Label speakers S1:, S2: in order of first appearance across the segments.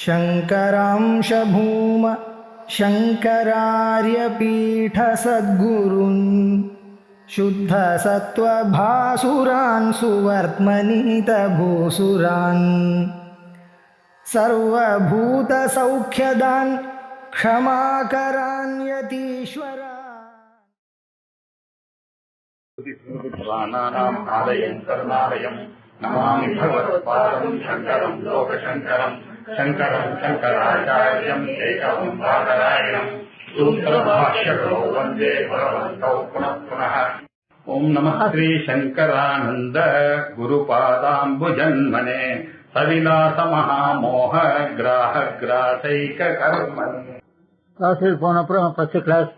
S1: शङ्करांश भूम शङ्करार्यपीठसद्गुरून् शुद्धसत्त्वभासुरान् सुवर्त्मनीतभूसुरान् सर्वभूतसौख्यदान् क्षमाकरान् यतीश्वरान्
S2: प्राणानाम् आलयम् करुणालयम् नमामि भगवत्पादम् शङ्करम् लोकशङ्करम् शङ्करम् शङ्कराचार्यम् एकम् बादरायणम् सूत्रभाष्यकृतौ वन्दे भगवन्तौ पुनः पुनः। ॐ नमः श्री शङ्करानन्द गुरुपादाम्बुजन्मने सविलास महामोह ग्राहग्रासैककर्मन्।
S3: கிளாஸில் போன அப்புறம் ஃபர்ஸ்ட் கிளாஸ்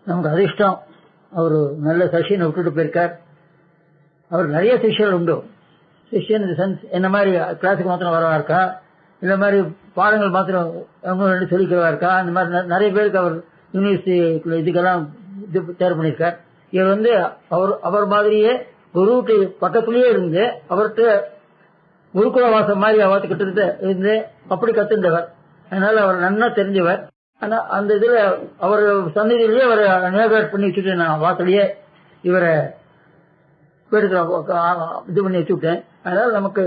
S3: நமக்கு அதிர்ஷ்டம். அவர் நல்ல சசியனை விட்டுட்டு போயிருக்கார். அவர் நிறைய சிஷ்யர்கள் உண்டு. சிஷ்யன் இந்த சென்ஸ் என்ன மாதிரி கிளாஸுக்கு மாத்திரம் வரவா இருக்கா, இந்த மாதிரி பாடங்கள் மாத்திரம் அவங்க ரெண்டு சொல்லிக்கிறவா இருக்கா, இந்த மாதிரி நிறைய பேருக்கு அவர் யூனிவர்சிட்டி இதுக்கெல்லாம் இது தேர்வு பண்ணியிருக்கார். இவர் அவர் மாதிரியே குருவுக்கு பக்கத்திலேயே இருந்து அவர்கிட்ட குருகுல வாசம் மாதிரி அவர்கிட்ட இருந்து அப்படி கத்துண்டவர். அதனால அவர் நன்னா தெரிஞ்சவர். ஆனா அந்த இதுல அவர் சந்நிதியிலேயே அவரை நேவேட் பண்ணி வச்சுட்டு நான் வாசலையே இவரை இது பண்ணி வச்சுட்டேன். அதனால நமக்கு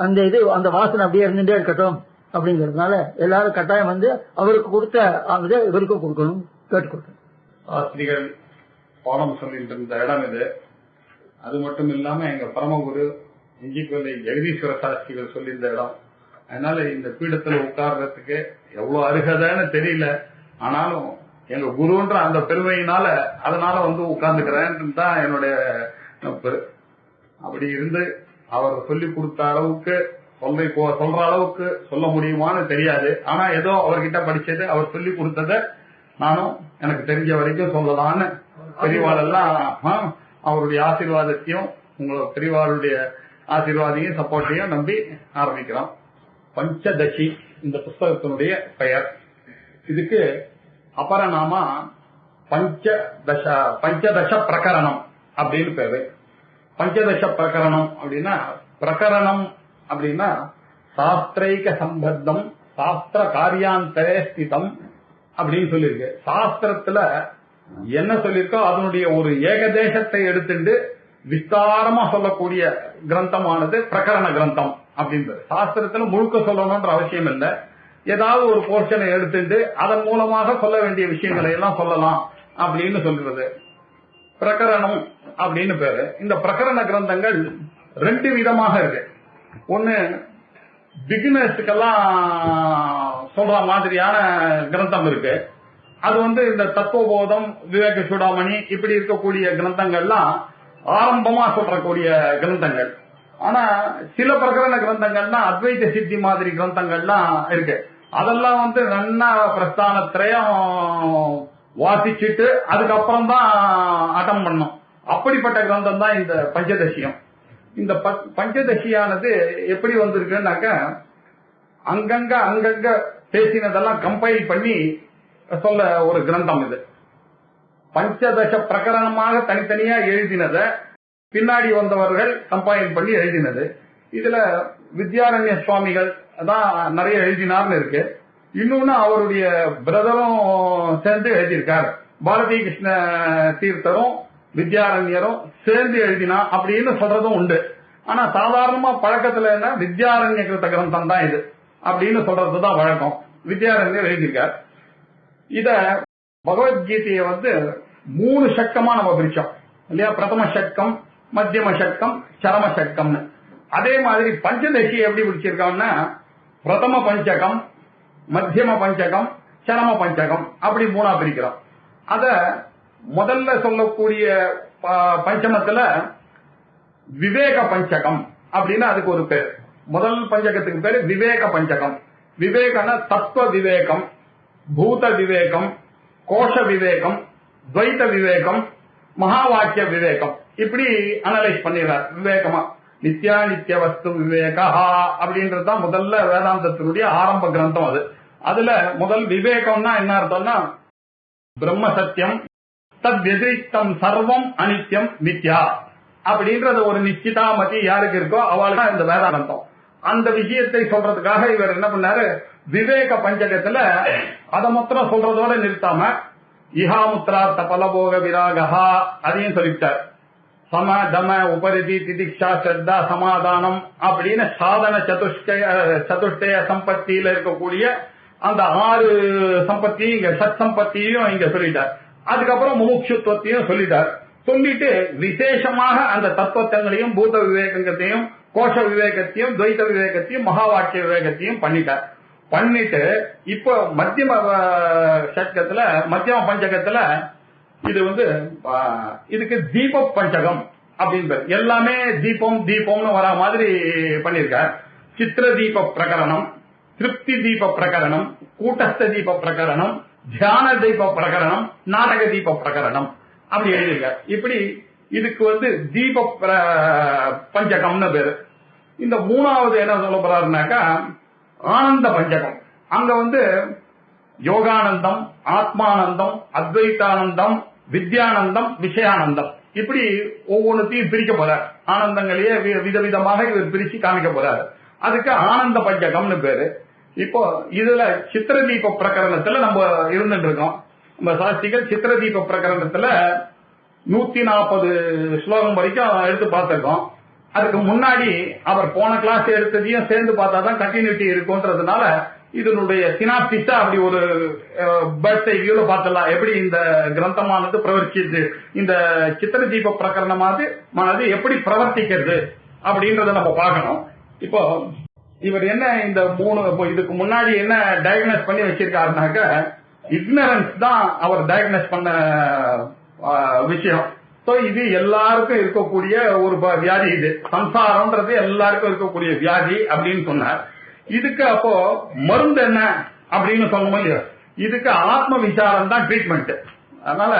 S3: அந்த இது அந்த வாசனை அப்படியே இருந்துட்டே இருக்கட்டும் அப்படிங்கறதுனால எல்லாரும் கட்டாயம் அவருக்கு கொடுத்த இதை இவருக்கும் கொடுக்கணும் கேட்டுக்கொடுத்தேன்.
S2: ஆசிரியர்கள் பாடம் சொல்லிட்டு இருந்த இடம் இது. அது மட்டும் இல்லாம எங்க பரமகுரு இஞ்சிக்கொல்லை ஜெகதீஸ்வர சாஸ்திரிகள் சொல்லியிருந்த இடம். அதனால இந்த பீடத்துல உட்கார்றதுக்கு எவ்வளவு அருகதைன்னு தெரியல. ஆனாலும் எங்க குருன்ற அந்த பெருமையினால அதனால உட்கார்ந்துக்கிறேன் தான் என்னுடைய அப்படி இருந்து அவர் சொல்லி கொடுத்த அளவுக்கு சொல்ற அளவுக்கு சொல்ல முடியுமான்னு தெரியாது. ஆனா ஏதோ அவர்கிட்ட படிச்சது அவர் சொல்லி கொடுத்தத நானும் எனக்கு தெரிஞ்ச வரைக்கும் சொல்லலான்னு பெரியவாளெல்லாம் அவருடைய ஆசீர்வாதத்தையும் உங்களோட பெரியவாளுடைய ஆசீர்வாதையும் சப்போர்ட்டையும் நம்பி ஆரம்பிக்கிறோம். பஞ்சதசி இந்த புஸ்தகத்தினுடைய பெயர். இதுக்கு அபரநாமா பஞ்சதச பிரகரணம் அப்படின்னு பேரு. பஞ்சதச பிரகரணம் அப்படின்னா பிரகரணம் அப்படின்னா சாஸ்திரைக சம்பத்தம் சாஸ்திர காரியாந்தரே ஸ்திதம் அப்படின்னு சொல்லியிருக்கு. சாஸ்திரத்துல என்ன சொல்லியிருக்கோ அதனுடைய ஒரு ஏகதேசத்தை எடுத்துட்டு விஸ்தாரமா சொல்லக்கூடிய கிரந்தமானது பிரகரண கிரந்தம் அப்படின்றது. சாஸ்திரத்துல முழுக்க சொல்லணும்ன்ற அவசியம் இல்லை. ஏதாவது ஒரு போர்ஷனை எடுத்துட்டு அதன் மூலமாக சொல்ல வேண்டிய விஷயங்களை எல்லாம் சொல்லலாம் அப்படின்னு சொல்றது பிரகரணம் அப்படின்னு பேரு. இந்த பிரகரண கிரந்தங்கள் ரெண்டு விதமாக இருக்கு. ஒன்னு பிகினர்ஸுக்கெல்லாம் சொல்ற மாதிரியான கிரந்தம் இருக்கு. அது இந்த தத்துவபோதம் விவேக சூடாமணி இப்படி இருக்கக்கூடிய கிரந்தங்கள்லாம் ஆரம்பமா சொல்றக்கூடிய கிரந்தங்கள். ஆனா சில பிரகரண கிரந்தங்கள்லாம் அத்வைத சித்தி மாதிரி கிரந்தங்கள்லாம் இருக்கு. அதெல்லாம் நன்னா பிரஸ்தானத்திரையும் வாசிச்சுட்டு அதுக்கப்புறம் தான் அட்டம் பண்ணும். அப்படிப்பட்ட கிரந்தம் தான் இந்த பஞ்சதசியம். இந்த பஞ்சதசியானது எப்படி வந்திருக்குன்னாக்க அங்கங்க பேசினதெல்லாம் கம்பைல் பண்ணி சொல்ல ஒரு கிரந்தம் இது. பஞ்சதச பிரகரணமாக தனித்தனியா எழுதினத பின்னாடி வந்தவர்கள் கம்பைல் பண்ணி எழுதினது. இதுல வித்யாரண்ய சுவாமிகள் தான் நிறைய எழுதினார்னு இருக்கு. இன்னொன்னு அவருடைய பிரதரும் சேர்ந்து எழுதியிருக்காரு. பாரதி கிருஷ்ண தீர்த்தரும் வித்யாரண்யரும் சேர்ந்து எழுதினா அப்படின்னு சொல்றதும் உண்டு. ஆனா சாதாரணமா பழக்கத்துல என்ன வித்யாரண்ய கிருத்த கிரந்தம் தான் இது அப்படின்னு சொல்றதுதான் வழக்கம். வித்யாரண்யர் எழுதியிருக்கார். இத பகவத்கீதையை 3 சக்கமா நம்ம பிரிச்சோம் இல்லையா? பிரதம சக்கம், மத்தியம சக்கம், சரம சக்கம்னு. அதே மாதிரி பஞ்சதசி எப்படி பிடிச்சிருக்கோம்னா பிரதம பஞ்சகம், மத்தியம பஞ்சகம், சரம பஞ்சகம் அப்படி 3ஆ பிரிக்கிறோம். அத முதல்ல சொல்லக்கூடிய பஞ்சமத்துல விவேக பஞ்சகம் அப்படின்னு அதுக்கு ஒரு பேர். முதல் பஞ்சகத்துக்கு பேரு விவேக பஞ்சகம். விவேகம்னா தத்துவ விவேகம், பூத விவேகம், கோஷ விவேகம், துவைத விவேகம், மகா வாக்கிய விவேகம் இப்படி அனலைஸ் பண்ணிடுறார். விவேகமா நித்யா நித்திய வஸ்து விவேகா அப்படின்றதுதான் முதல்ல வேதாந்தத்தினுடைய ஆரம்ப கிரந்தம். அதுல முதல் விவேகம்னா என்ன அர்த்தம்னா பிரம்ம சத்தியம் தத் व्यतिरिक्तம் சர்வம் அனித்யம் மித்யா அப்படின்றது ஒரு நிச்சிதாமதி யாருக்கு இருக்கோ அவளுக்கு இந்த வேதாந்தம். அந்த விஷயத்தை சொல்றதுக்காக இவர் என்ன பண்ணாரு, விவேக பஞ்சகத்துல அதை மாத்திரம் சொல்றதோட நிறுத்தாம இஹாமுத்ரார்த்த பலபோக விராகா அதையும் சொல்லிவிட்டார். சம தம உபரிதி திதிக்ஷா ஸ்ரத்தா சமாதானம் அப்படின்னு சாதன சதுஷ்டய சம்பத்தியில இருக்கக்கூடிய அந்த 6 சம்பத்தியும் இங்க சத் சம்பத்தியும் இங்க சொல்லிட்டார். அதுக்கப்புறம் முமுட்சுத்துவத்தையும் சொல்லிட்டார். சொல்லிட்டு விசேஷமாக அந்த தத்துவங்களையும் பூத விவேகத்தையும் கோஷ விவேகத்தையும் துவைத விவேகத்தையும் மகா வாக்கிய விவேகத்தையும் பண்ணிட்டார். பண்ணிட்டு இப்போ மத்தியம சட்கத்துல மத்தியம பஞ்சகத்துல இது இதுக்கு தீப பஞ்சகம் அப்படின்னு எல்லாமே தீபம் தீபம்னு வர மாதிரி பண்ணிருக்கார். சித்திர தீப பிரகரணம், திருப்தி தீப பிரகரணம், கூட்டஸ்த தீப பிரகரணம், தியான தீப பிரகரணம், நாடக தீப பிரகரணம் அப்படி எழுதியிருக்கார். இப்படி இதுக்கு தீப பஞ்சகம்னு பேரு. இந்த 3வது என்ன சொல்ல போறாருனாக்கா ஆனந்த பஞ்சகம். அங்க யோகானந்தம், ஆத்மானந்தம், அத்வைதானந்தம், வித்யானந்தம், விஷயானந்தம் இப்படி ஒவ்வொன்றுத்தையும் பிரிக்க போறார். ஆனந்தங்களையே விதவிதமாக இவர் பிரிச்சு காமிக்க போறாரு. அதுக்கு ஆனந்த பஞ்சகம்னு பேரு. இப்போ இதுல சித்திரதீப பிரகரணத்துல நம்ம இருந்துட்டு இருக்கோம். நம்ம சாஸ்திரிகள் சித்திரதீப பிரகரணத்துல 140 ஸ்லோகம் வரைக்கும் எடுத்து பார்த்திருக்கோம். அதுக்கு முன்னாடி அவர் போன கிளாஸ் எடுத்ததையும் சேர்ந்து பார்த்தாதான் கண்டினியூட்டி இருக்கும்ன்றதுனால இதனுடைய சினாப்சிஸா அப்படி ஒரு பர்த்டே வியூல பார்த்தலாம். எப்படி இந்த கிரந்தமானது பிரவர்த்திச்சு, இந்த சித்திரதீப பிரகரணமானது எப்படி பிரவர்த்திக்கிறது அப்படின்றத நம்ம பார்க்கணும். இப்போ இவர் என்ன இந்த 3 இதுக்கு முன்னாடி என்ன டயக்னோஸ் பண்ணி வச்சிருக்காருனாக்க இக்னரன்ஸ் தான் அவர் டயக்னோஸ் பண்ண விஷயம். சோ இது எல்லாருக்கும் இருக்கக்கூடிய ஒரு வியாதி. இது சம்சாரம்ன்றது எல்லாருக்கும் இருக்கக்கூடிய வியாதி அப்படின்னு சொன்னார். இதுக்கு அப்போ மருந்து என்ன அப்படின்னு சொல்லணும் இல்லையா? இதுக்கு ஆத்ம விசாரம் தான் ட்ரீட்மெண்ட். அதனால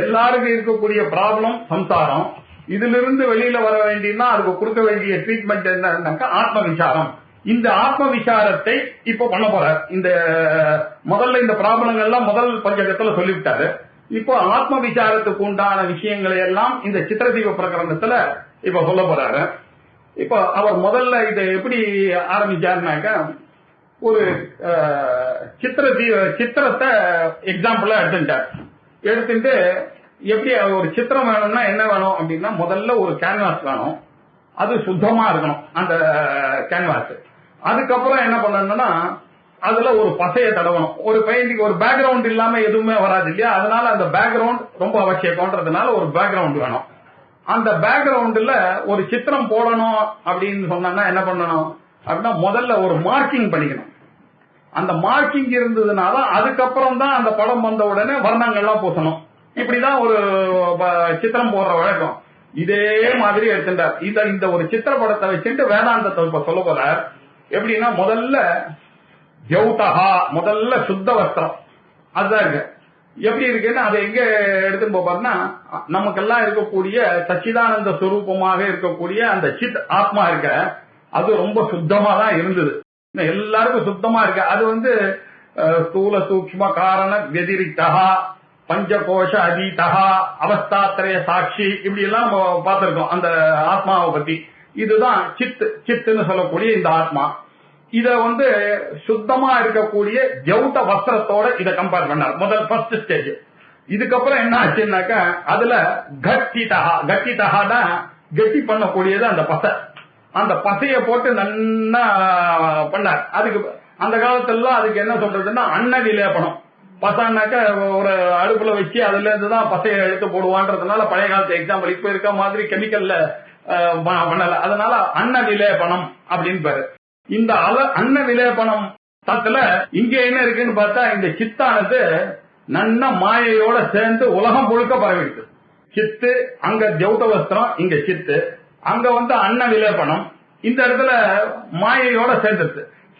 S2: எல்லாருக்கும் இருக்கக்கூடிய ப்ராப்ளம் சம்சாரம். இதுல இருந்து வெளியில வர வேண்டியதுன்னா அதுக்கு கொடுக்க வேண்டிய ட்ரீட்மெண்ட் என்னன்னாக்கா ஆத்ம விசாரம். இந்த ஆத்ம விசாரத்தை இப்ப பண்ண போறார். இந்த முதல்ல இந்த ப்ராப்ளங்கள்லாம் முதல் பஞ்சகத்துல சொல்லிவிட்டாரு. இப்போ ஆத்ம விசாரத்துக்கு உண்டான விஷயங்களை எல்லாம் இந்த சித்திரதீப பிரகரணத்துல இப்ப சொல்ல போறாரு. இப்போ அவர் முதல்ல இதை எப்படி ஆரம்பிச்சாருனாக்க ஒரு சித்திரத்தை எக்ஸாம்பிளா எடுத்துட்டு எப்படி ஒரு சித்திரம் வேணும்னா என்ன வேணும் அப்படின்னா முதல்ல ஒரு கேன்வாஸ் வேணும். அது சுத்தமா இருக்கணும் அந்த கேன்வாஸ். அதுக்கப்புறம் என்ன பண்ணணும்னா அதுல ஒரு பசையை தடவணும். ஒரு பெயிண்டிங் ஒரு பேக்ரவுண்ட் இல்லாம எதுவுமே வராது இல்லையா? அதனால அந்த பேக்ரவுண்ட் ரொம்ப அவசியம்ன்றதுனால ஒரு பேக்ரவுண்ட் வேணும். அந்த பேக்ரவுண்ட்ல ஒரு சித்திரம் போடணும் அப்படின்னு சொன்னா என்ன பண்ணணும் அப்படின்னா முதல்ல ஒரு மார்க்கிங் பண்ணிக்கணும். அந்த மார்க்கிங் இருந்ததுனால அதுக்கப்புறம் தான் அந்த படம் வந்த உடனே வர்ணங்கள்லாம் பூசணும். இப்படிதான் ஒரு சித்திரம் போடுற வழக்கம். இதே மாதிரி எடுத்துட்டார். இந்த ஒரு சித்திர படத்தை வச்சுட்டு வேதாந்தத்தை இப்ப சொல்ல போறார். எப்படின்னா முதல்ல ஜௌதஹா, முதல்ல சுத்த வஸ்திரம் அதுதான் இருக்கு. எப்படி இருக்குன்னு அதை எங்க எடுத்துன்னு போப்பாருன்னா நமக்கெல்லாம் இருக்கக்கூடிய சச்சிதானந்த ஸ்வரூபமாக இருக்கக்கூடிய அந்த சித் ஆத்மா இருக்க அது ரொம்ப சுத்தமா தான் இருந்தது. எல்லாருக்கும் சுத்தமா இருக்கு. அது ஸ்தூல சூக்ஷ்ம காரண வெதிரிக்தா, பஞ்சகோஷ அதீதா, அவஸ்தாத்திரய சாட்சி இப்படி எல்லாம் நம்ம பார்த்திருக்கோம் அந்த ஆத்மாவை பத்தி. இதுதான் சித்துன்னு சொல்லக்கூடிய இந்த ஆத்மா. இத சுத்தமா இருக்கக்கூடிய ஜௌத வஸ்திரத்தோட இதை கம்பேர் பண்ணார் முதல் ஃபர்ஸ்ட் ஸ்டேஜ். இதுக்கப்புறம் என்ன ஆச்சுன்னாக்கா அதுல கட்டிதஹானா கட்டி பண்ணக்கூடியது அந்த பசை. அந்த பசைய போட்டு நல்லா பண்ணார். அதுக்கு அந்த காலத்துல அதுக்கு என்ன சொல்றதுன்னா அன்ன விலேபனம். பசைனாக்கா ஒரு அடுப்புல வச்சு அதுல இருந்துதான் பசையை எடுத்து போடுவான்றதுனால பழைய காலத்து எக்ஸாம்பிள் இப்ப இருக்க மாதிரி கெமிக்கல்ல பண்ணல. அதனால அன்ன விலேபனம் அப்படின்னு பேரு. இந்த அன்ன விலேபனம் தத்துல இங்க என்ன இருக்குன்னு பார்த்தா இந்த சித்தானது நன்ன மாயையோட சேர்ந்து உலகம் முழுக்க பரவிடுது. சித்து அங்க ஜௌத வஸ்திரம், இங்க சித்து அங்க அன்ன விலேபனம். இந்த இடத்துல மாயையோட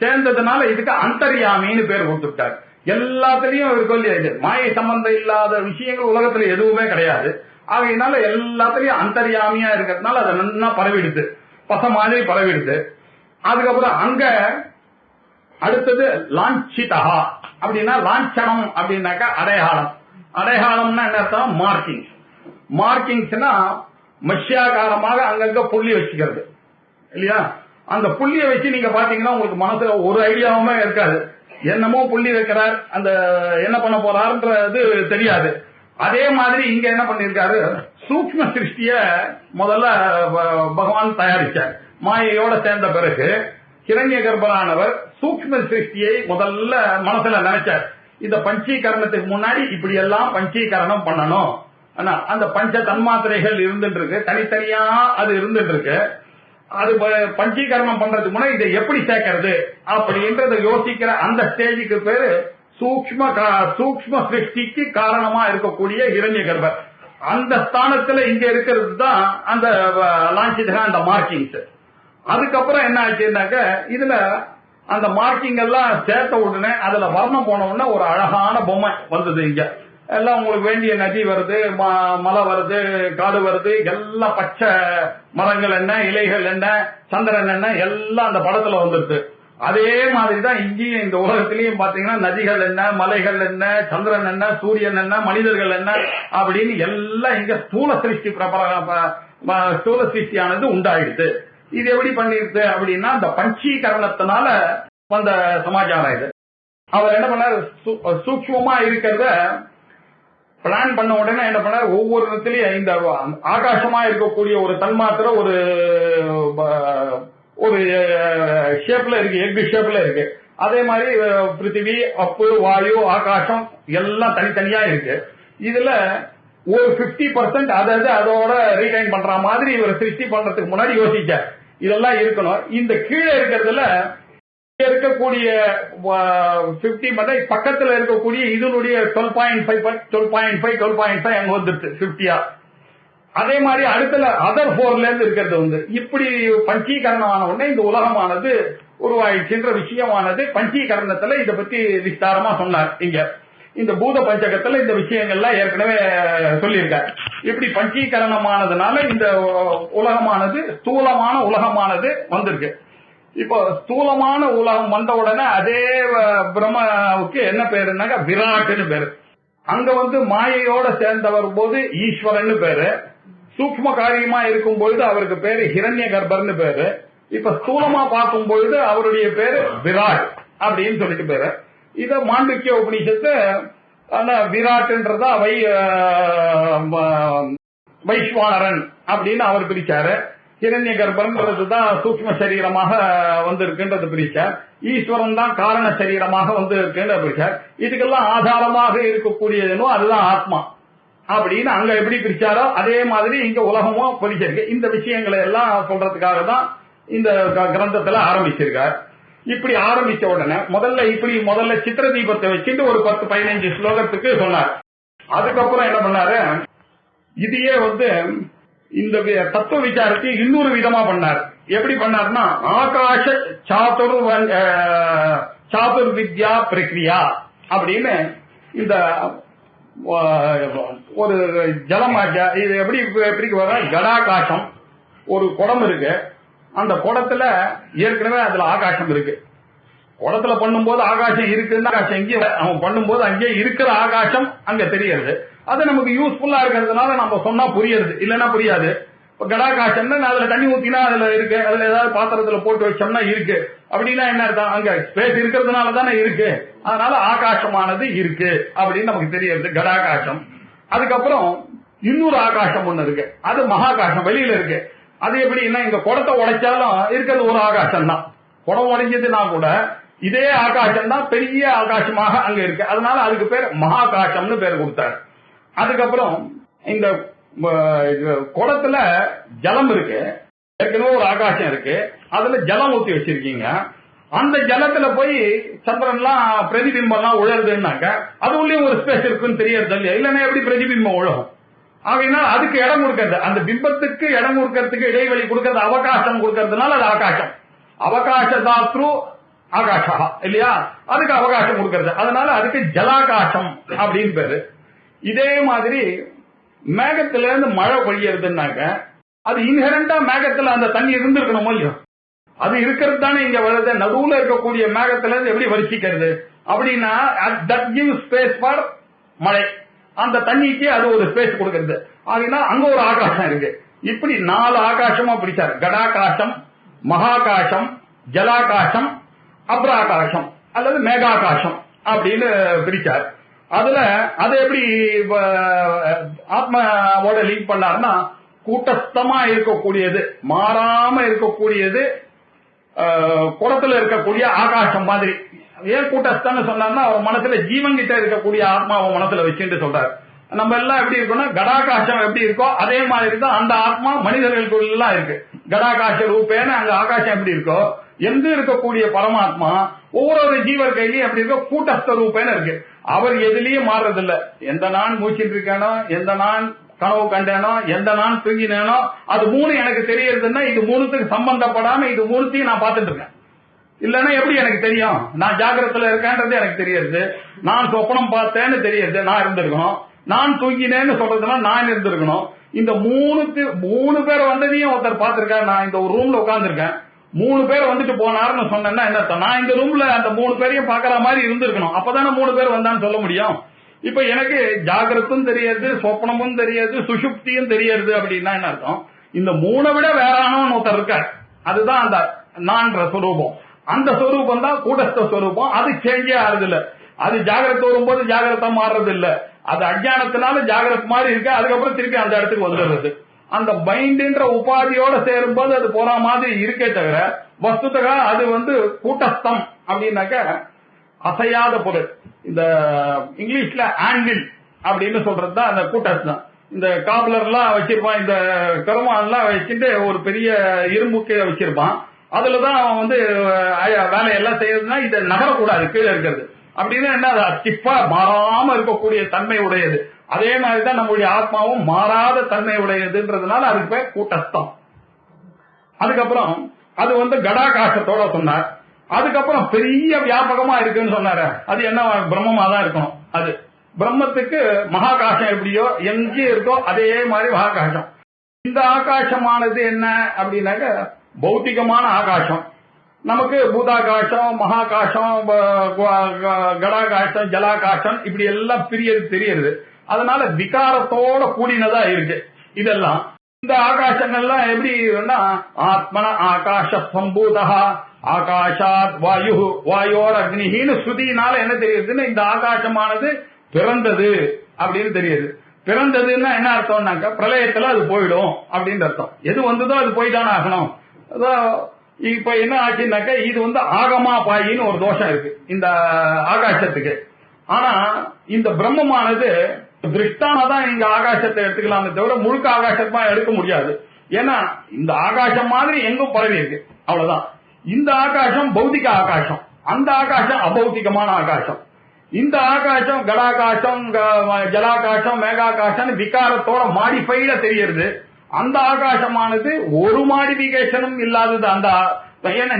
S2: சேர்ந்ததுனால இதுக்கு அந்தர்யாமின்னு பேர் கொடுத்துட்டார். எல்லாத்திலையும் இருக்கும் இல்லையா? இது மாயை சம்பந்தம் இல்லாத விஷயங்கள் உலகத்துல எதுவுமே கிடையாது. ஆகையினால எல்லாத்திலையும் அந்தர்யாமியா இருக்கிறதுனால அதை நன்னா பரவிடுது, பச மாதிரி பரவிடுது. அதுக்கப்புறம் அங்க அடுத்தது லாஞ்சிதா அப்படின்னா லாஞ்சனம் அப்படின்னாக்கா அடையாளம். அடையாளம்னா என்ன அர்த்தம்? மார்க்கிங்ஸ். மார்க்கிங்ஸ்னா மஷ்யாகாரமாக அங்கங்க புள்ளி வச்சுக்கிறது இல்லையா? அந்த புள்ளியை வச்சு நீங்க பாத்தீங்கன்னா உங்களுக்கு மனசுல ஒரு ஐடியாவுமே இருக்காது. என்னமோ புள்ளி வைக்கிறார், அந்த என்ன பண்ண போறாருன்றது தெரியாது. அதே மாதிரி இங்க என்ன பண்ணிருக்காரு, சூக்ஷ்ம சிருஷ்டிய முதல்ல பகவான் தயாரிச்சார். மாயையோட சேர்ந்த பிறகு ஹிரண்ய கர்ப்பரானவர் சூக்ஷ்ம சிருஷ்டியை முதல்ல மனசுல நினைச்சார். இந்த பஞ்சீகரணத்துக்கு முன்னாடி இப்படி எல்லாம் பஞ்சீகரணம் பண்ணணும். ஆனா அந்த பஞ்ச தன்மாத்திரைகள் இருந்துட்டு இருக்கு, தனித்தனியா அது இருந்துட்டு இருக்கு. அது பஞ்சீகரணம் பண்றதுக்கு முன்னாடி இதை எப்படி சேர்க்கறது அப்படின்றத யோசிக்கிற அந்த ஸ்டேஜுக்கு பேரு சூக்ஷ்ம சிருஷ்டிக்கு காரணமா இருக்கக்கூடிய ஹிரண்ய கர்ப்பர். அந்த ஸ்தானத்துல இங்க இருக்கிறது தான் அந்த லாஞ்சிதா, அந்த மார்க்கிங்ஸ். அதுக்கப்புறம் என்ன ஆச்சுன்னாக்க, இதுல அந்த மார்க்கிங் எல்லாம் சேர்த்த உடனே அதுல வர்ணம் போன உடனே ஒரு அழகான பொம்மை வந்தது. இங்க எல்லாம் உங்களுக்கு வேண்டிய நதி வருது, மலை வருது, காடு வருது, எல்லாம் பச்சை மரங்கள் என்ன, இலைகள் என்ன, சந்திரன் என்ன, எல்லாம் அந்த படத்துல வந்துருது. அதே மாதிரிதான் இங்கேயும் இந்த உலகத்திலயும் பாத்தீங்கன்னா நதிகள் என்ன, மலைகள் என்ன, சந்திரன் என்ன, சூரியன் என்ன, மனிதர்கள் என்ன அப்படின்னு எல்லாம் இங்க ஸ்தூல சிருஷ்டியானது உண்டாயிடுது. இது எப்படி பண்ணிருது அப்படின்னா, அந்த பஞ்சீகரணத்தினால வந்த சமாச்சாரம் இது. அவர் என்ன பண்ணார், சூக்ஷ்மமா இருக்கிறத பிளான் பண்ண உடனே என்ன பண்ணார், ஒவ்வொரு இடத்துலயும் இந்த ஆகாசமா இருக்கக்கூடிய ஒரு தன்மாத்திரை ஒரு ஷேப்ல இருக்கு, எக் ஷேப்ல இருக்கு. அதே மாதிரி பிருத்திவி, அப்பு, வாயு, ஆகாசம் எல்லாம் தனித்தனியா இருக்கு. இதுல ஒரு 50% அதோட ரீடைன் பண்ற மாதிரி இவர் சிருஷ்டி பண்றதுக்கு முன்னாடி யோசிச்சார், இதெல்லாம் இருக்கணும். இந்த கீழே இருக்கிறதுல இருக்கக்கூடிய 50 பக்கத்துல இருக்கக்கூடிய இதனுடைய 12.5 அங்க வந்துருச்சு 50. அதே மாதிரி அடுத்த அதர் 4ல இருந்து இருக்கிறது இப்படி பஞ்சீகரணமான உடனே இந்த உலகமானது உருவாயிடுச்சுன்ற விஷயமானது பஞ்சீகரணத்துல இத பத்தி விஸ்தாரமா சொன்னார். இங்க இந்த பூத பஞ்சகத்துல இந்த விஷயங்கள்லாம் ஏற்கனவே சொல்லியிருக்கார். இப்படி பஞ்சீகரணமானதுனால இந்த உலகமானது ஸ்தூலமான உலகமானது வந்திருக்கு. இப்போ ஸ்தூலமான உலகம் வந்த உடனே அதே பிரம்மாவுக்கு என்ன பேருனாக்க விராட்னு பேரு. அங்க மாயையோட சேர்ந்தவர் போது ஈஸ்வரன் பேரு. சூக்ஷ்ம காரியமா இருக்கும் பொழுது அவருக்கு பேரு ஹிரண்ய கர்ப்பர்னு பேரு. இப்ப ஸ்தூலமா பார்க்கும் பொழுது அவருடைய பேரு விராட் அப்படின்னு சொல்லிட்டு பேரு. இத மாண்டூக்கிய உபநிஷத்து விராட்ன்றதா வைஸ்வானரன் அப்படின்னு அவர் பிரிச்சாரு. ஹிரண்ய கர்ப்பர்ன்றதுதான் சூக்ஷ்ம சரீரமாக வந்திருக்குன்றது பிரிச்சார். ஈஸ்வரன் தான் காரண சரீரமாக வந்திருக்குன்னு பிரிச்சார். இதுக்கெல்லாம் ஆதாரமாக இருக்கக்கூடியதுனோ அதுதான் ஆத்மா அப்படின்னு அங்க எப்படி பிரிச்சாரோ அதே மாதிரி இங்க உலகமும் பிரிச்சிருக்கு. இந்த விஷயங்களை எல்லாம் சொல்றதுக்காக தான் இந்த கிரந்தத்துல ஆரம்பிச்சிருக்கார். இப்படி ஆரம்பிச்ச உடனே முதல்ல சித்திர தீபத்தை வச்சுட்டு ஒரு 10-15 ஸ்லோகத்துக்கு சொன்னார். அதுக்கப்புறம் என்ன பண்ணாரு, இதையே இந்த தத்துவ விசாரத்தை இன்னொரு விதமா பண்ணார். எப்படி பண்ணார்னா, ஆகாஷ சாதுர் வித்யா பிரக்ரியா அப்படின்னு இந்த ஒரு ஜலமாஜா இது எப்படி பிரிக்க வர, கடாகாசம் ஒரு குடம் இருக்கு. அந்த குடத்துல ஏற்கனவே அதுல ஆகாசம் இருக்கு. குடத்துல பண்ணும்போது ஆகாசம் இருக்குன்னு ஆகாசம் எங்கே அவன் பண்ணும்போது அங்கே இருக்கிற ஆகாசம் அங்க தெரியுது. அது நமக்கு யூஸ்ஃபுல்லா இருக்கிறதுனால நம்ம சொன்னா புரியுது, இல்லன்னா புரியாது. இப்ப கடாகாசம்னா அதுல தண்ணி ஊத்தினா அதுல இருக்கு, அதுல ஏதாவது பாத்திரத்துல போட்டு வச்சோம்னா இருக்கு அப்படின்னா என்ன அர்த்தம், அங்க ஸ்பேஸ் இருக்கிறதுனால தானே இருக்கு, அதனால ஆகாசமானது இருக்கு அப்படின்னு நமக்கு தெரியுது, கடாகாசம். அதுக்கப்புறம் இன்னொரு ஆகாசம் ஒண்ணு இருக்கு, அது மகாகாசம் வெளியில இருக்கு. அது எப்படின்னா, இந்த குடத்தை உடைச்சாலும் இருக்கிறது ஒரு ஆகாசம் தான். குடம் உடைஞ்சதுன்னா கூட இதே ஆகாசம் தான் பெரிய ஆகாசமாக அங்க இருக்கு. அதனால அதுக்கு பேர் மகாகாசம்னு பேர் கொடுத்தாரு. அதுக்கப்புறம் இந்த குடத்துல ஜலம் இருக்கு, ஏற்கனவே ஒரு ஆகாசம் இருக்கு, அதுல ஜலம் ஊத்தி வச்சிருக்கீங்க. அந்த ஜலத்துல போய் சந்திரன்லாம் பிரதிபிம்பம்லாம் உழறதுன்னாக்க அது உள்ளே ஒரு ஸ்பேஸ் இருக்குன்னு தெரியறது இல்லையா, இல்லன்னா எப்படி பிரதிபிம்பம் உழகும்? ஆகையினா அதுக்கு இடம் கொடுக்கறது, அந்த பிம்பத்துக்கு இடம் கொடுக்கறதுக்கு இடைவெளி கொடுக்கறது, அவகாசம் கொடுக்கறதுனால அது ஆகாசம். அவகாச தாத்ரு ஆகாஷா இல்லையா, அதுக்கு அவகாசம் கொடுக்கறது, அதனால அதுக்கு ஜலாகாசம் அப்படின்னு பேரு. இதே மாதிரி மேகத்துல இருந்து மழை பொழியறதுனாக்க அது இன்ஹெரண்டா மேகத்துல அந்த தண்ணி இருந்திருக்கணும் இல்லையோ, அது இருக்கிறது தானே இங்க வருது. நடுவுல இருக்கக்கூடிய மேகத்துல இருந்து எப்படி வரிசிக்கிறது அப்படின்னா, தட் கிவ் ஸ்பேஸ் ஃபார் மழை, அந்த தண்ணிக்கு அது ஒரு ஸ்பேஸ் கொடுக்கிறது. ஆகினா அங்க ஒரு ஆகாசம் இருக்கு. இப்படி 4 ஆகாசமா பிடிச்சார், கடாகாசம், மகாகாசம், ஜலாகாசம், அப்ராகாசம் அல்லது மேகாகாசம் அப்படின்னு பிரிச்சார். அதுல அது எப்படி ஆத்மாவோட லிங்க் பண்ணாருன்னா, கூட்டஸ்தமா இருக்கக்கூடியது, மாறாம இருக்கக்கூடியது குடத்துல இருக்கக்கூடிய ஆகாசம் மாதிரி. ஏன் கூட்டஸ்தான்னு சொன்னார்னா, அவர் மனசுல ஜீவன் கிட்ட இருக்கக்கூடிய ஆத்மாவை மனசுல வச்சுட்டு சொல்றாரு. நம்ம எல்லாம் எப்படி இருக்கோம்னா, கடாகாசம் எப்படி இருக்கோ அதே மாதிரி தான் அந்த ஆத்மா மனிதர்களுக்குள்ள இருக்கு. கடாகாச ரூபேன அங்க ஆகாசம் எப்படி இருக்கோ, எங்க இருக்கக்கூடிய பரமாத்மா ஒவ்வொரு ஜீவர் கையிலயும் எப்படி இருக்கோ கூட்டஸ்த ரூபேன இருக்கு. அவர் எதுலயும் மாறுறதில்ல. எந்த நான் மூச்சிட்டு இருக்கானோ, எந்த நான் கனவு கண்டேனோ, எந்த நான் தூங்கினேனோ, அது மூணு எனக்கு தெரியறதுன்னா இது மூணுத்துக்கு சம்பந்தப்படாம இது மூணுத்தையும் நான் பார்த்துட்டு இருக்கேன். இல்லன்னா எப்படி எனக்கு தெரியும்? நான் ஜாகிரத்துல இருக்கேன்றது எனக்கு தெரியுது, நான் சொப்பனம் பார்த்தேன்னு தெரியுது, நான் இருந்திருக்கணும். நான் தூங்கினேன்னு சொல்றதுன்னா நான் இருந்திருக்கணும். இந்த மூணு பேர் வந்ததையும் ஒருத்தர் பார்த்திருக்காரு. நான் இந்த ஒரு ரூம்ல உட்கார்ந்துருக்கேன், 3 பேர் வந்துட்டு போனாருன்னு சொன்னேன்னா என்ன அர்த்தம்? நான் இந்த ரூம்ல அந்த 3 பேரையும் பாக்குற மாதிரி இருந்திருக்கணும். அப்பதானே 3 பேர் வந்தான்னு சொல்ல முடியும். இப்ப எனக்கு ஜாகிரத்தும் தெரியாது, சொப்பனமும் தெரியாது, சுஷுப்தியும் தெரியாது. அப்படின்னா என்ன அர்த்தம்? இந்த 3 விட வேறானவன் ஒருத்தர் இருக்கார். அதுதான் அந்த நான்ற சொரூபம். அந்த சொரூபம் தான் கூட்டஸ்த சொரூபம். அது சேஞ்சே ஆறுது இல்ல. அது ஜாகிரத்தை வரும்போது ஜாகிரதா மாறுறது இல்ல. அது அஜ்ஞானத்தினால ஜாகிரத் மாதிரி இருக்கு, அதுக்கப்புறம் திருப்பி அந்த இடத்துக்கு வந்துடுறது. அந்த மைண்ட்ன்ற உபாதியோட சேரும்போது அது போற மாதிரி இருக்கே தவிர வஸ்துதா அது கூட்டஸ்தம் அப்படின்னாக்க அசையாத பொருள். இந்த இங்கிலீஷ்ல ஆன்வில் அப்படின்னு சொல்றதுதான் அந்த கூட்டஸ்தம். இந்த காப்லர் எல்லாம் வச்சிருப்பான், இந்த கருமான் எல்லாம் வச்சுட்டு ஒரு பெரிய இரும்பு கீழே வச்சிருப்பான். அதுலதான் அவன் வேலையெல்லாம் செய்யறதுன்னா இதை நகரக்கூடாது, கீழே இருக்கிறது. அப்படின்னா என்ன, அது ஸ்டிஃபா மாறாம இருக்கக்கூடிய தன்மை உடையது. அதே மாதிரிதான் நம்முடைய ஆத்மாவும் மாறாத தன்மை உடையதுன்றதுனால அதுக்கு பேர் கூட்டஸ்தம். அதுக்கப்புறம் அது கடாகாசத்தோட சொன்னார். அதுக்கப்புறம் பெரிய வியாபகமா இருக்குன்னு சொன்னாரு. அது என்ன, பிரம்மமா தான் இருக்கணும். அது பிரம்மத்துக்கு மகாகாசம் எப்படியோ எங்கே இருக்கோ அதே மாதிரி மகாகாசம். இந்த ஆகாசமானது என்ன அப்படின்னாக்க பௌத்திகமான ஆகாசம். நமக்கு பூதாகாசம், மகாகாசம், கடாகாசம், ஜலாகாசம் இப்படி எல்லாம் தெரியுது. அதனால விகாரத்தோட கூடினதா இருக்கு இதெல்லாம். இந்த ஆகாசங்கள்லாம் எப்படி ஆத்மன ஆகாஷ சம்பூதா ஆகாஷாத் வாயு வாயோட அக்னின்னு ஸ்ருதினால என்ன தெரியுதுன்னு, இந்த ஆகாசமானது பிறந்தது அப்படின்னு தெரியுது. பிறந்ததுன்னா என்ன அர்த்தம்னாக்க பிரளயத்துல அது போயிடும் அப்படின்னு அர்த்தம். எது வந்ததோ அது போய்தானே ஆகணும். இப்ப என்ன ஆச்சுன்னாக்க இது ஆகமா பாயின்னு ஒரு தோஷம் இருக்கு இந்த ஆகாசத்துக்கு. ஆனா இந்த பிரம்மமானது திருஷ்டானதான் இங்க ஆகாசத்தை எடுத்துக்கலாமே தவிர முழுக்க ஆகாசமா எடுக்க முடியாது. ஏன்னா இந்த ஆகாசம் மாதிரி எங்கும் பரவி இருக்கு, அவ்வளவுதான். இந்த ஆகாசம் பௌத்திக ஆகாசம், அந்த ஆகாசம் அபௌத்திகமான ஆகாசம். இந்த ஆகாசம் கடாகாசம், ஜலாகாசம், மேகாகாசம் விகாரத்தோட மாடிஃபைடா தெரியுது. அந்த ஆகாசமானது ஒரு மாடிபிகேஷனும் இல்லாதது. அந்த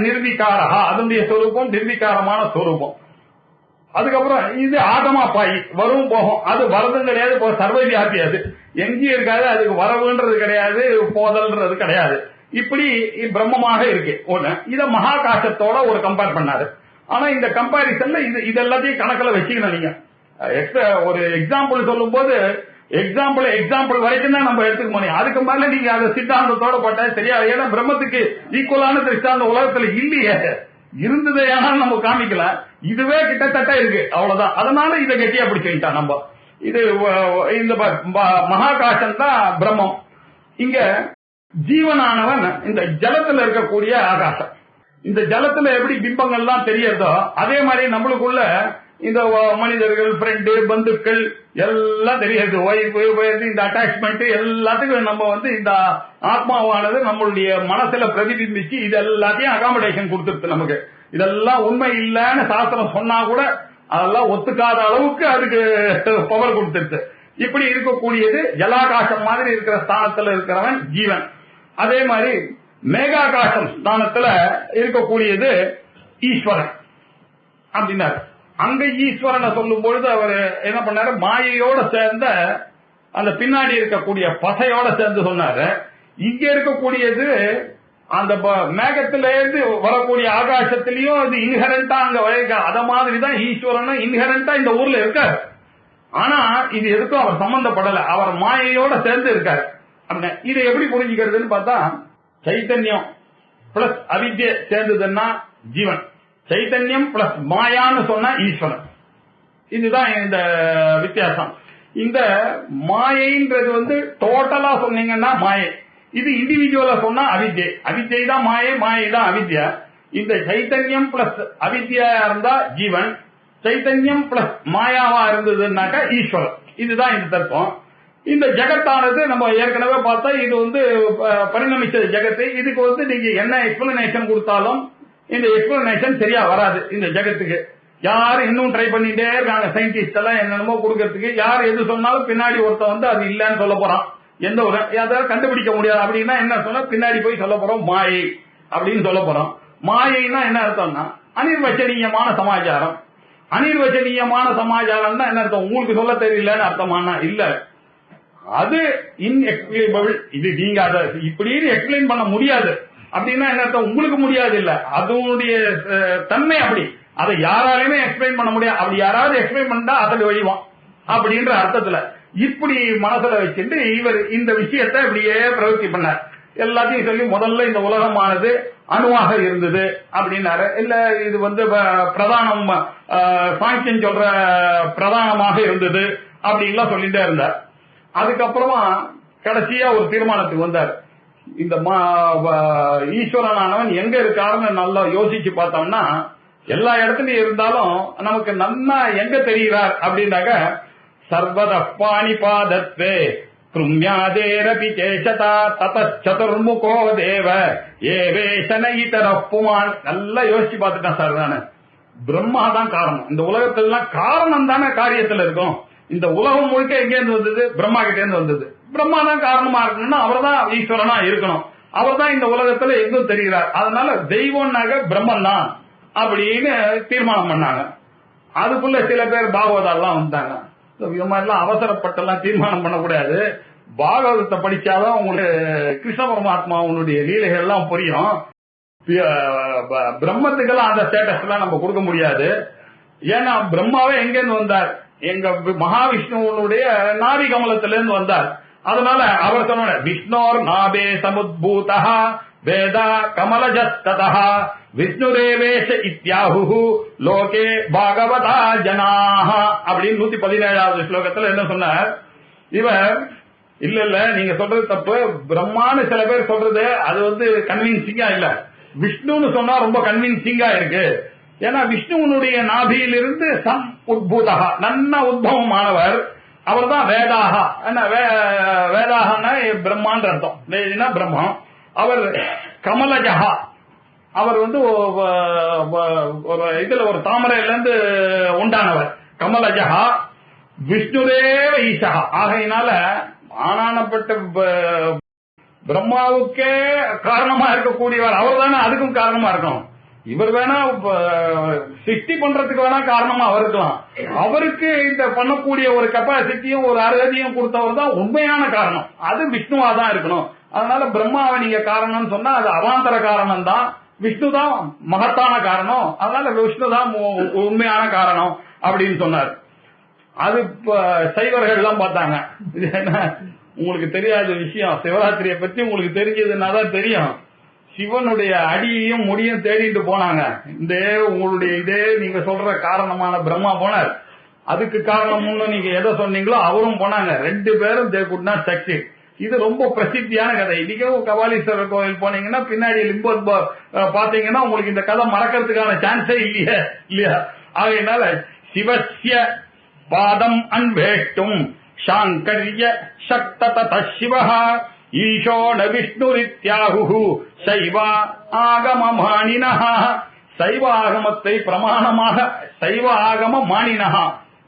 S2: நிர்விகாரா, அதனுடைய சொரூபம் நிர்விகாரமான சொரூபம். அதுக்கப்புறம் இது ஆகமா பாய் வரும் போகும். அது வரதும் கிடையாது, சர்வவியாபி. அது எங்கேயும் இருக்காது, அதுக்கு வரவுன்றது கிடையாது, போதல்ன்றது கிடையாது. இப்படி பிரம்மமாக இருக்கு ஒண்ணு. இத மகாகாசத்தோட ஒரு கம்பேர் பண்ணாரு. ஆனா இந்த கம்பாரிசன்ல இது எல்லாத்தையும் கணக்குல வச்சுக்கணும். நீங்க ஒரு எக்ஸாம்பிள் சொல்லும் போது எக்ஸாம்பிள் வரைக்கும் தான் நம்ம எடுத்துக்க முடியும். அதுக்கு மேல நீங்க அந்த சித்தாந்தத்தோட போட்டா சரியா. ஏன்னா பிரம்மத்துக்கு ஈக்குவலான சித்தாந்த உலகத்துல இல்லையே, இருந்தது ஏனாலும் நம்ம காமிக்கலாம். இதுவே கிட்டத்தட்ட இருக்கு, அவ்வளவுதான். அதனால இதை கட்டியா பிடிச்சுக்கிட்டா நம்ம. இது இந்த மகாகாசம் தான் பிரம்மம். இங்க ஜீவனானவன் இந்த ஜலத்துல இருக்கக்கூடிய ஆகாசம். இந்த ஜலத்துல எப்படி பிம்பங்கள்லாம் தெரியறதோ அதே மாதிரி நம்மளுக்குள்ள இந்த மனிதர்கள், ஃப்ரெண்டு, பந்துக்கள் எல்லாம் தெரியாது. இந்த அட்டாச்மெண்ட் எல்லாத்துக்கும் நம்ம இந்த ஆத்மாவானது நம்மளுடைய மனசுல பிரதிபிம்பிச்சு இது எல்லாத்தையும் அகாமடேஷன் கொடுத்துருது நமக்கு. இதெல்லாம் உண்மை இல்லைன்னு சாஸ்திரம் சொன்னா கூட அதெல்லாம் ஒத்துக்காத அளவுக்கு அதுக்கு பவர் கொடுத்துருது. இப்படி இருக்கக்கூடியது ஜலாகாசம் மாதிரி இருக்கிற ஸ்தானத்துல இருக்கிறவன் ஜீவன். அதே மாதிரி மேகாகாசம் ஸ்தானத்துல இருக்கக்கூடியது ஈஸ்வரன் அப்படின்னாரு. அங்க ஈஸ்வரனை சொல்லும் பொழுது அவர் என்ன பண்ணாரு, மாயையோட சேர்ந்த அந்த பின்னாடி இருக்கக்கூடிய பசையோட சேர்ந்து சொன்னாரு. இங்க இருக்கக்கூடியது அந்த மேகத்திலிருந்து வரக்கூடிய ஆகாசத்திலையும் இது இன்ஹரண்டா அங்க வரைக்க. அத மாதிரிதான் ஈஸ்வரனும் இன்ஹரண்டா இந்த ஊர்ல இருக்காரு. ஆனா இது எதுக்கும் அவர் சம்பந்தப்படல, அவர் மாயையோட சேர்ந்து இருக்காரு. இதை எப்படி புரிஞ்சுக்கிறதுன்னு பார்த்தா, சைத்தன்யம் பிளஸ் அவித்யை சேர்ந்ததுன்னா ஜீவன், சைத்தன்யம் பிளஸ் மாயான்னு சொன்னா ஈஸ்வரன். இதுதான் இந்த வித்தியாசம். இந்த மாயைன்றது வந்து டோட்டலா சொன்னீங்கன்னா மாயை, இது இண்டிவிஜுவலா சொன்னா அவித்யை. அவித்யை தான் மாயை, மாயை தான் அவித்யா. இந்த சைத்தன்யம் பிளஸ் அவித்யா இருந்தா ஜீவன், சைத்தன்யம் பிளஸ் மாயாவா இருந்ததுன்னாக்கா ஈஸ்வரன். இதுதான் இந்த தத்துவம். இந்த ஜெகத்தானது நம்ம ஏற்கனவே பார்த்தா இது வந்து பரிணமிச்ச ஜெகத்து. இதுக்கு வந்து நீங்க என்ன எக்ஸ்பிளனேஷன் கொடுத்தாலும் இந்த எக்ஸ்பிளனேஷன் சரியா வராது. இந்த ஜெகத்துக்கு யாரு இன்னும் ட்ரை பண்ணிட்டே இருக்காங்க, சயின்டிஸ்ட் எல்லாம் என்னென்னமோ கொடுக்கறதுக்கு. யார் எது சொன்னாலும் பின்னாடி ஒருத்தன் வந்து அது இல்லன்னு சொல்ல போறான். எந்த ஒரு அதாவது கண்டுபிடிக்க முடியாது. அப்படின்னா என்ன சொன்னா பின்னாடி போய் சொல்ல போறோம் மாயை அப்படின்னு சொல்ல போறோம். மாயைன்னா என்ன அர்த்தம்னா அனிர்வச்சனீயமான சமாச்சாரம். அனிர்வச்சனீயமான சமாச்சாரம்னா என்ன அர்த்தம்? உங்களுக்கு சொல்ல தெரியலன்னு அர்த்தமானா இல்ல, அது இன்எக்ஸ்பிளைனபிள். இது நீங்க அதை இப்படின்னு எக்ஸ்பிளைன் பண்ண முடியாது அப்படின்னா என்ன அர்த்தம்? உங்களுக்கு முடியாது இல்ல, அதனுடைய தன்மை அப்படி. அதை யாராலுமே எக்ஸ்பிளைன் பண்ண முடியாது. அப்படி யாராவது எக்ஸ்பிளைன் பண்ணா அதில் வழிவான் அப்படின்ற அர்த்தத்துல இப்படி மனசுல வச்சுட்டு இவர் இந்த விஷயத்தை இப்படியே பிரவர்த்தி பண்ணார். எல்லாத்தையும் சொல்லி முதல்ல இந்த உலகமானது அணுவாக இருந்தது அப்படின்னாரு. இல்ல இது வந்து பிரதானம் சாங்கியன் சொல்ற பிரதானமாக இருந்தது அப்படின்லாம் சொல்லிட்டே இருந்தார். அதுக்கப்புறமா கடைசியா ஒரு தீர்மானத்துக்கு வந்தார். இந்த ஈஸ்வரனானவன் எங்க இருக்காருன்னு நல்லா யோசிச்சு பார்த்தோம்னா எல்லா இடத்துலயும் இருந்தாலும் நமக்கு நன்னா எங்க தெரிகிறார் அப்படின்னாக்க சர்வத பாணிபாதத்வே கிரும்யாதேரபி சேஷதா ததச்சதுர்முகோ தேவ ஏவேஷன இதரப்புமான். நல்லா யோசிச்சு பார்த்துட்டேன் சார். நானு பிரம்மா தான் காரணம். இந்த உலகத்துல காரணம் தானே காரியத்துல இருக்கும். இந்த உலகம் முழுக்க எங்கேருந்து வந்தது? பிரம்மா கிட்டே இருந்து வந்தது. பிரம்மா தான் காரணமா இருக்கணும்னா அவர் தான் ஈஸ்வரனா இருக்கணும். அவர் தான் இந்த உலகத்துல எங்கும் தெரிகிறார். அதனால தெய்வம்னாக பிரம்மன் தான் அப்படின்னு தீர்மானம் பண்ணாங்க. அதுக்குள்ள சில பேர் பாகவதெல்லாம் வந்தாங்க. இது மாதிரிலாம் அவசரப்பட்டெல்லாம் தீர்மானம் பண்ணக்கூடாது. பாகவதத்தை படிச்சாதான் உங்களுக்கு கிருஷ்ண பரமாத்மா உன்னுடைய லீலைகள் எல்லாம் புரியும். பிரம்மத்துக்கெல்லாம் அந்த ஸ்டேட்டஸ் எல்லாம் நம்ம கொடுக்க முடியாது. ஏன்னா பிரம்மாவே எங்கிருந்து வந்தார்? எங்க மகாவிஷ்ணுவனுடைய நாபி கமலத்திலிருந்து வந்தார். அதனால அவர் சொன்ன விஷ்ணோர் நாபே சமுத்பூதா வேதா கமலஜஸ்ததா விஷ்ணுரேவேஷ இத்யாஹு லோகே பாகவதா ஜனாஹ அப்படின்னு 117வது ஸ்லோகத்துல என்ன சொன்னார் இவர்? இல்ல நீங்க சொல்றது தப்பு. பிரம்மான்னு சில பேர் சொல்றது அது வந்து கன்வின்சிங்கா இல்ல. விஷ்ணுன்னு சொன்னா ரொம்ப கன்வின்சிங்கா இருக்கு. ஏன்னா விஷ்ணுவனுடைய நாபியிலிருந்து சம் உத்பூதா நன்ன உத்பவமானவர் அவர் தான் வேதாக. என்ன வேதாகனா பிரம்மான்ற அர்த்தம். வேதினா பிரம்மம். அவர் கமலஜஹா, அவர் வந்து ஒரு இதுல ஒரு தாமரையில இருந்து உண்டானவர் கமலஜஹா. விஷ்ணுதேவ ஈசா. ஆகையினால ஆனானப்பட்ட பிரம்மாவுக்கே காரணமா இருக்கக்கூடியவர் அவர் தானே. அதுக்கும் காரணமா இருக்கணும். இவர் வேணா சிருஷ்டி பண்றதுக்கு வேணா காரணமா அவர் இருக்கலாம். அவருக்கு இந்த பண்ணக்கூடிய ஒரு கெப்பாசிட்டியும் ஒரு அருகதையும் கொடுத்தவர் தான் உண்மையான காரணம். அது விஷ்ணுவா தான் இருக்கணும். அதனால பிரம்மாவை நீங்க காரணம்னு சொன்னா அது அவாந்தர காரணம் தான். விஷ்ணு தான் மகத்தான காரணம். அதனால விஷ்ணு தான் உண்மையான காரணம் அப்படின்னு சொன்னார். அது சைவர்கள் எல்லாம் பார்த்தாங்க. இது என்ன உங்களுக்கு தெரியாத விஷயம்? சிவராத்திரியை பத்தி உங்களுக்கு தெரிஞ்சதுன்னா தான் தெரியும். சிவனுடைய அடியையும் முடியும் தேடிட்டு போனாங்க. இந்த உங்களுடைய இதே நீங்க சொல்ற காரணமான பிரம்மா போனார். அதுக்கு காரணம் நீங்க எதை சொன்னீங்களோ அவரும் போனாங்க. 2 பேரும் தே குட் நாட் சக்சீட். இது ரொம்ப பிரசித்தியான கதை. இன்னைக்கு கபாலீஸ்வரர் கோவில் போனீங்கன்னா பின்னாடி லிம்போ பாத்தீங்கன்னா உங்களுக்கு இந்த கதை மறக்கிறதுக்கான சான்ஸே இல்லையா? ஆகையினால சிவஸ்ய பாதம் அன்வேஷ்டும் சாங்கரிய சக்தத சிவஹ ஈஷோ ந விஷ்ணுரித்யாஹு சைவ ஆகம மாணினஹ. சைவ ஆகமத்தை பிரமாணமாக சைவ ஆகம மாணினஹ,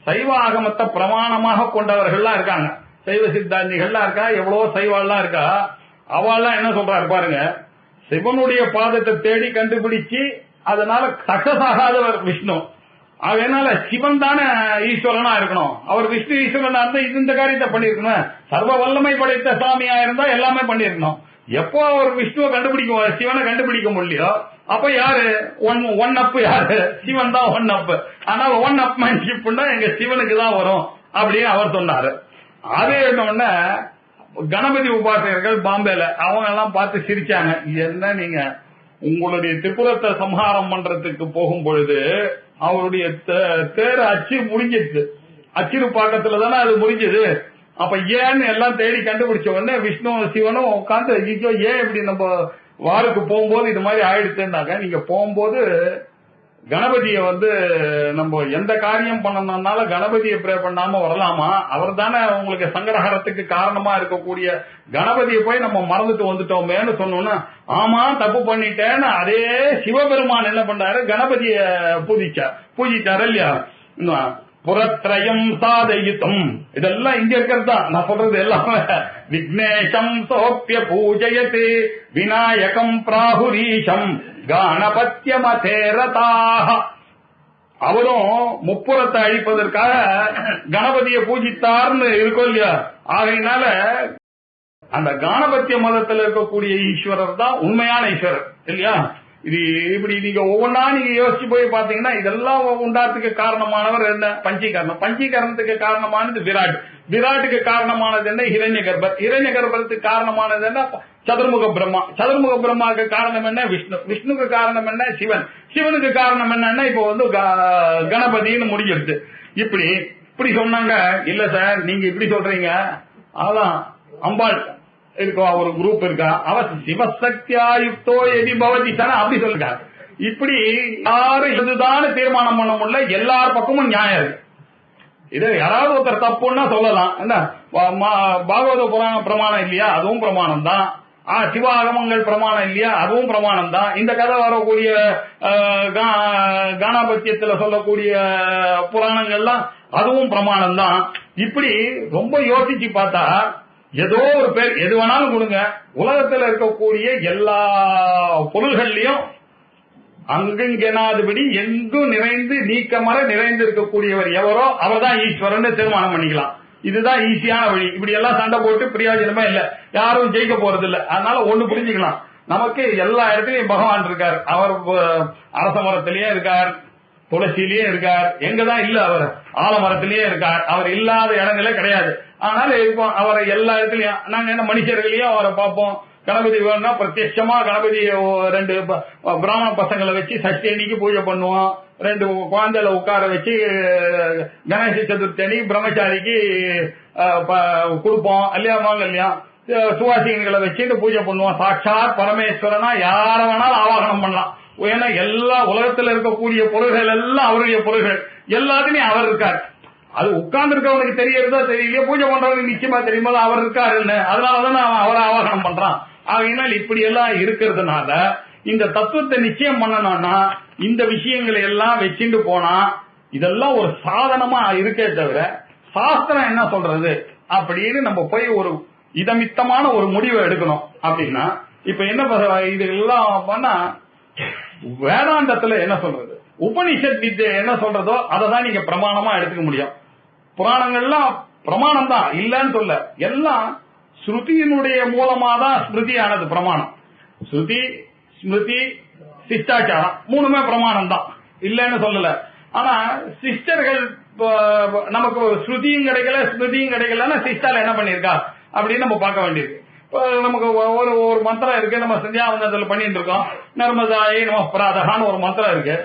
S2: சைவ ஆகமத்தை பிரமாணமாக கொண்டவர்கள்லாம் இருக்காங்க. சைவ சித்தாந்திகள்லாம் இருக்கா, எவ்வளவோ சைவாள்லாம் இருக்கா. அவள்லாம் என்ன சொல்றாரு பாருங்க, சிவனுடைய பாதத்தை தேடி கண்டுபிடிச்சு அதனால சக்சஸ் ஆகாதவர் விஷ்ணு. அதனால சிவன் தானே ஈஸ்வரனா இருக்கணும். அவர் விஷ்ணு ஈஸ்வரனா இருந்தா இந்த காரியத்தை பண்ணிருக்கணும். சர்வ வல்லமை படைத்த சாமியா இருந்தா எல்லாமே பண்ணிருக்கணும். எப்போ அவர் விஷ்ணுவை கண்டுபிடிக்க சிவனை கண்டுபிடிக்க முடியலையோ அப்ப யாரு ஒன் அப்? யாரு? சிவன் தான் ஒன் அப். ஆனால் ஒன் அப் மேன்ஷிப்னா எங்க சிவனுக்கு தான் வரும் அப்படின்னு அவர் சொன்னாரு. அது என்ன கணபதி உபாசகர்கள் பாம்பேல அவங்க எல்லாம் பார்த்து சிரிச்சாங்க. என்ன நீங்க உங்களுடைய திரிபுரத்தை சம்ஹாரம் பண்றதுக்கு போகும் பொழுது அவருடைய தேர் அச்சு முடிஞ்சிச்சு. அச்சிறு பாக்கத்துல தானே அது முடிஞ்சது. அப்ப ஏன்னு எல்லாம் தேடி கண்டுபிடிச்ச உடனே விஷ்ணு சிவனும் உட்காந்து ஐயோ ஏன் இப்படி நம்ம வாருக்கு போகும்போது இது மாதிரி ஆயிடுச்சுன்னாக்க, நீங்க போகும்போது கணபதியை நம்ம எந்த காரியம் பண்ணணும்னால கணபதியை ப்ரே பண்ணாம வரலாமா? அவர் தானே உங்களுக்கு சங்கடஹரத்துக்கு காரணமா இருக்கக்கூடிய கணபதியை போய் நம்ம மறந்துட்டு வந்துட்டோமேன்னு சொன்னோம்னா, ஆமா தப்பு பண்ணிட்டேன்னு அதே சிவபெருமான் என்ன பண்றாரு, கணபதிய பூஜிச்சாரு இல்லையா? புறத்ரயம் சாதயித்தம், இதெல்லாம் இங்க இருக்கிறதா நான் சொல்றது எல்லாமே. விக்னேஷம் சோப்பிய பூஜயத்து விநாயகம் பிராகுரீஷம் கணபத்யமதேரதாக. அவரும் முப்புறத்தை அழிப்பதற்காக கணபதியை பூஜித்தார்னு இருக்கும் இல்லையா? ஆகையினால அந்த கணபத்திய மதத்தில் இருக்கக்கூடிய ஈஸ்வரர் தான் உண்மையான ஈஸ்வரர் இல்லையா? இது இப்படி நீங்க ஒவ்வொன்னா நீங்க யோசிச்சு போய் பாத்தீங்கன்னா இதெல்லாம் உண்டாத்துக்கு காரணமானவர் என்ன? பஞ்சீகரணம். பஞ்சீகரணத்துக்கு காரணமானது விராட். விராட்டுக்கு காரணமானது என்ன? ஹிரண்ய கர்ப்பர். ஹிரண்ய கர்ப்பத்துக்கு காரணமானது என்ன? சதுர்முக பிரம்மா. சதுர்முக பிரம்மாவுக்கு காரணம் என்ன? விஷ்ணு. விஷ்ணுக்கு காரணம் என்ன? சிவன். சிவனுக்கு காரணம் என்னன்னா இப்போ கணபதினு முடிஞ்சிருச்சு. இப்படி சொன்னாங்க. இல்ல சார் நீங்க இப்படி சொல்றீங்க, அதான் அம்பாள் இருக்கா, ஒரு குரூப் இருக்கா, அவ சிவசக்தியாயுக்தோ எதி பவதி சன அப்படி சொல்லுங்க. இப்படி யாரும் இதுதான் தீர்மானம் பண்ண முடியல. எல்லார் பக்கமும் நியாயம் இருக்கு. இது யாராவது ஒருத்தர் தப்புன்னா சொல்லலாம். என்ன பாகவத புராணம் பிரமாணம் இல்லையா? அதுவும் பிரமாணம் தான். சிவாகமங்கள் பிரமாணம் இல்லையா? அதுவும் பிரமாணம் தான். இந்த கதை வரக்கூடிய கானாபத்தியத்துல சொல்லக்கூடிய புராணங்கள்லாம் அதுவும் பிரமாணம் தான். இப்படி ரொம்ப யோசிச்சு பார்த்தா ஏதோ ஒரு பேர் எது வேணாலும் கொடுங்க, உலகத்தில் இருக்கக்கூடிய எல்லா பொருள்கள்லயும் அங்குங்கெனாதுபடி எங்கும் நிறைந்து நீக்கமர நிறைந்து இருக்கக்கூடியவர் எவரோ அவர் தான் ஈஸ்வரன் தீர்மானம் பண்ணிக்கலாம். இதுதான் ஈஸியான வழி. இப்படி எல்லாம் சண்டை போட்டு பிரயோஜனமே இல்ல, யாரும் ஜெயிக்க போறது இல்ல. அதனால ஒண்ணு புரிஞ்சுக்கலாம், நமக்கு எல்லா இடத்துலயும் பகவான் இருக்கார். அவர் அரச மரத்திலேயே இருக்கார், துளசியிலேயே இருக்கார். எங்கதான் இல்ல, அவர் ஆலமரத்திலேயே இருக்கார். அவர் இல்லாத இடங்களே கிடையாது. அதனால இருப்போம் அவரை எல்லா இடத்துலயும். நாங்க என்ன மனுஷர்களையும் அவரை பார்ப்போம். கணபதி வேணும்னா பிரத்யட்சமா கணபதி 2 பிராமண பசங்களை வச்சு சஷ்டி அன்னைக்கு பூஜை பண்ணுவோம். 2 குழந்தைகளை உட்கார வச்சு கணேச சதுர்த்தி அன்னைக்கு பிரம்மச்சாரிக்கு கொடுப்போம் இல்லையா? வாங்க இல்லையா? சுவாசிகளை வச்சு பூஜை பண்ணுவோம். சாட்சாத் பரமேஸ்வரனா யார வேணாலும் ஆவாகனம் பண்ணலாம். ஏன்னா எல்லா உலகத்தில் இருக்கக்கூடிய பொருள்கள் எல்லாம் அவருடைய பொருள்கள். எல்லாத்துலயும் அவர் இருக்கார். அது உட்கார்ந்து இருக்கவனுக்கு தெரியறதோ தெரியலையோ, பூஜை பண்றவனுக்கு நிச்சயமா தெரியுமா அவர் இருக்காருன்னு. அதனாலதான் அவன் அவரை ஆவாகனம் பண்றான். ஆகையினால் இப்படி எல்லாம் இருக்கிறதுனால இந்த தத்துவத்தை நிச்சயம் பண்ணணும்னா இந்த விஷயங்களை எல்லாம் வச்சுட்டு போனா இதெல்லாம் ஒரு சாதனமா இருக்கே தவிர சாஸ்திரம் என்ன சொல்றது அப்படின்னு நம்ம போய் ஒரு இதமித்தமான ஒரு முடிவை எடுக்கணும். அப்படின்னா இப்ப என்ன இதெல்லாம் பண்ணா வேதாந்தத்துல என்ன சொல்றது, உபனிஷத் வித்யை என்ன சொல்றதோ அதை தான் நீங்க பிரமாணமா எடுத்துக்க முடியும். புராணங்கள்லாம் பிரமாணம் தான் இல்லன்னு சொல்ல, எல்லாம் ஸ்ருதியினுடைய மூலமா தான் ஸ்மிருதியானது பிரமாணம். ஸ்ருதி, ஸ்மிருதி, சிஷ்டாச்சாரம் 3மே பிரமாணம் தான், இல்லன்னு சொல்லல. ஆனா சிஷ்டர்கள் நமக்கு ஸ்ருதியும் கிடைக்கல ஸ்மிருதியும் கிடைக்கலன்னா சிஷ்டால என்ன பண்ணிருக்கா அப்படின்னு நம்ம பார்க்க வேண்டியது. நமக்கு ஒரு மந்திரம் இருக்கு, நம்ம சந்தியாவந்தத்துல பண்ணிட்டு இருக்கோம். நர்மதாயை நம பிராதகான்னு ஒரு மந்திரம் இருக்கு.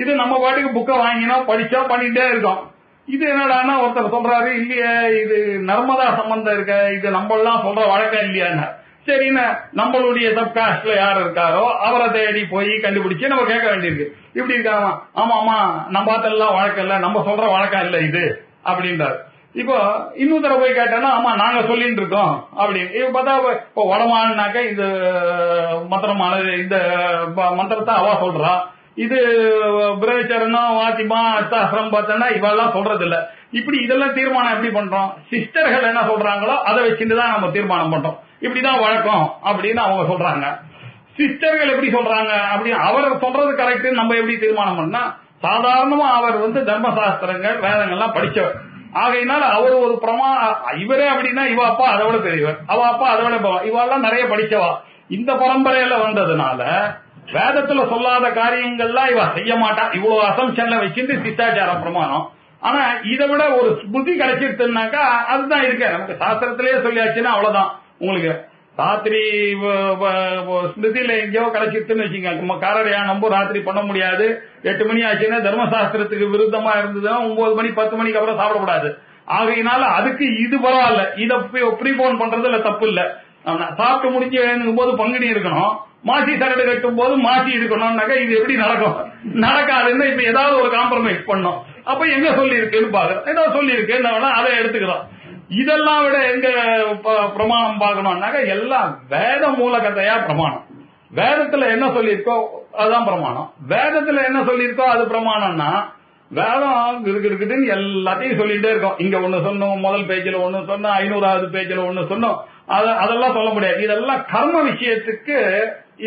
S2: இது நம்ம பாட்டுக்கு புக்கை வாங்கினோம் படிச்சோம் பண்ணிட்டே இருக்கோம். இது என்னடான்னா ஒருத்தர் சொல்றாரு, இல்லையே இது நர்மதா சம்பந்தம் இருக்க, இது நம்ம எல்லாம் சொல்ற வழக்கம் இல்லையான்னு. சரின்னு நம்மளுடைய சப்காஸ்ட்ல யார் இருக்காரோ அவரை தேடி போய் கண்டுபிடிச்சு நம்ம கேட்க வேண்டியிருக்கு. இப்படி இருக்காமா? ஆமா ஆமா நம்ம பார்த்தெல்லாம் வழக்கம் இல்ல, நம்ம சொல்ற வழக்கம் இல்ல இது அப்படின்றாரு. இப்போ இன்னொருத்தர போய் கேட்டோம்னா ஆமா நாங்க சொல்லிட்டு இருக்கோம் அப்படின்னு. இப்ப பார்த்தா இப்போ வடமானாக்க இந்த மந்திரமானது, இந்த மந்திரத்தை அவ சொல்றா. இது பிரேச்சரணம் வாத்திமா அஷ்டாசிரம் பார்த்தோம்னா இவெல்லாம் சொல்றது இல்ல. இப்படி இதெல்லாம் தீர்மானம் எப்படி பண்றோம்? சிஸ்டர்கள் என்ன சொல்றாங்களோ அதை வச்சுட்டுதான் நம்ம தீர்மானம் பண்றோம். இப்படிதான் வழக்கம் அப்படின்னு அவங்க சொல்றாங்க. சிஸ்டர்கள் எப்படி சொல்றாங்க அப்படின்னு அவர் சொல்றது கரெக்ட், நம்ம எப்படி தீர்மானம் பண்ணா? சாதாரணமா அவர் தர்மசாஸ்திரங்கள் வேதங்கள்லாம் படிச்சவர். ஆகையினால அவர் ஒரு இவரே அப்படின்னா இவ அப்பா அதை விட பெரியவர், அவ அப்பா அதை விட இவெல்லாம் நிறைய படிச்சவா. இந்த பரம்பரையில வந்ததுனால வேதத்துல சொல்லாத காரியங்கள்லாம் இவ செய்ய மாட்டா. இவ்வளவு அசம்ஷன்ல வச்சுட்டு சிஷ்டாச்சாரம் பிரமாணம். ஆனா இதை விட ஒரு புத்தி கிடைச்சிருச்சுனாக்கா அதுதான் இருக்கு. நமக்கு சாஸ்திரத்திலேயே சொல்லியாச்சுன்னா அவ்வளவுதான். உங்களுக்கு ராத்திரி ஸ்மிருதியில எங்கேயோ கிடைச்சிருக்குன்னு வச்சுங்க, காரடையா நம்ப ராத்திரி பண்ண முடியாது. 8 மணி ஆச்சுன்னா தர்மசாஸ்திரத்துக்கு விருத்தமா இருந்ததுன்னா 9 மணி 10 மணிக்கு அப்புறம் சாப்பிடக்கூடாது. ஆகையினால அதுக்கு இது பரவாயில்ல, இதை ப்ரீபோன் பண்றதுல தப்பு இல்ல. சாப்பிட்டு முடிஞ்சு எழுந்துக்கும் போது பங்குனி இருக்கணும், மாசி சரடு கட்டும் போது மாசி இருக்கணும்னாக்கா இது எப்படி நடக்கும்? நடக்காதுன்னு இப்ப ஏதாவது ஒரு காம்ப்ரமைஸ் பண்ணும். அப்ப எங்க சொல்லி இருக்குன்னு பாக்குறோம், ஏதோ சொல்லி இருக்கு, அதை எடுத்துக்கிறோம். இதெல்லாம் விட எங்க பிரமாணம் பார்க்கணும்னாக்க எல்லாம் வேத மூலகதையா பிரமாணம். வேதத்துல என்ன சொல்லியிருக்கோ அதுதான் பிரமாணம். வேதத்துல என்ன சொல்லியிருக்கோ அது பிரமாணம்னா வேதம் இருக்குன்னு எல்லாத்தையும் சொல்லிட்டே இருக்கோம். இங்க ஒண்ணு சொன்னோம், முதல் பேஜ்ல ஒண்ணு சொன்னோம், 500வது பேஜ்ல ஒண்ணு சொன்னோம், அதெல்லாம் சொல்ல முடியாது. இதெல்லாம் கர்ம விஷயத்துக்கு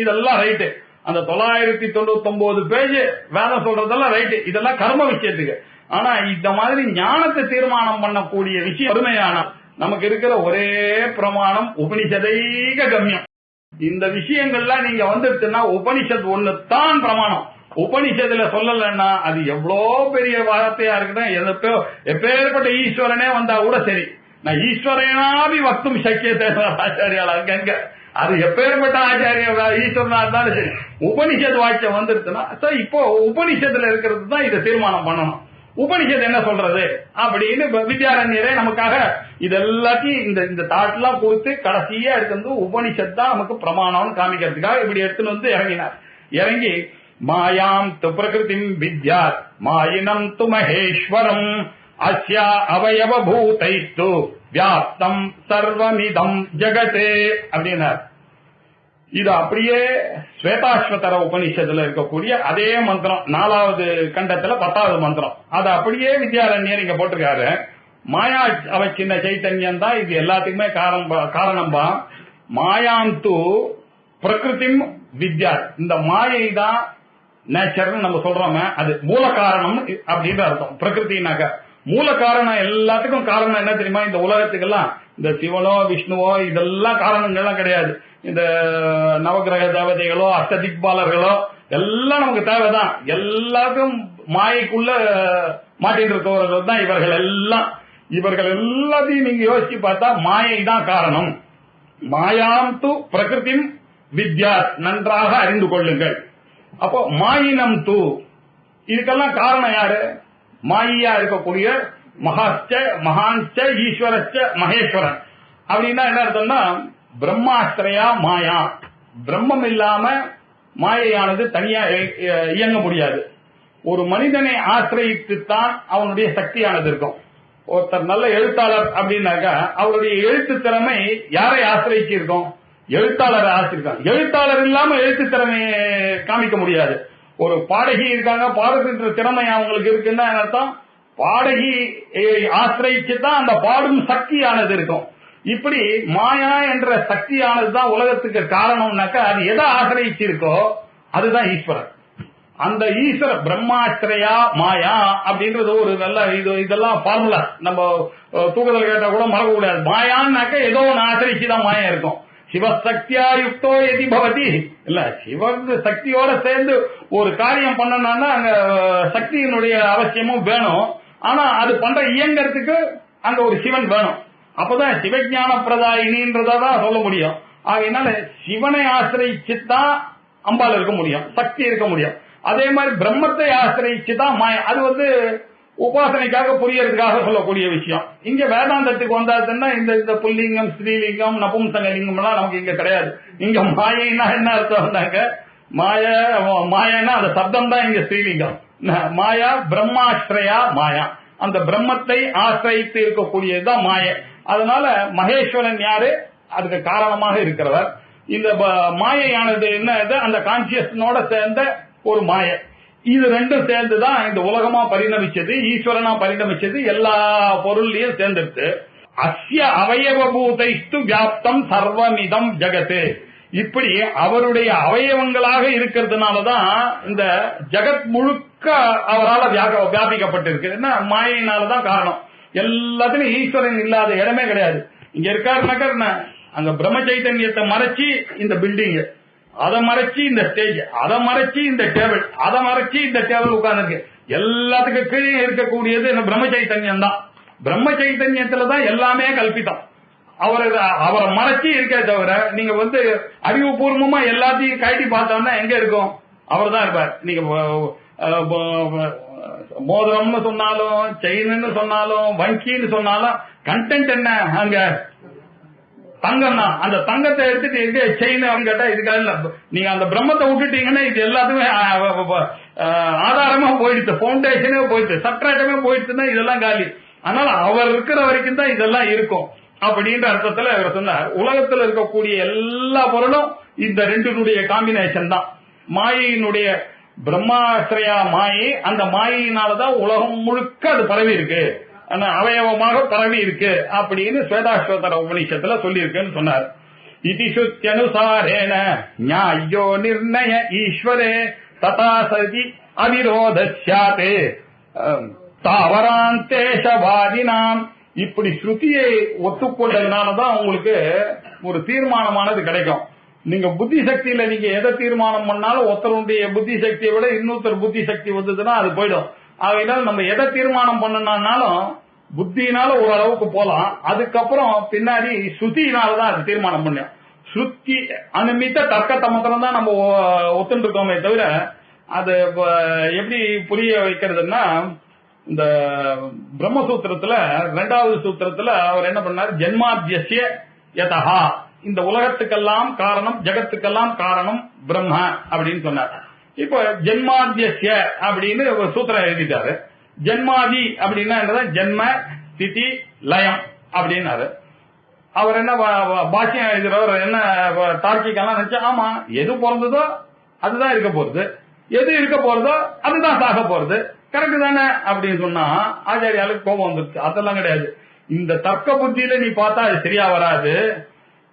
S2: இதெல்லாம் ரைட்டு. அந்த 999 பேஜ் வேதம் சொல்றதெல்லாம் ரைட்டு, இதெல்லாம் கர்ம விஷயத்துக்கு. ஆனா இந்த மாதிரி ஞானத்தை தீர்மானம் பண்ணக்கூடிய விஷயம் அருமையான நமக்கு இருக்கிற ஒரே பிரமாணம் உபனிஷதைக கம்யம். இந்த விஷயங்கள்லாம் நீங்க வந்துருச்சுன்னா உபனிஷத் ஒண்ணு தான் பிரமாணம். உபனிஷத்துல சொல்லலன்னா அது எவ்வளோ பெரிய வார்த்தையா இருக்குன்னா, எப்பேற்பட்ட ஈஸ்வரனே வந்தா கூட சரி, நான் ஈஸ்வரனாபி வக்தும் சக்கியத்தை ஆச்சாரியால் அங்க அது எப்பேற்பட்ட ஆச்சாரிய ஈஸ்வரனா இருந்தாலும் சரி, உபனிஷத் வாக்கியம் வந்துருச்சுன்னா இப்போ உபனிஷத்துல இருக்கிறது தான் இதை தீர்மானம் பண்ணணும். உபனிஷத் என்ன சொல்றது அப்படின்னு வித்யாரண்யரே நமக்காக இது எல்லாத்தையும் இந்த தாட்லாம் கொடுத்து கடைசியா எடுத்து உபனிஷத் தான் நமக்கு பிரமாணம் காமிக்கிறதுக்காக இப்படி எடுத்துன்னு வந்து இறங்கினார். இறங்கி மாயாம் து பிரகிருதிம் வித்யாத் மாயினம் து மகேஸ்வரம் அஸ்யா அவயவ பூதைஸ்து வியாப்தம் சர்வமிதம் ஜகதே அப்படின்னார். இது அப்படியே ஸ்வேதாஸ்வதர உபனிஷத்துல இருக்கக்கூடிய அதே மந்திரம் 4வது கண்டத்துல 10வது மந்திரம், அதை அப்படியே வித்யாரண்யர் இங்க போட்டிருக்காரு. மாயா அவ சின்ன சைத்தன்யம் தான் இது எல்லாத்துக்குமே காரணம்பா. மாயாம் து பிரகிருதிம் வித்யா, இந்த மாயை தான் நேச்சர்னு நம்ம சொல்றோமே, அது மூல காரணம் அப்படின்னு அர்த்தம். பிரகிருத்தினாக்க மூல காரணம், எல்லாத்துக்கும் காரணம் என்ன தெரியுமா? இந்த உலகத்துக்கெல்லாம் இந்த சிவனோ விஷ்ணுவோ இதெல்லாம் காரணங்கள்லாம் கிடையாது. இந்த நவகிரக தேவதைகளோ அஷ்டதிக்பாலர்களோ எல்லாம் நமக்கு தேவைதான். எல்லாருக்கும் மாயைக்குள்ள மாட்டிட்டு இருக்கவர்கள் தான் இவர்கள் எல்லாம். இவர்கள் எல்லாத்தையும் நீங்க யோசிச்சு பார்த்தா மாயை தான் காரணம். மாயாம் து பிரகிருதிம் வித்யா, நன்றாக அறிந்து கொள்ளுங்கள். அப்போ மாயினம் து, இதுக்கெல்லாம் காரணம் யாரு? மாயியா இருக்கக்கூடிய மகாச்ச மகான்ச்ச ஈஸ்வரச்ச மகேஸ்வரன். அப்படின்னா என்ன அர்த்தம்னா, பிரம்மாஸ்திரையா மாயா, பிரம்மம் இல்லாம மாயையானது தனியா இயங்க முடியாது. ஒரு மனிதனை ஆசிரியித்துத்தான் அவனுடைய சக்தியானது இருக்கும். ஒருத்தர் நல்ல எழுத்தாளர் அப்படின்னாக்கா அவருடைய எழுத்து திறமை யாரை ஆசிரியிச்சு இருக்கும்? எழுத்தாளரை ஆசிரியிருக்காங்க. எழுத்தாளர் இல்லாம எழுத்து திறமையை காமிக்க முடியாது. ஒரு பாடகி இருக்காங்க, பாடுகின்ற திறமை அவங்களுக்கு இருக்குன்னா அர்த்தம் பாடகி ஆசிரியிச்சு தான் அந்த பாடும் சக்தியானது இருக்கும். இப்படி மாயா என்ற சக்தியானது தான் உலகத்துக்கு காரணம்னாக்கா அது எதை ஆசிரியிச்சு இருக்கோ அதுதான் ஈஸ்வரன். அந்த ஈஸ்வர பிரம்மாஸ்திரையா மாயா அப்படின்றது ஒரு நல்ல இதெல்லாம் ஃபார்முலா. நம்ம தூக்கத்தில் கேட்டா கூட மறக்க கூடாது. மாயான்னாக்க ஏதோ ஒன்று ஆசிரிச்சுதான் மாயா இருக்கும். சிவசக்தியா யுக்தோ எதி பவதி, இல்ல சிவன் சக்தியோட சேர்ந்து ஒரு காரியம் பண்ணணும்னா அங்க சக்தியினுடைய அவசியமும் வேணும். ஆனா அது பண்ற இயங்கறதுக்கு அங்க ஒரு சிவன் வேணும். அப்பதான் சிவஞான பிரதாயினின்றதான் சொல்ல முடியும். ஆகையினால சிவனை ஆசிரிச்சுதான் அம்பாள் இருக்க முடியும், சக்தி இருக்க முடியும். அதே மாதிரி பிரம்மத்தை ஆசிரிச்சுதான் மாயா. அது உபாசனைக்காக புரியறதுக்காக சொல்லக்கூடிய விஷயம். இங்க வேதாந்தத்துக்கு வந்தாச்சுன்னா இந்த புல்லிங்கம் ஸ்ரீலிங்கம் நபும்சங்கலிங்கம் எல்லாம் நமக்கு இங்க கிடையாது. இங்க மாயைன்னா என்ன அர்த்தம்னாக்க மாயன்னா அந்த சப்தம் தான் இங்க ஸ்ரீலிங்கம். மாயா பிரம்மாஸ்திரையா மாயா, அந்த பிரம்மத்தை ஆசிரித்து இருக்கக்கூடியதுதான் மாயை. அதனால மகேஸ்வரன் யாரு? அதுக்கு காரணமாக இருக்கிறவர். இந்த மாயையானது என்ன? அந்த கான்சியஸ்னோட சேர்ந்த ஒரு மாயை. இது ரெண்டும் சேர்ந்துதான் இந்த உலகமா பரிணமிச்சது, ஈஸ்வரனா பரிணமிச்சது, எல்லா பொருள்லயும் சேர்ந்துட்டு அஸ்ய அவயவபூதைஸ்து வியாப்தம் சர்வமிதம் ஜகத்து. இப்படி அவருடைய அவயவங்களாக இருக்கிறதுனாலதான் இந்த ஜகத் முழுக்க அவரால் வியாபிக்கப்பட்டிருக்கு. என்ன? மாயினாலதான் காரணம். எல்லாத்துலயும் ஈஸ்வரன் இல்லாத இடமே கிடையாது. இங்க இருக்காருனாக்கா அங்க பிரம்ம சைத்தன்யத்தை மறைச்சி இந்த பில்டிங், அதை மறைச்சி இந்த ஸ்டேஜ், அதை மறைச்சி இந்த டேபிள், அதை மறைச்சி இந்த டேபிள் உட்கார்ந்துருக்கு. எல்லாத்துக்கும் கீழே இருக்கக்கூடியது பிரம்ம சைத்தன்யம் தான். பிரம்ம சைத்தன்யத்துலதான் எல்லாமே கல்பித்தம். அவரை மறைச்சி இருக்கே தவிர நீங்க அறிவுபூர்வமா எல்லாத்தையும் கட்டி பார்த்தோம்னா எங்க இருக்கும்? அவர் தான் இருப்பார். நீங்க மோதிரம்னு சொன்னாலும், செயின்னு சொன்னாலும், வங்கின்னு சொன்னாலும் கண்டென்ட் என்ன? அங்க தங்கம் தான். அந்த தங்கத்தை எடுத்துட்டு எங்க செயின் கேட்டா இதுக்காக நீங்க அந்த பிரம்மத்தை விட்டுட்டீங்கன்னா இது எல்லாத்துமே ஆதாரமா போயிடுச்சு, பவுண்டேஷனே போயிடுச்சு, சப்ட்ராக்டமே போயிடுச்சுன்னா இதெல்லாம் காலி. அதனால அவர் இருக்கிற வரைக்கும் தான் இதெல்லாம் இருக்கும் அப்படின்ற அர்த்தத்துல அவர் சொன்னார். உலகத்தில் இருக்கக்கூடிய எல்லா பொருளும் இந்த ரெண்டுனுடைய காம்பினேஷன் தான். மாயினுடைய பிரம்மாஸ்ரயா மாயை, அந்த மாயினாலதான் உலகம் முழுக்க அது பரவி இருக்கு, அவயவமாக பரவி இருக்கு அப்படின்னு ஸ்வேதாஸ்வதர உபநிஷத்துல சொல்லி இருக்குன்னு சொன்னார். இதி சுத்தியனுசாரேன நியாயோ நிர்ணய ஈஸ்வரே ததா சதி அவிரோதஸ்யாதே தாவராந்தேஷவாதினாம். இப்படி ஸ்ருதியை ஒத்துக்கொண்டதுனாலதான் உங்களுக்கு ஒரு தீர்மானமானது கிடைக்கும். நீங்க புத்தி சக்தியில நீங்க எதை தீர்மானம் பண்ணாலும் ஒருத்தருடைய புத்தி சக்தியை விட இன்னொருத்தர் புத்தி சக்தி வந்ததுன்னா அது போயிடும். அதனால நம்ம எதை தீர்மானம் பண்ணனாலும் புத்தினால ஓரளவுக்கு போலாம், அதுக்கப்புறம் பின்னாடி ஸ்ருதினாலதான் அது தீர்மானம் பண்ணோம். ஸ்ருதி அனுமித்த தர்க்கத்தை மாத்திரம் தான் நம்ம ஒத்துட்டு இருக்கோமே தவிர அது எப்படி புரிய வைக்கிறதுன்னா, இந்த பிரம்மசூத்திரத்துல 2வது சூத்திரத்துல அவர் என்ன பண்ணார்? ஜென்மாத்யஸ்ய யதஹா, இந்த உலகத்துக்கெல்லாம் காரணம், ஜெகத்துக்கெல்லாம் காரணம் பிரம்ம அப்படின்னு சொன்னார். இப்போ ஜென்மாத்யஸ்ய அப்படின்னு ஒரு சூத்திரம் எழுதிட்டாரு. ஜென்மாதி அப்படின்னா ஜென்ம ஸ்திதி லயம் அப்படின்னாரு. அவர் என்ன பாஷ்யம் எழுதுறவர் என்ன தார்க்கிகெல்லாம் நினைச்சா, ஆமா எது பிறந்ததோ அதுதான் இருக்க போறது, எது இருக்க போறதோ அதுதான் சாக போறது, கரெக்ட் தானே அப்படின்னு சொன்னா ஆச்சாரியாளுக்கு கோபம் வந்துருச்சு. அதெல்லாம் கிடையாது. இந்த தர்க்க புத்தியில நீ பார்த்தா அது சரியா வராது.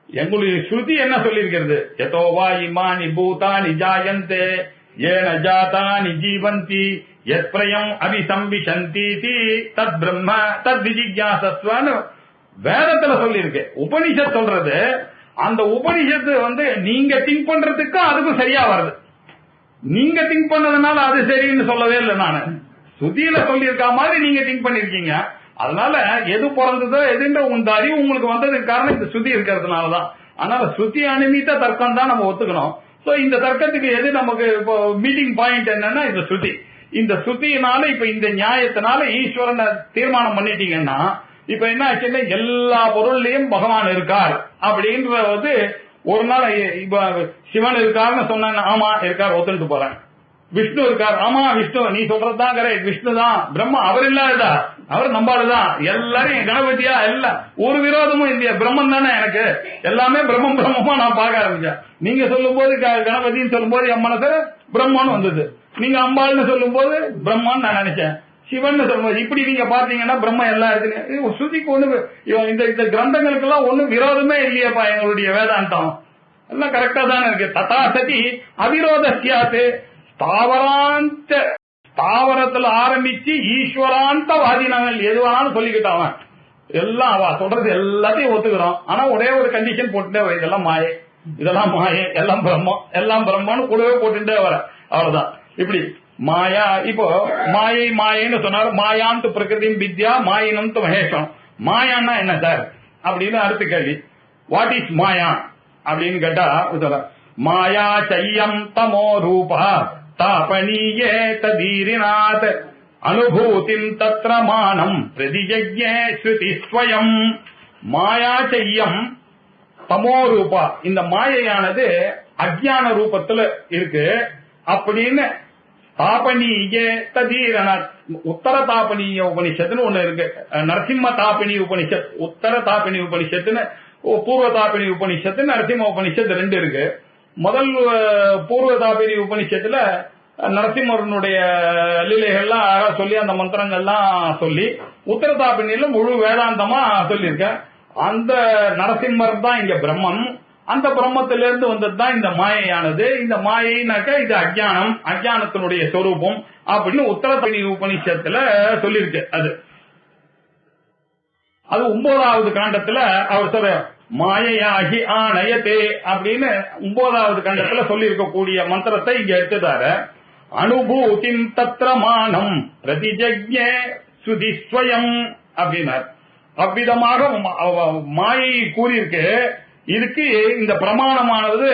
S2: எங்களுடைய ஸ்ருதி என்ன சொல்லியிருக்கிறது? யதோவா இமானி பூதானி ஜாயந்தே ஏன ஜாதானி ஜீவந்தி யத்ப்ரயம் அபிசம்பிஷந்தி தத் பிரம்ம தத் விஜிக்யாசஸ்வன்னு வேதத்துல சொல்லியிருக்கு. உபனிஷத் சொல்றது, அந்த உபனிஷத்து நீங்க திங்க் பண்றதுக்கு அதுக்கும் சரியா வருது. நீங்க திங்க் பண்ணதுனால அது சரின்னு சொல்லவே இல்லை. நானு ஸ்ருதியில சொல்லியிருக்க மாதிரி நீங்க திங்க் பண்ணிருக்கீங்க. அதனால எது பிறந்ததோ எதுன்ற உங்க அறிவு உங்களுக்கு வந்ததுக்கு காரணம் இந்த ஸ்ருதி இருக்கிறதுனாலதான். அதனால ஸ்ருதி அனுமித்த தர்க்கம் தான் நம்ம ஒத்துக்கணும். சோ இந்த தர்க்கத்துக்கு எது நமக்கு இப்போ மீட்டிங் பாயிண்ட் என்னன்னா இந்த ஸ்ருதி. இந்த ஸ்ருதியினால இப்ப இந்த நியாயத்தினால ஈஸ்வரனை தீர்மானம் பண்ணிட்டீங்கன்னா இப்ப என்ன ஆச்சுன்னா எல்லா பொருள்லயும் பகவான் இருக்கார் அப்படின்றது ஒரு நாள் இப்ப சிவன் இருக்காருன்னு சொன்ன, ஆமா இருக்கார் ஒத்துட்டு போறேன். விஷ்ணு இருக்கார், ஆமா விஷ்ணு நீ சொல்றதுதான் கரெக்ட், விஷ்ணு தான். பிரம்மா அவர் இல்லாததா, அவர் நம்பாடுதான். எல்லாரும் கணபதியா எல்லாம் ஒரு விரோதமும் இல்லையா, பிரம்மன் தானே எனக்கு எல்லாமே பிரம்மம் பிரம்மமா நான் பார்க்க ஆரம்பிச்சேன். நீங்க சொல்லும் போது கணபதினு சொல்லும் போது என் மனசுல பிரம்மன்னு வந்தது, நீங்க அம்பாள்னு சொல்லும் போது பிரம்மான்னு நான் நினைச்சேன், சிவன் சொல்லும்போது இப்படி நீங்க பாத்தீங்கன்னா பிரம்ம எல்லா இடத்துலயும் ஸ்ருதிக்கு ஒண்ணு இந்த கிரந்தங்களுக்கு எல்லாம் ஒண்ணும் விரோதமே இல்லையப்பா. எங்களுடைய வேதாந்தம் எல்லாம் கரெக்டா தானே இருக்கு. ததா சதி அவிரோதஸ்யாத்து தாவராந்த தாவரத்துல ஆரம்பிச்சு ஈஸ்வராந்த வாதினங்கள் எதுவானாலும் சொல்லிக்கிட்டான். எல்லாம் அவ சொல்றது எல்லாத்தையும் ஒத்துக்கிறோம். ஆனா ஒரே ஒரு கண்டிஷன் போட்டுட்டே வர, இதெல்லாம் மாயை, இதெல்லாம் மாயை, எல்லாம் பிரம்மம், எல்லாம் பிரம்மன்னு கூடவே போட்டுட்டே வர. அவ்வளவுதான். இப்படி மாயா, இப்போ மாயை மாயைன்னு சொன்னாரு. மாயாந்து பிரகிருதி வித்யா மாயினம் மகேஷம். மாயான்னா என்ன சார் அப்படின்னு அடுத்த கேள்வி. வாட் இஸ் மாயா அப்படின்னு கேட்டா மாயா சையம் தமோ ரூபா தாபனீயே ததீரிநாத் அனுபூதிம் தத்ரமானம் பிரதிஜக்ஞே ஸ்ருதி ஸ்வயம். மாயா செய்யம் தமோ ரூபா, இந்த மாயையானது அஜ்ஞான ரூபத்துல இருக்கு அப்படின்னு தாபனீயே ததீரநாத். உத்தர தாபனீய உபனிஷத்துன்னு ஒண்ணு இருக்கு, நரசிம்ம தாபினி உபனிஷத், உத்தர தாபினி உபனிஷத்துன்னு பூர்வ தாபினி உபனிஷத்து, நரசிம்ம உபனிஷத்து ரெண்டு இருக்கு. முதல் பூர்வ தாபினி உபனிஷத்துல நரசிம்மருடைய லீலைகள்லாம் சொல்லி அந்த மந்திரங்கள்லாம் சொல்லி உத்தர தாபினியில முழு வேதாந்தமா சொல்லியிருக்க. அந்த நரசிம்மர் தான் இங்க பிரம்மம், அந்த பிரம்மத்திலிருந்து வந்ததுதான் இந்த மாயையானது. இந்த மாயைனாக்க இது அஜ்ஞானம், அஜ்ஞானத்தினுடைய சொரூபம் அப்படின்னு உத்தரதாபினி உபனிஷத்துல சொல்லியிருக்கு. அது 9வது காண்டத்துல அவர் சொல்ற மாயையாகி ஆனயத்தே அப்படின்னு 9வது காண்டத்துல சொல்லி இருக்கக்கூடிய மந்திரத்தை இங்க எடுத்துட்டாரு. அனுபூதிம் தத்ரமானம் பிரதிஜக்ஞே ஸ்ருதி ஸ்வயம் அப்படின்னார். அவ்விதமாக மாயை கூறியிருக்கு. இதுக்கு இந்த பிரமாணமானது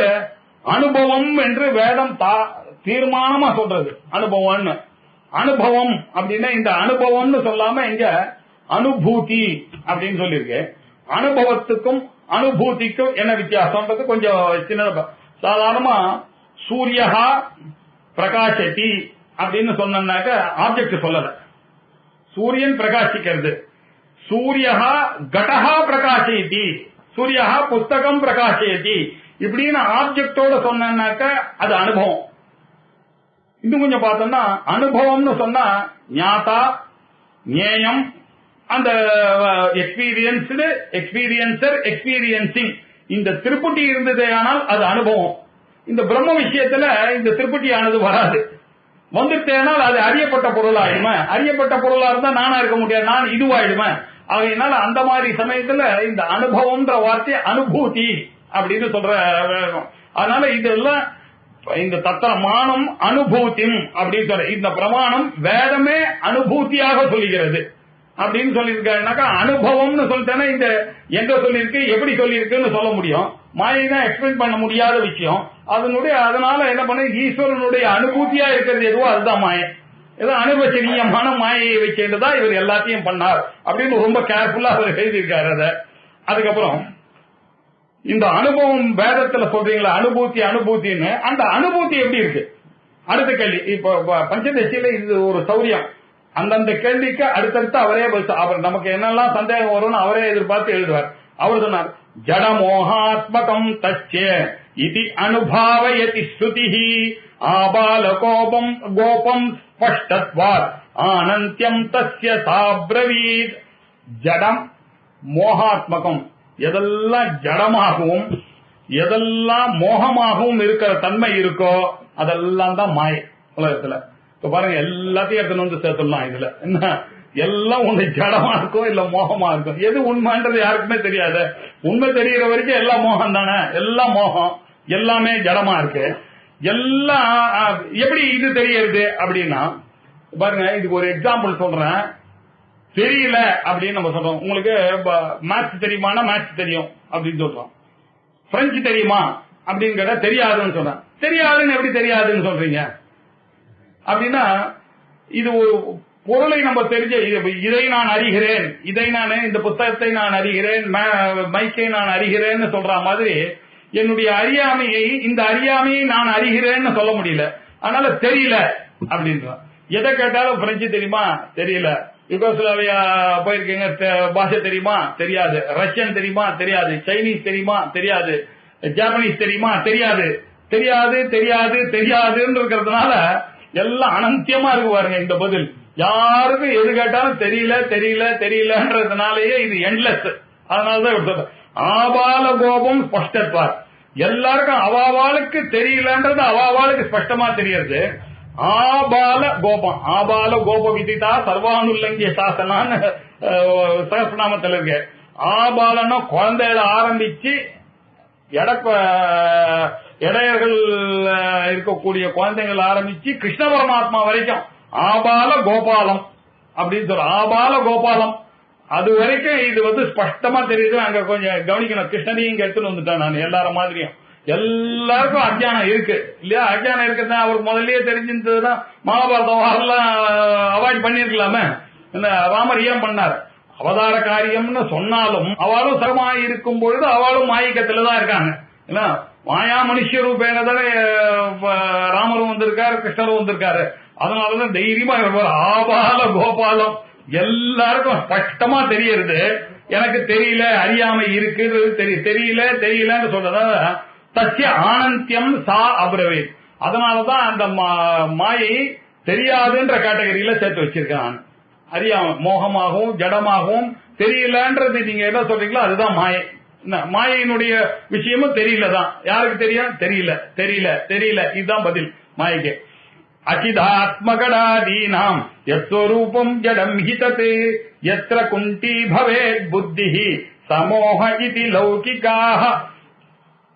S2: அனுபவம் என்று வேதம் தீர்மானமா சொல்றது. அனுபவம்னு அனுபவம் அப்படின்னா இந்த அனுபவம்னு சொல்லாம இங்க அனுபூதி அப்படின்னு சொல்லியிருக்கு. அனுபவத்துக்கும் அனுபூதிக்கும் என்ன வித்தியாசம்ன்றது கொஞ்சம் சின்ன. சாதாரணமா சூரியஹா பிரகாசதி அப்படின்னு சொன்னாக்க ஆப்ஜெக்ட் சொல்லல. சூரியன் பிரகாசிக்கிறது. சூரியஹா கடஹா பிரகாசயதி, சூரியஹா புஸ்தகம் பிரகாசயதி இப்படின்னு ஆப்ஜெக்டோட சொன்னாக்க அது அனுபவம். இன்னும் கொஞ்சம் பார்த்தோம்னா அனுபவம்னு சொன்னா ஞாதா ஞேயம் அந்த எக்ஸ்பீரியன்ஸ்டு எக்ஸ்பீரியன்சர் எக்ஸ்பீரியன்சிங் இந்த திருப்புட்டி இருந்ததே ஆனால் அது அனுபவம். இந்த பிரம்ம விஷயத்துல இந்த திருப்புட்டியானது வராது. வந்துட்டேனால் அது அறியப்பட்ட பொருளாயிடுமே. அறியப்பட்ட பொருளா இருந்தா நானா இருக்க முடியாது, நான் இதுவாயிடுமே. அதனால அந்த மாதிரி சமயத்துல இந்த அனுபவம்ன்ற வார்த்தை அனுபூதி அப்படின்னு சொல்ற. அதனால இதெல்லாம் இந்த தத்திரமானம் அனுபூத்திம் அப்படின்னு சொல்ற. இந்த பிரமாணம் வேதமே அனுபூத்தியாக சொல்லுகிறது அப்படின்னு சொல்லியிருக்காருனாக்கா அனுபவம்னு சொல்லிட்டேன்னா இந்த எங்க சொல்லியிருக்கு எப்படி சொல்லியிருக்குன்னு சொல்ல முடியும். மாயை தான் எக்ஸ்பிளைன் பண்ண முடியாத விஷயம். அதனால என்ன பண்ண ஈஸ்வரனுடைய அனுபூதியா இருக்கிறது எதுவோ அதுதான் மாயை. ஏதோ அனுபவசனீயமான மாயையை வச்சுதான் இவர் எல்லாத்தையும் பண்ணார் அப்படின்னு ரொம்ப கேர்ஃபுல்லா அவர் எழுதியிருக்காரு. அத அதுக்கப்புறம் இந்த அனுபவம் வேதத்துல சொல்றீங்களா அனுபூதி அனுபூத்தின்னு, அந்த அனுபூதி எப்படி இருக்கு? அடுத்த கேள்வி. இப்ப பஞ்சதசியில இது ஒரு சௌரியம். அந்தந்த கேள்விக்கு அடுத்தடுத்து அவரே அவர் நமக்கு என்னெல்லாம் சந்தேகம் வரும்னு அவரே எதிர்பார்த்து எழுதுவார். அவர் சொன்னார் ஜடமோகாத்மகம் தச்சே இது அனுபாவயதி ஸ்ருதிஹி ஆபால கோபம் கோபம் ஸ்பஷ்டத்வாத் ஆனந்தியம் தஸ்ய சாப்ரவீத். ஜடம் மோகாத்மகம், எதெல்லாம் ஜடமாகவும் எதெல்லாம் மோகமாகவும் இருக்கிற தன்மை இருக்கோ அதெல்லாம் தான் மாயை உலகத்துல. இப்ப பாருங்க எல்லாத்தையும் எடுத்துன்னு வந்து சேர்த்துடலாம். இதுல என்ன எல்லாம் ஒண்ணு ஜடமா இருக்கும் இல்ல மோகமா இருக்கும். எது உண்மைன்றது யாருக்குமே தெரியாது. உண்மை தெரிகிற வரைக்கும் எல்லாம் மோகம் தானே. எல்லாம் மோகம், எல்லாமே ஜடமா இருக்கு. எல்லாம் எப்படி இது தெரியறது அப்படின்னா பாருங்க, இதுக்கு ஒரு எக்ஸாம்பிள் சொல்றேன். தெரியல அப்படின்னு நம்ம சொல்றோம். உங்களுக்கு மேத்ஸ் தெரியுமானா மேத்ஸ் தெரியும் அப்படின்னு சொல்றோம். பிரெஞ்சு தெரியுமா அப்படின்னு கேட்டா தெரியாதுன்னு சொல்றேன். தெரியாதுன்னு எப்படி தெரியாதுன்னு சொல்றீங்க அப்படின்னா இது ஒரு பொருளை நம்ம தெரிஞ்ச இதை நான் அறிகிறேன், இதை நான் இந்த புத்தகத்தை நான் அறிகிறேன், மைக்கை நான் அறிகிறேன்னு சொல்ற மாதிரி என்னுடைய அறியாமையை இந்த அறியாமையை நான் அறிகிறேன்னு சொல்ல முடியல. அதனால தெரியல அப்படின்ற. எதை கேட்டாலும் பிரெஞ்சு தெரியுமா தெரியல, யுகோஸ்லாவியா போயிருக்கீங்க பாஷை தெரியுமா தெரியாது, ரஷ்யன் தெரியுமா தெரியாது, சைனீஸ் தெரியுமா தெரியாது, ஜாப்பனீஸ் தெரியுமா தெரியாது, தெரியாது தெரியாது தெரியாதுன்னு இருக்கிறதுனால எல்லாம் அனந்தியமா இருக்கு பாருங்க இந்த பதில். யாருக்கும் எது கேட்டாலும் தெரியல தெரியல தெரியலன்றதுனாலயே இது எண்ட்லெஸ். அதனாலதான் இவர் சொல்ற ஆபால கோபம் ஸ்பஷ்டத்வார். எல்லாருக்கும் அவாவாளுக்கு தெரியலன்றது அவாவாளுக்கு ஸ்பஷ்டமா தெரியறது. ஆபால கோபம், ஆபால கோப விதிதா சர்வானுல்லங்கிய சாசனான்னு சகஸ்ரநாமத்தில் இருக்கு. ஆபாலன்னா குழந்தையில ஆரம்பிச்சு இடையர்கள் இருக்கக்கூடிய குழந்தைகள் ஆரம்பிச்சு கிருஷ்ண பரமாத்மா வரைக்கும் ஆபால கோபாலம் அப்படின்னு சொல்ற. ஆபால கோபாலம் அது வரைக்கும் இது ஸ்பஷ்டமா தெரியுது. அங்க கொஞ்சம் கவனிக்கணும். கிருஷ்ணனையும் இங்க எடுத்துன்னு வந்துட்டேன் நான். எல்லாரும் மாதிரியும் எல்லாருக்கும் அஜ்ஞானம் இருக்கு இல்லையா? அஜ்ஞானம் இருக்குன்னா அவருக்கு முதல்லயே தெரிஞ்சிருந்ததுன்னா மகாபாரதம் வரலாம் அவாய்ட் பண்ணிருக்கலாமே. இந்த ராமர் ஏன் பண்ணார்? அவதார காரியம்னு சொன்னாலும் அவளும் சரமாய் இருக்கும் பொழுது அவளும் மாயிக்கத்துலதான் இருக்காங்க. ஏன்னா மாயா மனுஷ ரூபேன தானே ராமரும் வந்திருக்காரு, கிருஷ்ணரும் வந்திருக்காரு. அதனாலதான் தைரியமா ஆபால கோபாலம் எல்லாருக்கும் ஸ்பஷ்டமா தெரியறது. எனக்கு தெரியல அறியாமை இருக்கு தெரியல தெரியலன்னு சொல்றதால தஸ்ய ஆனந்தியம் சா அப்ரவே. அதனாலதான் அந்த மாயை தெரியாதுன்ற கேட்டகரியில சேர்த்து வச்சிருக்கான். அறியாம மோகமாகவும் ஜடமாகவும் தெரியலன்றது நீங்க என்ன சொல்றீங்களோ அதுதான் மாயை. மாயினுடைய விஷயமும் தெரியலதான். யாருக்கு தெரியும்? தெரியல தெரியல தெரியல. இதுதான் பதில் மாயைக்கு. அச்சிதாத்மகடாதீனாம் யஸ்வரூபம் ஜடம் ஹிதத் யத்ர குந்தி பவேத் புத்திஹி சமோஹ இதி லௌகிகாஹ.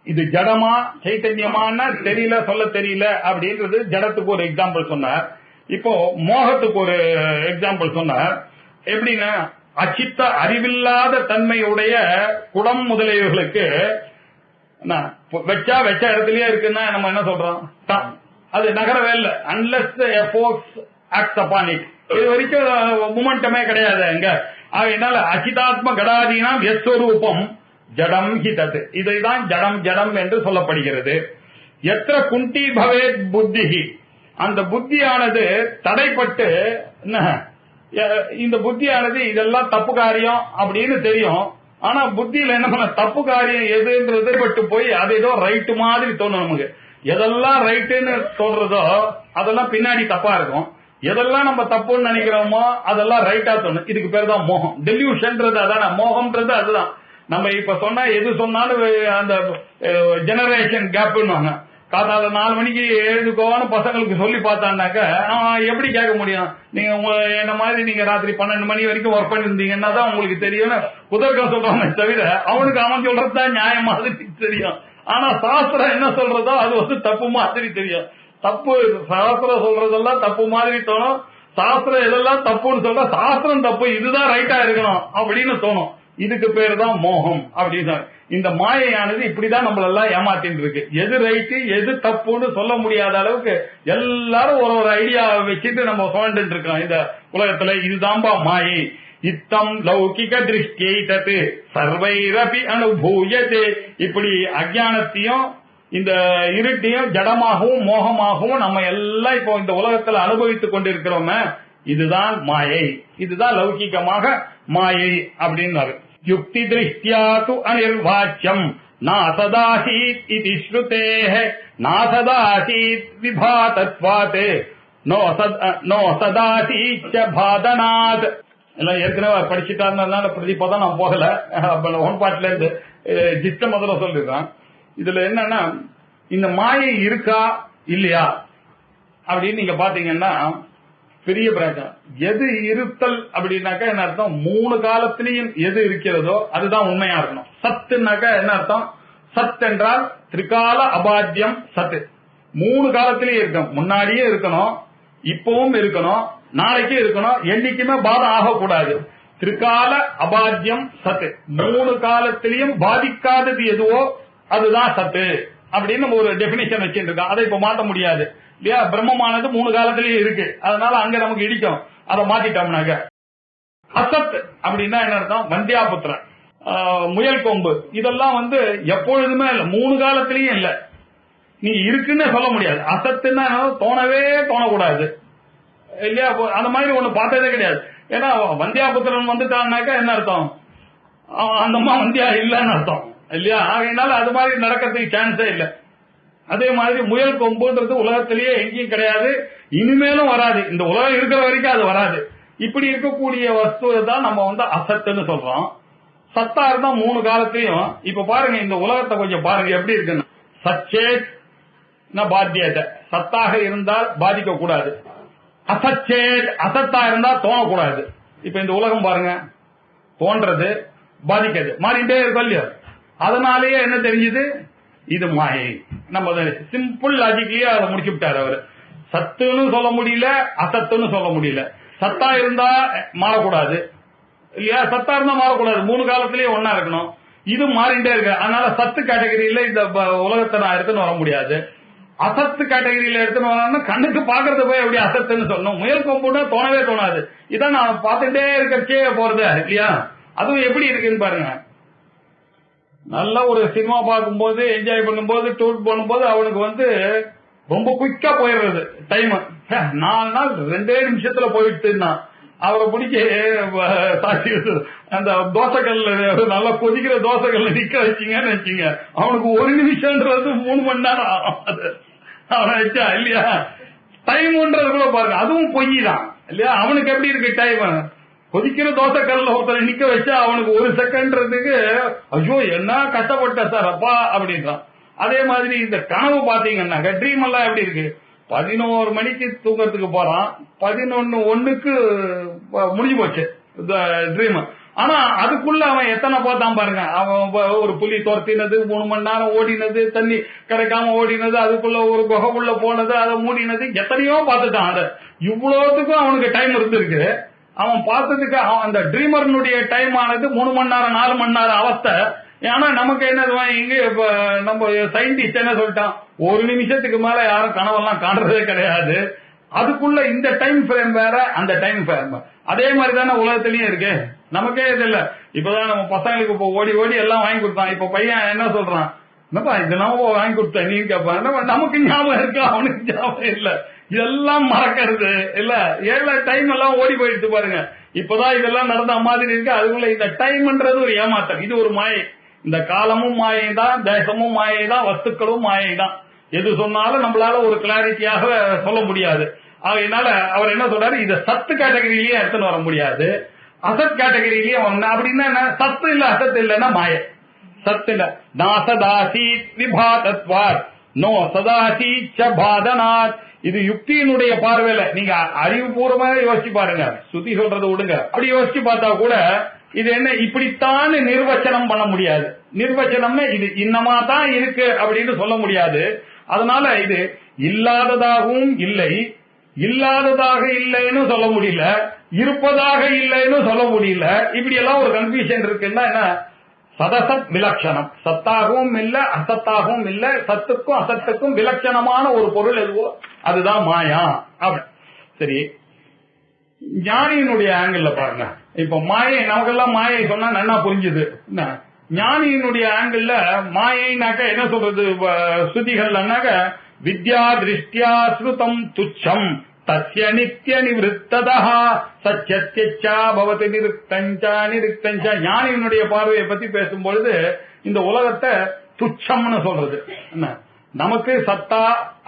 S2: இது ஜடமா சைத்தன்யமான தெரியல சொல்ல தெரியல அப்படின்றது ஜடத்துக்கு ஒரு எக்ஸாம்பிள் சொன்னார். இப்போ மோகத்துக்கு ஒரு எக்ஸாம்பிள் சொன்னார். எப்படின்னா அச்சித்த அறிவில்லாத தன்மையுடைய குடம் முதலியவர்களுக்கு வச்சா வச்ச இடத்துலயே இருக்குன்னா நம்ம என்ன சொல்றோம், அது நகரவே இல்லை. Unless efforts act upon it, இது வரைக்கும் மூமெண்டமே கிடையாது அங்க. அதனால அச்சிதாத்ம கடாதீனாம் எஸ்வரூபம் ஜடம் ஹிதத், இதைதான் ஜடம் ஜடம் என்று சொல்லப்படுகிறது. எத்திர குண்டி பவேத் புத்தி, அந்த புத்தியானது தடைப்பட்டு, இந்த புத்தியானது இதெல்லாம் தப்பு காரியம் அப்படின்னு தெரியும். ஆனா புத்தியில என்ன பண்ண, தப்பு காரியம் எதுன்றது பட்டு போய் அது ஏதோ ரைட்டு மாதிரி தோணும் நமக்கு. எதெல்லாம் ரைட்டுன்னு சொல்றதோ அதெல்லாம் பின்னாடி தப்பா இருக்கும். எதெல்லாம் நம்ம தப்புன்னு நினைக்கிறோமோ அதெல்லாம் ரைட்டா தோணும். இதுக்கு பேர் தான் மோகம். டெல்யூஷன்றது அதான, மோகம்ன்றது அதுதான். நம்ம இப்ப சொன்னா எது சொன்னாலும் அந்த ஜெனரேஷன் கேப்னுவாங்க. காத்தால 4 மணிக்கு எழுதுக்கோன்னு பசங்களுக்கு சொல்லி பார்த்தான்னாக்க எப்படி கேட்க முடியும்? நீங்க என்ன மாதிரி நீங்க ராத்திரி 12 மணி வரைக்கும் ஒர்க் பண்ணிருந்தீங்கன்னா தான் உங்களுக்கு தெரியும் குதர்க்கம் சொல்றாங்க தவிர அவனுக்கு அவன் சொல்றதுதான் நியாயம் மாதிரி தெரியும். ஆனா சாஸ்திரம் என்ன சொல்றதோ அது தப்பு மாதிரி தெரியும். தப்பு சாஸ்திரம் சொல்றதெல்லாம் தப்பு மாதிரி தோணும். சாஸ்திரம் எதெல்லாம் தப்புன்னு சொல்ற, சாஸ்திரம் தப்பு இதுதான் ரைட்டா இருக்கணும் அப்படின்னு தோணும். இதுக்கு பேரு தான் மோகம் அப்படின்னு. இந்த மாயையானது இப்படிதான் நம்மள எல்லாம் ஏமாத்திட்டு இருக்கு. எது ரைட்டு எது தப்புன்னு சொல்ல முடியாத அளவுக்கு எல்லாரும் ஒரு ஐடியா வச்சுட்டு நம்ம சுழண்டு இருக்கோம் இந்த உலகத்துல. இதுதான்பா மாயை. இத்தம் லௌகிக திருஷ்டியை தத்து சர்வைரபி அனுபூயத்தே. இப்படி அஜானத்தையும் இந்த இருட்டையும் ஜடமாகவும் மோகமாகவும் நம்ம எல்லாம் இப்போ இந்த உலகத்துல அனுபவித்துக் கொண்டிருக்கிறோமே, இதுதான் மாயை. இதுதான் லௌகிகமாக மாயை அப்படின்னாரு. யுக்தி திருஷ்டியா து அனிர்வாச்சியம் நாசதாசீத் இதி ஸ்ருதேஹ நாசதாசீத் விபாதத்வாத் நோ சதாசீச்ச பாதனாத். எல்லாம் ஏற்கனவே படிச்சுட்டாருனால பிரதிபதம் நான் போகல. ஒன் பாட்டுல இருந்து ஜிஸ்ட முதல்ல சொல்லிருக்கான். இதுல என்னன்னா, இந்த மாயை இருக்கா இல்லையா அப்படின்னு நீங்க பாத்தீங்கன்னா பெரிய பிரச்சனை. எது இருத்தல் அப்படின்னாக்கா என்ன அர்த்தம், 3 காலத்திலையும் எது இருக்கிறதோ அதுதான் உண்மையா இருக்கணும். சத்துனாக்கா என்ன அர்த்தம், சத் என்றால் திரிகால அபாத்தியம் சத்து. 3 காலத்திலேயே இருக்கணும். முன்னாடியே இருக்கணும், இப்பவும் இருக்கணும், நாளைக்கு இருக்கணும், என்னைக்குமே பாதம் ஆகக்கூடாது. திரிகால அபாத்தியம் சத்து. 3 காலத்திலையும் பாதிக்காதது எதுவோ அதுதான் சத்து அப்படின்னு ஒரு டெபினிஷன் வச்சுட்டு இருக்கோம். அதை இப்ப மாற்ற முடியாது இல்லையா? பிரம்மமானது 3 காலத்திலேயே இருக்கு, அதனால அங்க நமக்கு இடிக்கும். அதை மாத்திட்டோம்னாக்க அசத் அப்படின்னா என்ன அர்த்தம், வந்தியாபுத்திரன், முயல் கொம்பு, இதெல்லாம் எப்பொழுதுமே இல்ல, 3 காலத்திலயும் இல்ல. நீ இருக்குன்னு சொல்ல முடியாது. அசத்துன்னா தோணவே தோணக்கூடாது இல்லையா? அந்த மாதிரி ஒண்ணு பார்த்ததே கிடையாது. ஏன்னா வந்தியாபுத்திரன் வந்துட்டான்னாக்கா என்ன அர்த்தம், அந்த அம்மா வந்தியா இல்லன்னு அர்த்தம் இல்லையா? அதனால அது மாதிரி நடக்கிறதுக்கு சான்ஸே இல்லை. அதே மாதிரி முயல் கொம்புன்றது உலகத்திலேயே எங்கேயும் கிடையாது, இனிமேலும் வராது. இந்த உலகம் இருக்கிற வரைக்கும் அது வராது. இப்படி இருக்கக்கூடிய வஸ்துவை தான் நம்ம அசத்துன்னு சொல்றோம். சத்தா இருந்தா 3 காலத்தையும். இப்ப பாருங்க இந்த உலகத்தை கொஞ்சம் பாருங்க எப்படி இருக்குன்னு. சச்சேத் பாத்தியத்தை, சத்தாக இருந்தால் பாதிக்க கூடாது. அசச்சேத், அசத்தா இருந்தா தோணக்கூடாது. இப்ப இந்த உலகம் பாருங்க, தோன்றது பாதிக்காது, மாறிட்டே இருக்கும் இல்லையா? அதனாலேயே என்ன தெரிஞ்சது, இது மாயை. நம்ம சிம்பிள் லாஜிக்லயே அதை முடிச்சு விட்டாரு அவரு. சத்துன்னு சொல்ல முடியல, அசத்துன்னு சொல்ல முடியல. சத்தா இருந்தா மாறக்கூடாது இல்லையா? சத்தா இருந்தா மாறக்கூடாது, 3 காலத்திலேயே ஒன்னா இருக்கணும். இது மாறிட்டே இருக்கு. அதனால சத்து கேட்டகரியில இந்த உலகத்தை நான் எடுத்துன்னு வர முடியாது. அசத்து கேட்டகரியில எடுத்துன்னு வரணும்னா கண்ணுக்கு பாக்குறது போய் எப்படி அசத்துன்னு சொல்லணும். முயல் கொம்புனா தோணவே தோணாது. இதான் நான் பார்த்துட்டே இருக்கே போறது இல்லையா? அதுவும் எப்படி இருக்குன்னு பாருங்க. நல்ல ஒரு சினிமா பார்க்கும்போது, என்ஜாய் பண்ணும்போது, டூர் பண்ணும்போது அவனுக்கு ரொம்ப குயிக்கா போயிடுறது டைம். 4 நாள் 2 நிமிஷத்துல போயிட்டு அவரை பிடிச்சி சாட்சி அந்த தோசைக்கல்ல, நல்லா கொதிக்கிற தோசைக்கல்ல நிக்க வச்சீங்கன்னு வச்சீங்க, அவனுக்கு 1 நிமிஷம்ன்றது 3 மணி நேரம் அவனை வச்சா இல்லையா? டைம்ன்றது கூட பாருங்க, அதுவும் பொய் தான் இல்லையா? அவனுக்கு எப்படி இருக்கு டைம், கொதிக்கிற தோசை கல்ல ஒருத்தரை நிக்க வச்சா அவனுக்கு 1 செகண்ட்றதுக்கு ஐயோ என்ன கஷ்டப்பட்ட சார் அப்பா அப்படின்றான். அதே மாதிரி இந்த கனவு பாத்தீங்கன்னா ட்ரீம் எல்லாம் எப்படி இருக்கு, 11 மணிக்கு தூங்கறதுக்கு போறான், 11:01க்கு முடிஞ்சு போச்சு ட்ரீம். ஆனா அதுக்குள்ள அவன் எத்தனை பார்த்தான் பாருங்க. அவன் ஒரு புலி துரத்தினது, 3 மணி நேரம் ஓடினது, தண்ணி கிடைக்காம ஓடினது, அதுக்குள்ள ஒரு குகைக்குள்ள போனது, அதை மூடினது, எத்தனையோ பார்த்துட்டான். அதை இவ்வளவுக்கும் அவனுக்கு டைம் இருந்திருக்கு. அவன் பார்த்ததுக்கு அந்த ட்ரீமர்னுடைய டைம் ஆனது 3 மணி நேரம் 4 மணி நேரம் அவஸ்தை. ஏன்னா நமக்கு என்ன இங்க இப்ப நம்ம சயின்டிஸ்ட் என்ன சொல்லிட்டான், 1 நிமிஷத்துக்கு மேல யாரும் கனவெல்லாம் காண்றதே கிடையாது. அதுக்குள்ள இந்த டைம் ஃப்ரேம் வேற, அந்த டைம் ஃப்ரேம் அதே மாதிரி தானே உலகத்திலயும் இருக்கு. நமக்கே இது இல்ல. இப்பதான் நம்ம பசங்களுக்கு இப்ப ஓடி ஓடி எல்லாம் வாங்கி கொடுத்தான். இப்ப பையன் என்ன சொல்றான், என்னப்பா இது நம்ம வாங்கி கொடுத்தேன் நீ கேட்பான். நமக்கு ஞாபகம் இருக்கு, அவனுக்கு ஞாபகம் இல்ல. இதெல்லாம் மறக்கிறது இல்ல. ஏழு டைம் எல்லாம் ஓடி போயிடுச்சு பாருங்க. இப்பதான் இதெல்லாம் நடந்த மாதிரி இருக்கு. அதுக்குள்ள இந்த டைம்ன்றது ஒரு ஏமாற்றம், இது ஒரு மாயை. இந்த காலமும் மாயை தான், தேசமும் மாயை தான், வஸ்துக்களும் மாயை தான். எது சொன்னாலும் நம்மளால ஒரு கிளாரிட்டியாக சொல்ல முடியாது. அதனால அவர் என்ன சொல்றாரு, இத சத்து கேட்டகரியிலேயே எடுத்துன்னு வர முடியாது, அசத் கேட்டகரியிலேயே அப்படின்னா சத்து இல்ல அசத்து இல்லன்னா மாயை. சத்து இல்ல நாசதாசி விபாதத்வாத் நோ சதாசி பாதனாத். இது யுக்தியினுடைய பார்வையில நீங்க அறிவுபூர்வமாக யோசிச்சு பாருங்க, சுத்தி சொல்றது விடுங்க. அப்படி யோசிச்சு பார்த்தா கூட இது என்ன இப்படித்தான் நிர்வச்சனம் பண்ண முடியாது. நிர்வச்சனம்னா இது இன்னமா தான் இருக்கு அப்படின்னு சொல்ல முடியாது. அதனால இது இல்லாததாகவும் இல்லை, இல்லாததாக இல்லைன்னு சொல்ல முடியல, இருப்பதாக இல்லைன்னு சொல்ல முடியல. இப்படி எல்லாம் ஒரு கன்ஃபியூஷன் இருக்குன்னா என்ன, சதசத் விலட்சணம். சத்தாகவும் இல்ல அசத்தாகவும் இல்ல, சத்துக்கும் அசத்துக்கும் விலட்சணமான ஒரு பொருள் எதுவோ அதுதான் மாயா. சரி, ஞானியினுடைய ஆங்கிள் பாருங்க. இப்ப மாயை நமக்கெல்லாம் மாயை சொன்னா நல்லா புரிஞ்சுது. ஞானியினுடைய ஆங்கிள் மாயைனாக்க என்ன சொல்றது, ஸ்ருதிகள்னாக்க வித்யா திருஷ்டியா ஸ்ருதம் துச்சம் தஸ்ய நித்திய நிவృத்ததா சத்யத்யச்சா பவதி நிருக்தஞ்சா நிருக்தஞ்சா. ஞானியினுடைய பார்வையை பத்தி பேசும்பொழுது இந்த உலகத்தை துச்சம்னு சொல்றது என்ன, நமக்கு சத்தா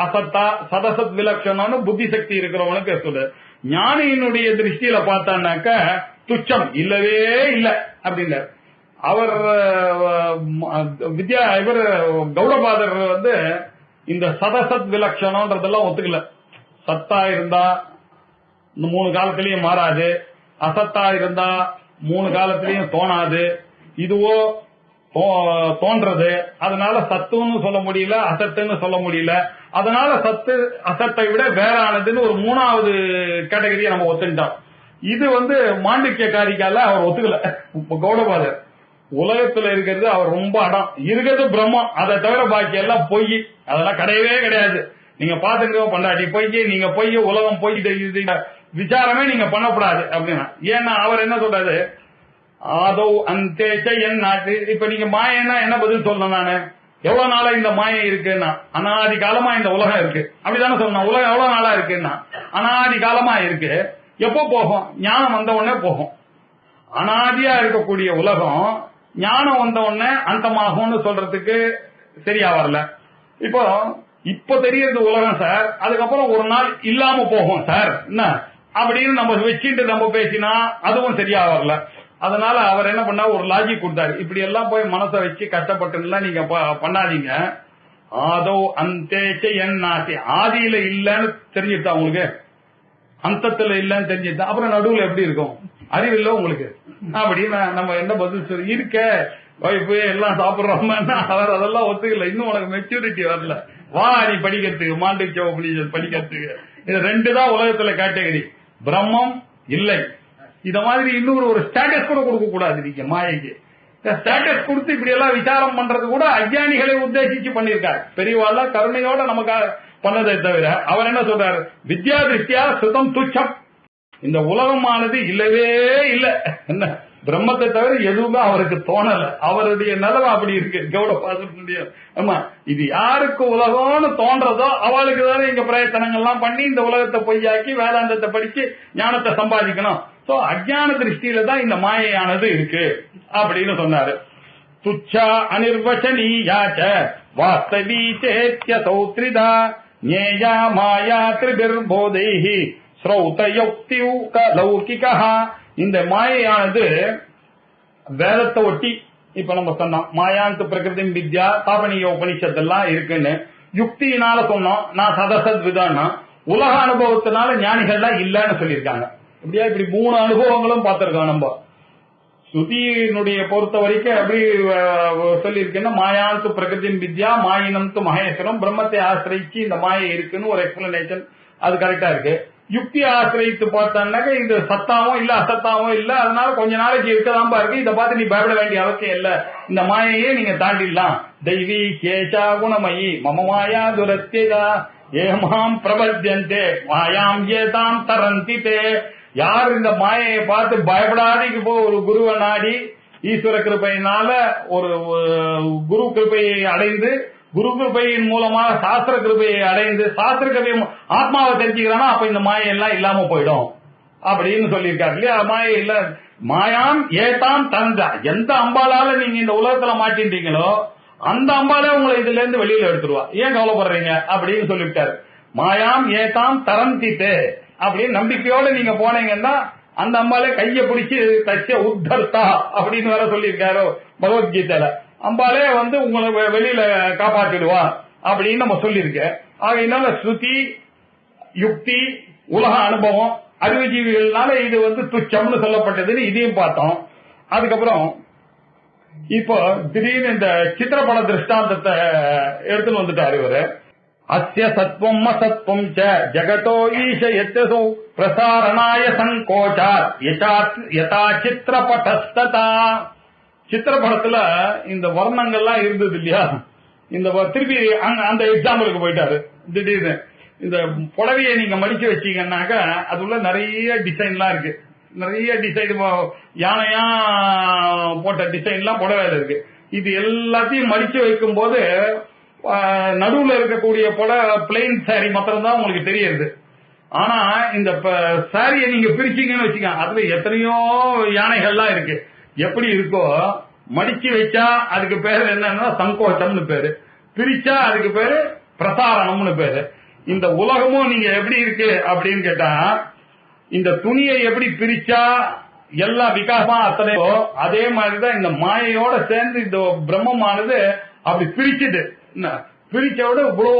S2: அசத்தா சதசத் விலட்சணம்னு புத்தி சக்தி இருக்கிறவனுக்கு சொல்றது. ஞானியினுடைய திருஷ்டியில பார்த்தான்னாக்க துச்சம் இல்லவே இல்லை அப்படின்னு. அவர் இவர் கௌடபாதர் இந்த சதசத் விலட்சணம்ன்றதெல்லாம் ஒத்துக்கல. சத்தா இருந்தா இந்த 3 காலத்திலயும் மாறாது, அசத்தா இருந்தா 3 காலத்திலயும் தோணாது, இதுவோ தோன்றது. அதனால சத்துன்னு சொல்ல முடியல, அசத்துன்னு சொல்ல முடியல. அதனால சத்து அசத்தை விட வேறானதுன்னு ஒரு 3வது கேட்டகரியை நம்ம ஒத்துட்டோம். இது மாண்டிக்யக்காரிக்கால அவர் ஒத்துக்கல. கௌடபாதர் உலகத்துல இருக்கிறது அவர் ரொம்ப அடம், இருக்கிறது பிரம்மம், அதை தவிர பாக்கி எல்லாம் பொய், அதெல்லாம் கிடையவே கிடையாது. நீங்க பாத்துங்க பண்டாட்டி பொய், நீங்க பொய், உலகம் பொய், விசாரமே நீங்க பண்ணக்கூடாது அப்படின்னா. ஏன்னா அவர் என்ன சொல்றாரு, ஆதோ அந்தேச்ச என் நாட்டு. இப்ப நீங்க மாயன்னா என்ன பதில் சொல்லணும், நானு எவ்வளவு நாளா இந்த மாயை இருக்குன்னா அனாதி காலமா இந்த உலகம் இருக்கு அப்படித்தானே சொல்லணும். உலகம் எவ்வளவு நாளா இருக்குன்னா அனாதி காலமா இருக்கு. எப்போ போகும், ஞானம் வந்த உடனே போகும். அனாதியா இருக்கக்கூடிய உலகம் ஞானம் வந்த உடனே அந்தமாகும்னு சொல்றதுக்கு சரியா வரல. இப்போ தெரியறது உலகம் சார், அதுக்கப்புறம் ஒரு நாள் இல்லாம போகும் சார் என்ன அப்படின்னு நம்ம வச்சுட்டு நம்ம பேசினா அதுவும் சரியா வரல. அதனால அவர் என்ன பண்ணா ஒரு லாஜிக் கொடுத்தாரு, இப்படி எல்லாம் போய் மனசை வச்சு கஷ்டப்பட்டுலாம் நீங்க பண்ணாதீங்க. ஆதோ அந்தேச்ச என் நாட்டி, ஆதியில இல்லன்னு தெரிஞ்சுட்டா உங்களுக்கு, அந்தத்துல இல்லன்னு தெரிஞ்சுட்டா அப்புறம் நடுவுல எப்படி இருக்கும், அறிவு இல்ல உங்களுக்கு அப்படின்னு நம்ம என்ன பதில் சொல்லி இருக்க வைப்பு எல்லாம் சாப்பிடுறோம். அவர் அதெல்லாம் ஒத்துக்கல, இன்னும் உனக்கு மெச்சூரிட்டி வரல, வா நீ படிக்கிறதுக்கு, மாண்டிக்ய உபநிஷத் படிக்கிறதுக்கு. இது 2 தான் உலகத்துல கேட்டகரி, பிரம்மம் இல்லை. இத மாதிரி இன்னொரு ஒரு ஸ்டேட்டஸ் கூட கொடுக்க கூடாது. நீங்க மாயைக்கு ஸ்டேட்டஸ் கொடுத்து இப்படி எல்லாம் விசாரம் பண்றது கூட அஞ்ஞானிகளை உத்தேசிச்சு பண்ணிருக்காரு. பெரியவாள் கருணையோட நமக்கு பண்ணதை தவிர அவர் என்ன சொல்றாரு, வித்யா திருஷ்டியா சுதம் துச்சம், இந்த உலகமானது இல்லவே இல்லை, என்ன பிரம்மத்தை தவிர எதுவுமே அவருக்கு தோணல. அவருடைய நிலைமை அப்படி இருக்கு கௌடபாதனுடைய. ஆமா, இது யாருக்கு உலகம்னு தோன்றதோ அவளுக்கு தானே இங்க பிரயத்தனங்கள்லாம் பண்ணி இந்த உலகத்தை பொய்யாக்கி வேதாந்தத்தை படிச்சு ஞானத்தை சம்பாதிக்கணும். சோ அஜ்ஞான திருஷ்டியில தான் இந்த மாயையானது இருக்கு அப்படின்னு சொன்னாரு. துச்சா அனிர்வச்சனீயாச்ச வாஸ்தவி சேத்ய சௌத்ரிதா ஞேயா மாயா திரிபிர்போதைஹி ஸ்ரௌத யுக்தியுக லௌகிகா. இந்த மாயையானது வேதத்தை ஒட்டி இப்ப நம்ம சொன்னோம், மாயாந்து பிரகிருதி வித்யா தாபனிய உபனிஷத்தெல்லாம் இருக்குன்னு யுக்தியினால சொன்னோம். நான் சதசத் விதான்னா உலக அனுபவத்தினால ஞானிகள்லாம் இல்லன்னு சொல்லியிருக்காங்க. இப்படியா இப்படி 3 அனுபவங்களும் பார்த்திருக்கோம். நம்ம ஸ்ருதியினுடைய பொறுத்த வரைக்கும் எப்படி சொல்லியிருக்கேன்னா, மாயாந்து பிரகிருதி வித்யா மாயினம் து மகேஸ்வரம், பிரம்மத்தை ஆசிரிச்சு இந்த மாயை இருக்குன்னு ஒரு எக்ஸ்பிளனேஷன், அது கரெக்டா இருக்கு. யுக்தி ஆசிரியத்து பார்த்தாக்க இது சத்தாவும் இல்ல அசத்தாவும் இல்ல, அதனால கொஞ்ச நாளைக்கு இருக்கதான் இருக்கு. இதை பார்த்து நீ பயப்பட வேண்டிய அவசியம் இல்ல, இந்த மாயையே நீங்க தாண்டிடலாம். தெய்வீ கேஷா குணமயி மம மாயா துரத்தியதா ஏமாம் பிரபத்தியந்தே மாயாம் ஏதாம் தரந்திதே. யார் இந்த மாயையை பார்த்து பயப்படாதீங்க போ, ஒரு குருவை நாடி ஈஸ்வர கிருபையினால ஒரு குரு கிருபையை அடைந்து, குரு கிருபையின் மூலமாக சாஸ்திர கிருபையை அடைந்து, சாஸ்திர கிருபை ஆத்மாவை தெரிஞ்சுக்கிறானா அப்ப இந்த மாயை எல்லாம் இல்லாம போயிடும் அப்படின்னு சொல்லியிருக்காரு இல்லையா. மாயை இல்ல, மாயாம் ஏதாம் தந்தா, எந்த அம்பாலால நீங்க இந்த உலகத்துல மாட்டின்றீங்களோ அந்த அம்பாலே உங்களை இதுல இருந்து வெளியில எடுத்துருவா, ஏன் கவலைப்படுறீங்க அப்படின்னு சொல்லிவிட்டாரு. மாயாம் ஏதாம் தரந்தித்தே அப்படின்னு நம்பிக்கையோட நீங்க போனீங்கன்னா அந்த அம்பாலே கைய பிடிச்சி தச்ச உத்தர்த்தா அப்படின்னு வேற சொல்லியிருக்காரு பகவத்கீதையில. அம்பாலே உங்களை வெளியில காப்பாற்றிடுவா அப்படின்னு நம்ம சொல்லியிருக்கேன். ஆகையினால ஸ்ருதி, யுக்தி, உலக அனுபவம், அறிவுஜீவிகள்னால இது துச்சம்னு சொல்லப்பட்டதுன்னு இதையும் பார்த்தோம். அதுக்கப்புறம் இப்போ திடீர்னு இந்த சித்திரப்பட திருஷ்டாந்தத்தை எடுத்துன்னு வந்துட்டாரு இவரு. அஸ்ய சத்வம் அசத்வம் ச ஜகதோ ஈஷ யத்யசோ பிரசாரணாய சங்கோச்சாத் யதா சித்திரபடஸ்ததா. சித்திரப்படத்துல இந்த வர்ணங்கள்லாம் இருந்தது இல்லையா, இந்த திருப்பி அந்த எக்ஸாம்பிளுக்கு போயிட்டாரு. திடீர்னு இந்த புடவையை நீங்க மடிச்சு வச்சீங்கன்னாக்கா அது உள்ள நிறைய டிசைன்லாம் இருக்கு, நிறைய டிசைன் யானையா போட்ட டிசைன்லாம் புடவையில இருக்கு. இது எல்லாத்தையும் மடிச்சு வைக்கும் போது நடுவுல இருக்கக்கூடிய பிளைன் சாரி மாத்திரம் தான் உங்களுக்கு தெரியுது. ஆனா இந்த சாரியை நீங்க பிரிச்சீங்கன்னு வச்சுக்கோங்க, அதுல எத்தனையோ யானைகள்லாம் இருக்கு. எப்படி இருக்கோ மடிச்சு வச்சா அதுக்கு பேரு என்னன்னா சங்கோச்சம்னு பேரு, பிரிச்சா அதுக்கு பேரு பிரசாரணம்னு பேரு. இந்த உலகமும் நீங்க எப்படி இருக்கு அப்படின்னு கேட்டா, இந்த துணியை எப்படி பிரிச்சா எல்லா விகாசமா அத்தனையோ அதே மாதிரிதான் இந்த மாயையோட சேர்ந்து இந்த பிரம்மமானது அப்படி பிரிச்சுது. பிரிச்ச விட இவ்வளோ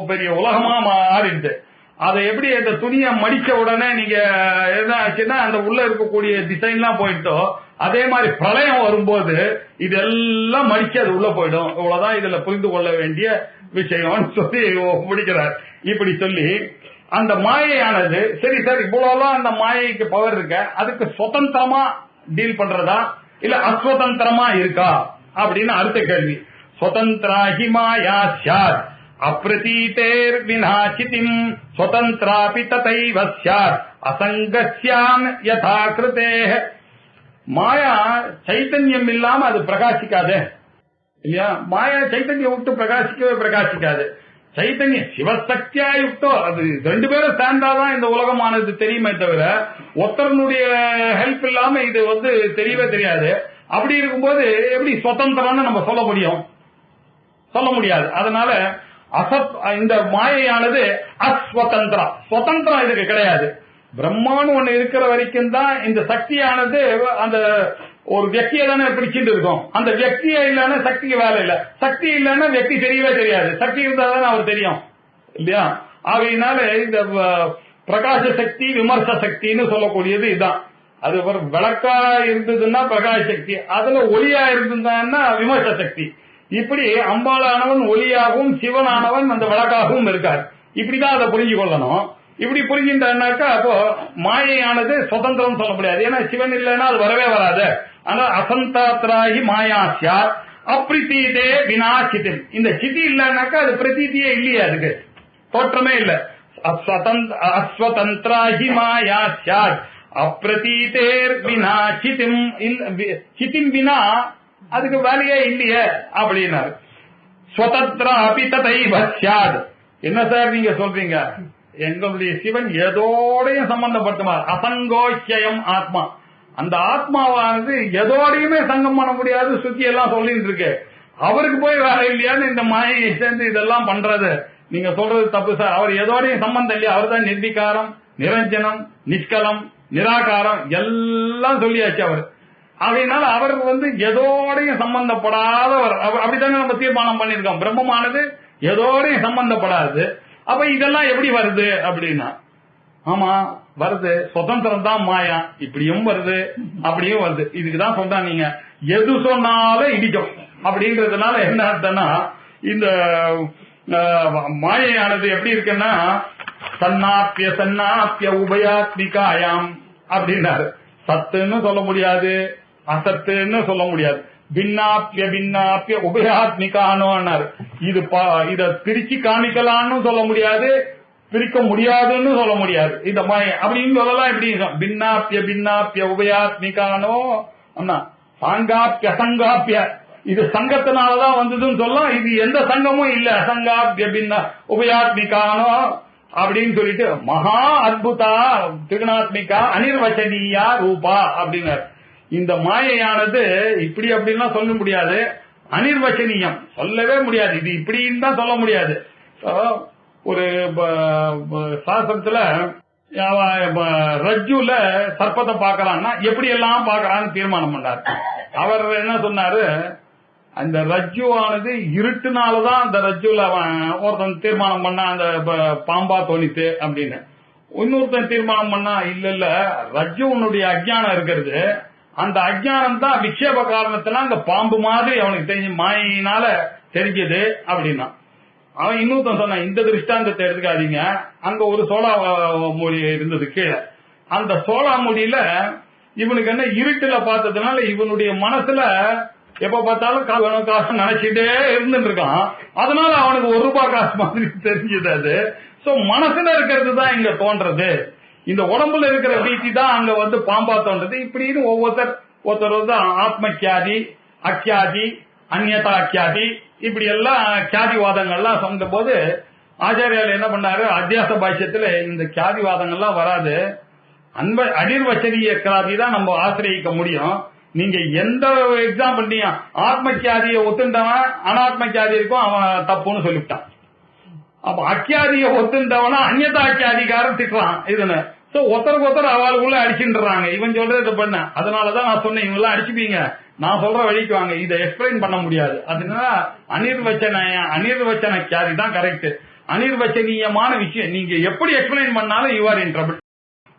S2: பெரிய உலகமா மாறிடுது. அதை எப்படி இந்த துணியை மடிச்ச உடனே நீங்க என்ன ஆச்சுன்னா அந்த உள்ள இருக்கக்கூடிய டிசைன்லாம் போயிட்டோ, அதே மாதிரி பிரளயம் வரும்போது இதெல்லாம் மடிச்சு அது உள்ள போயிடும். இவ்வளவுதான் இதுல புரிந்து கொள்ள வேண்டிய விஷயம்னு சொல்லி முடிக்கிறார். இப்படி சொல்லி அந்த மாயையானது சரி சார் இவ்வளவுலாம் அந்த மாயைக்கு பவர் இருக்க, அதுக்கு சுதந்திரமா டீல் பண்றதா இல்ல அஸ்வதந்திரமா இருக்கா அப்படின்னு அடுத்த கேள்வி. சுதந்திராஹி மாயா ஸ்யாத் அப்ரதீதேர் விநாசிதிம் சுதந்திராபி ததைவ ஸ்யாத் அசங்கஸ்யான் யதா கிருதேஹ. மாயா சைத்தன்யம் இல்லாம அது பிரகாசிக்காது இல்லையா. மாயா சைத்தன்யம் விட்டு பிரகாசிக்கவே பிரகாசிக்காது. சைத்தன்ய சிவசக்தியா யுக்தோ, அது ரெண்டு பேரும் சேர்ந்தாதான் இந்த உலகமானது தெரியுமே தவிர ஒருத்தருடைய ஹெல்ப் இல்லாம இது தெரியவே தெரியாது. அப்படி இருக்கும்போது எப்படி சுதந்திரம்னு நம்ம சொல்ல முடியும்? சொல்ல முடியாது. அதனால இந்த மாயையானது அஸ்வதந்திரம், சுதந்திரம் இதுக்கு கிடையாது. பிரம்மான்னு ஒண்ணு இருக்கிற வரைக்கும் தான் இந்த சக்தியானது அந்த ஒரு வியக்தியை தானே பிடிச்சிட்டு இருக்கும். அந்த வியக்தியே இல்லைன்னா சக்திக்கு வேலை இல்லை, சக்தி இல்லைன்னா வியக்தி தெரியவே தெரியாது. சக்தி இருந்தா தானே அவர் தெரியும் இல்லையா. ஆகையினால இந்த பிரகாச சக்தி விமர்ச சக்தின்னு சொல்லக்கூடியது இதுதான். அது ஒரு விளக்கா இருந்ததுன்னா பிரகாச சக்தி, அதுல ஒளியா இருந்ததுன்னா விமர்ச சக்தி. இப்படி அம்பாளானவன் ஒளியாகவும் சிவனானவன் அந்த விளக்காகவும் இருக்கார். இப்படிதான் அதை புரிஞ்சு கொள்ளணும். இப்படி புரிஞ்சுட்டாக்கா அப்போ மாயையானது சுதந்திரம் சொல்ல முடியாது. ஏன்னா சிவன் இல்லைன்னா அது வரவே வராது. ஆனா அசந்தாத்ராகி மாயாசியா அப்ரீதீதே வினாசிதம். இந்த சிதி இல்லைன்னாக்கா அது பிரதீதியே இல்லையே, அதுக்கு தோற்றமே இல்ல. அஸ்வதந்திராஹி மாயாசியா அப்ரதீதேர் வினாசிதம். சிதிம் வினா அதுக்கு வேலையே இல்லையே அப்படின்னாரு. ஸ்வதந்திராபி ததைவ ஸ்யாத். என்ன சார் நீங்க சொல்றீங்க? எங்களுடைய சிவன் எதோடையும் சம்பந்தப்பட்டுமார். அசங்கோச்சயம் ஆத்மா. அந்த ஆத்மாவானது எதோடையுமே சங்கம் பண்ண முடியாது. சுத்தி எல்லாம் சொல்லிட்டு இருக்கு. அவருக்கு போய் வேலை இல்லையான்னு இந்த மாயை சேர்ந்து இதெல்லாம் பண்றது நீங்க சொல்றது தப்பு சார். அவர் எதோடையும் சம்பந்தம் இல்லையா. அவர் தான் நிர்விகாரம், நிரஞ்சனம், நிஷ்கலம், நிராகாரம் எல்லாம் சொல்லியாச்சு அவர். அதனால அவர் எதோடையும் சம்பந்தப்படாதவர். அப்படித்தானே நம்ம தீர்மானம் பண்ணிருக்கோம். பிரம்மமானது எதோடையும் சம்பந்தப்படாது. அப்ப இதெல்லாம் எப்படி வருது அப்படின்னா, ஆமா வருது, சுதந்திரம் தான் மாயா. இப்படியும் வருது அப்படியும் வருது. இதுக்குதான் சொல்றா நீங்க எது சொன்னாலும் இடிக்கும் அப்படின்றதுனால என்ன அர்த்தம்னா, இந்த மாயையானது எப்படி இருக்குன்னா சன்னாப்பிய சன்னாப்பிய உபயாத்மிகாயாம் அப்படின்னாரு. சத்துன்னு சொல்ல முடியாது, அசத்துன்னு சொல்ல முடியாது. பின்னாப்பிய பின்னாப்பிய உபயாத்மிகானோன்னாரு. இத பிரிச்சு காமிக்கலான்னு சொல்ல முடியாது, பிரிக்க முடியாதுன்னு சொல்ல முடியாது. இந்த மாயை அப்படின்னு சொல்லலாம். எப்படி பின்னாப்பிய பின்னாப்பிய உபயாத்மிகானோ சாங்காப்பிய அசங்காப்பிய, இது சங்கத்தினாலதான் வந்ததுன்னு சொல்லலாம். இது எந்த சங்கமும் இல்ல. அசங்காப்பிய பின்ன உபயாத்மிகானோ அப்படின்னு சொல்லிட்டு மகா அத்புதா திரிகுணாத்மிகா அனிர்வச்சனீயா ரூபா அப்படின்னாரு. இந்த மாயையானது இப்படி அப்படின்லாம் சொல்ல முடியாது, அனிர்வச்சனீயம் சொல்லவே முடியாது. இது இப்படின்னு தான் சொல்ல முடியாது. ஒரு சாஸ்திரத்துல ரஜ்ஜுல சர்ப்பத்தை பார்க்கலாம்னா எப்படி எல்லாம் பார்க்கலான்னு தீர்மானம் பண்ணார். அவர் என்ன சொன்னாரு, அந்த ரஜ்ஜுவானது இருட்டுனாலதான் அந்த ரஜ்ஜுல ஒருத்தன் தீர்மானம் பண்ணா அந்த பாம்பா தோணித்து அப்படின்னு. இன்னொருத்தன் தீர்மானம் பண்ணா இல்ல ரஜ்ஜுவனுடைய அஜ்ஞானம் இருக்கிறது, அந்த அஜ்ஞானம் தான் விக்ஷேப காரணத்தினா அந்த பாம்பு மாதிரி அவனுக்கு தெரிஞ்சு மாயினால தெரிஞ்சது அப்படின்னா. அவன் இன்னொருத்தன் சொன்னான், இந்த திருஷ்டாந்தத்தை எடுத்துக்காதீங்க, அங்க ஒரு சோளா மூடி இருந்தது கீழே, அந்த சோளா மூடியில இவனுக்கு என்ன இருட்டுல பார்த்ததுனால இவனுடைய மனசுல எப்ப பார்த்தாலும் காசு நினைச்சிட்டே இருந்துட்டு இருக்கான். அதனால அவனுக்கு ₹1 காசு மாதிரி தெரிஞ்சது. அது சோ மனசுல இருக்கிறது தான் இங்க தோன்றது, இந்த உடம்புல இருக்கிற பீச்சி தான் அங்க வந்து பாம்பா தோன்றது. இப்படின்னு ஒருத்தர் வந்து ஆத்மக்கியாதி, அக்கியாதி, அந்நியதா அக்கியாதி, இப்படி எல்லாம் கியாதிவாதங்கள்லாம் சொன்ன போது ஆச்சாரியால் என்ன பண்ணாரு, அத்தியாச பாஷ்யத்துல இந்த கியாதிவாதங்கள்லாம் வராது, அனிர்வச்சனீய கியாதி தான் நம்ம ஆசிரியிக்க முடியும். நீங்க எந்த எக்ஸாம் பண்ணீங்க, ஆத்ம கியாதியை ஒத்துண்டவன் அனாத்ம கியாதி இருக்கும் அவன் தப்புன்னு சொல்லிவிட்டான். அப்ப அக்கியாதியை ஒத்துண்டவனா அந்நியதா அக்கியாதிகாரம் திட்டுறான் இதுன்னு. சோ ஒருத்தருக்கு அவளுக்குள்ள அடிச்சுன்றாங்க. இவன் சொல்றது பண்ண, அதனாலதான் நான் சொன்னேன் இவங்க எல்லாம் அடிச்சுப்பீங்க, நான் சொல்ற வழிக்கு வாங்க, இதை எக்ஸ்பிளைன் பண்ண முடியாது. அதனால அனிர்வச்சன கியாதி தான் கரெக்ட். அனிர்வச்சனீயமான விஷயம் நீங்க எப்படி எக்ஸ்பிளைன் பண்ணாலும் யூ ஆர் இன் ட்ரபிள்.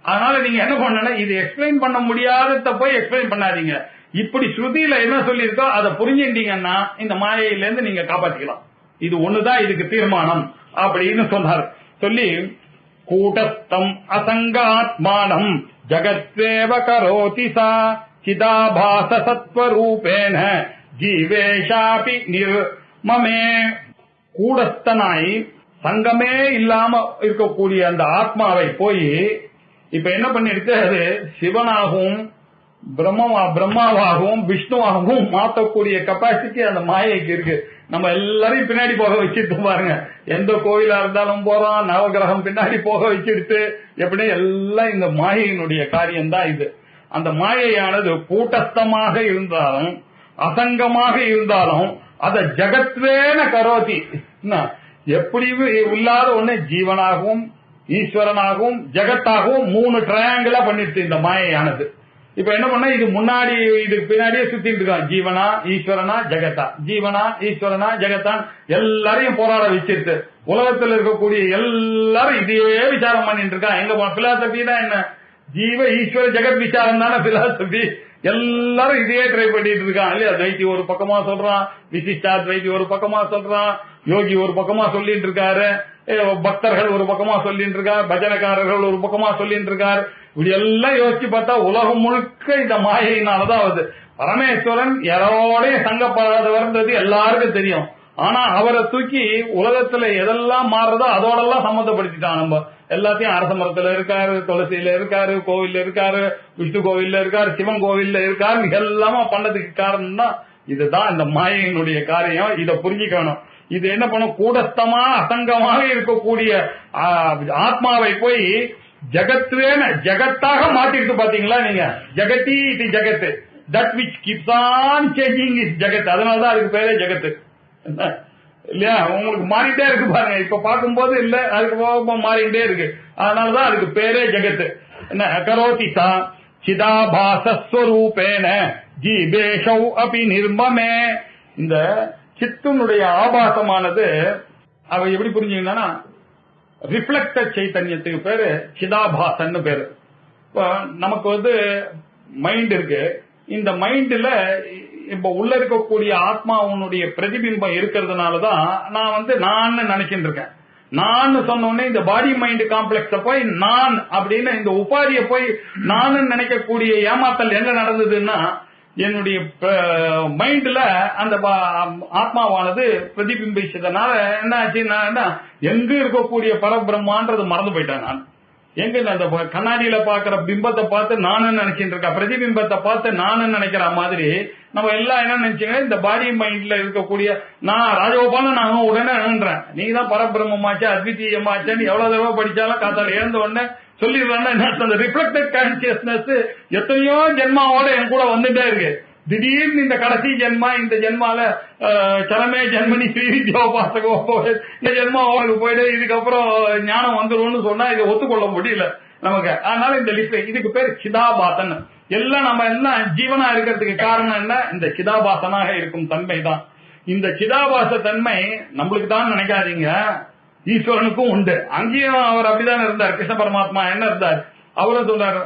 S2: அதனால நீங்க என்ன பண்ணணும், இது எக்ஸ்பிளைன் பண்ண முடியாத போய் எக்ஸ்பிளைன் பண்ணாதீங்க. இப்படி ஸ்ருதியில என்ன சொல்லியிருக்கோ அதை புரிஞ்சுட்டீங்கன்னா இந்த மாயையில இருந்து நீங்க காப்பாத்திக்கலாம். இது ஒண்ணுதான் இதுக்கு தீர்மானம் அப்படின்னு சொன்னார். சொல்லி கூட்டஸ்தம் அசங்காத்மானம் ஜகத்வேவ கரோதி சா சிதாபாச சத்வரூபேன ஜீவேஷாபி நிர்மமே. கூடஸ்தனாய் சங்கமே இல்லாம இருக்கக்கூடிய அந்த ஆத்மாவை போய் இப்ப என்ன பண்ணிருக்கு, அது சிவனாகவும் பிரம்மாவாகவும் விஷ்ணுவாகவும் மாற்றக்கூடிய கெப்பாசிட்டி அந்த மாயைக்கு இருக்கு. நம்ம எல்லாரையும் பின்னாடி போக வச்சிட்டு பாருங்க, எந்த கோயிலா இருந்தாலும் போறோம், நவகிரகம் பின்னாடி போக வச்சிடுத்து எப்படி எல்லாம் இந்த மாயையினுடைய காரியம் தான் இது. அந்த மாயையானது கூட்டஸ்தமாக இருந்தாலும் அசங்கமாக இருந்தாலும் அத ஜகத்வேன கரோதி, எப்படி இல்லாத ஒண்ணு ஜீவனாகவும் ஈஸ்வரனாகவும் ஜெகத்தாகவும் 3 ட்ரையாங்கிளா பண்ணிட்டு இந்த மாயையானது. இப்ப என்ன பண்ண, இது முன்னாடி இதுக்கு பின்னாடியே சுத்திட்டு இருக்கான், ஜீவனா ஈஸ்வரனா ஜெகத்தா, ஜீவனா ஈஸ்வரனா ஜெகத்தான் எல்லாரையும் போராட வச்சிருக்கு. உலகத்தில் இருக்கக்கூடிய எல்லாரும் இதையே விசாரம் பண்ணிட்டு இருக்கான். எங்க பிலாசபி தான் என்ன, ஜீவ ஈஸ்வர ஜெகத் விசாரம் தானே பிலாசபி. எல்லாரும் இதையே ட்ரை பண்ணிட்டு இருக்கான் இல்லையா. துவைத்தி ஒரு பக்கமா சொல்றான், விசிஷ்டாத்வைத்தி ஒரு பக்கமா சொல்றான், யோகி ஒரு பக்கமா சொல்லிட்டு இருக்காரு, பக்தர்கள் ஒரு பக்கமா சொல்லிட்டு இருக்கார், பஜனக்காரர்கள் ஒரு பக்கமா சொல்லிட்டு இருக்கார். இப்படி எல்லாம் யோசிச்சு பார்த்தா உலகம் முழுக்க இந்த மாயையினாலதான் வருது. பரமேஸ்வரன் யாரோடையும் சங்கப்படாதவர்ன்றது எல்லாருக்கும் தெரியும். ஆனா அவரை தூக்கி உலகத்துல எதெல்லாம் மாறுறதோ அதோடெல்லாம் சம்பந்தப்படுத்திட்டான். நம்ம எல்லாத்தையும் அரச மரத்துல இருக்காரு, துளசியில இருக்காரு, கோவில்ல இருக்காரு, விஷ்ணு கோவில்ல இருக்காரு, சிவன் கோவில்ல இருக்காரு, எல்லாமா பண்ணதுக்கு காரணம் தான் இதுதான் இந்த மாயையினுடைய காரியம். இதை புரிஞ்சுக்கணும். இது என்ன பண்ணும், கூடஸ்தமா அசங்கமாக இருக்கக்கூடிய ஆத்மாவை போய் ஜகத்வேன ஜகத்தாக மாட்டிருக்கு. பாத்தீங்களா நீங்க, ஜெகதி இது ஜெகத், that which keeps on changing is ஜெகத். அதனாலதான் அதுக்கு பேரே ஜெகத் இல்லையா. உங்களுக்கு மாறிட்டே இருக்கு பாருங்க, இப்ப பார்க்கும்போது இல்ல, அதுக்கு மாறிட்டே இருக்கு. அதனாலதான் அதுக்கு பேரே ஜெகத். என்ன கரோதி சா சிதாபாசஸ்வரூபேன ஜீவேஷௌ அபி நிர்மமே. இந்த சித்துனுடைய ஆபாசமானது அவ எப்படி புரிஞ்சுங்கன்னா, ரிஃப்ளெக்டட் சைத்தன்யத்துக்கு பேரு சிதாபாசன்னு பேரு. இப்போ நமக்கு வந்து மைண்ட் இருக்கு, இந்த மைண்ட்ல இப்ப உள்ள இருக்கக்கூடிய ஆத்மாவுடைய பிரதிபிம்பம் இருக்கிறதுனாலதான் நான் வந்து நான் நினைச்சிட்டு இருக்கேன். நான் சொன்ன உடனே இந்த பாடி மைண்ட் காம்ப்ளெக்ஸ போய் நான் அப்படின்னு இந்த உபாதியை போய் நான் நினைக்கக்கூடிய ஏமாத்தல் எங்க நடந்ததுன்னா, என்னுடைய மைண்ட்ல அந்த ஆத்மாவானது பிரதிபிம்பிச்சதுனால என்ன ஆச்சுன்னா, எங்க இருக்கக்கூடிய பரபிரம்மான்றது மறந்து போயிட்டேன். நான் எங்க அந்த கண்ணாடியில பாக்குற பிம்பத்தை பார்த்து நானும் நினைச்சிட்டு இருக்கேன், பிரதிபிம்பத்தை பார்த்து நானும் நினைக்கிற மாதிரி நம்ம எல்லாம் என்ன நினைச்சீங்க, இந்த பாடி மைண்ட்ல இருக்கக்கூடிய நான் ராஜகோபாலன் நான் உடனே நின்றேன். நீங்க தான் பரபிரம்மமாச்சா அத்விதீயமாச்சான்னு எவ்வளவு தடவை படிச்சாலும் காத்தால இழந்த உடனே சொல்லிடுறாங்க. அந்த ரிஃப்ளெக்டட் கான்சியஸ்னஸ் எத்தனையோ ஜென்மாவோட என் கூட வந்துட்டே இருக்கு. திடீர்னு இந்த கடைசி ஜென்மா, இந்த ஜென்மால சரமே ஜென்மனி ஸ்ரீவித்யோபாசகோ இந்த ஜென்மாவுக்கு போயிட்டு இதுக்கப்புறம் ஞானம் வந்துரும்னு சொன்னா இதை ஒத்துக்கொள்ள முடியல நமக்கு. அதனால இந்த லிஸ்ட் இதுக்கு பேர் சிதாபாசன். எல்லாம் நம்ம எல்லாம் ஜீவனா இருக்கிறதுக்கு காரணம் என்ன, இந்த சிதாபாசனாக இருக்கும் தன்மை தான். இந்த சிதாபாச தன்மை நம்மளுக்கு தான் நினைக்காதீங்க, ஈஸ்வரனுக்கும் உண்டு. அங்கேயும் அவர் அப்படிதான் இருந்தார். கிருஷ்ண பரமாத்மா என்ன இருந்தார், அவரும் சொல்றார்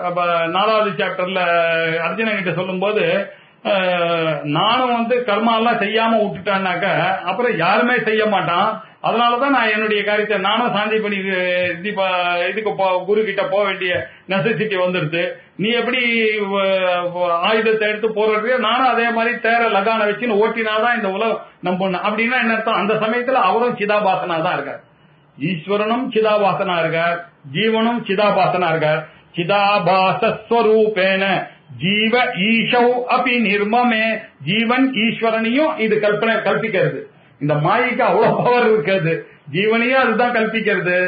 S2: 4வது சாப்டர்ல அர்ஜுனன் கிட்ட சொல்லும் போது, நானும் கர்மா எல்லாம் செய்யாம விட்டுட்டான்னாக்க அப்புறம் யாருமே செய்ய மாட்டான். அதனாலதான் நான் என்னுடைய காரியத்தை நானும் சாந்தி பண்ணி இதுக்கு குரு கிட்ட போக வேண்டிய நெசசிட்டி வந்துடுது. நீ எப்படி ஆயுதத்தை எடுத்து போறது, நானும் அதே மாதிரி தேர லகான வச்சுன்னு ஓட்டினாதான் இந்த உலகம் நம்பணும். அப்படின்னா என்ன அர்த்தம், அந்த சமயத்துல அவரும் சிதாபாசனா தான் இருக்கார். ஈஸ்வரனும் சிதாபாசனா இருக்கார், ஜீவனும் சிதாபாசனா இருக்கார். சிதாபாசஸ்வரூபேன ஜீவ ஈஷௌ அபி நிர்மமே. ஜீவன் ஈஸ்வரனையும் இது கல்பிக்கிறது. இந்த மாயைக்கு அவ்வளவு பவர் இருக்கிறது. ஜீவனையும் அதுதான் கல்பிக்கிறது,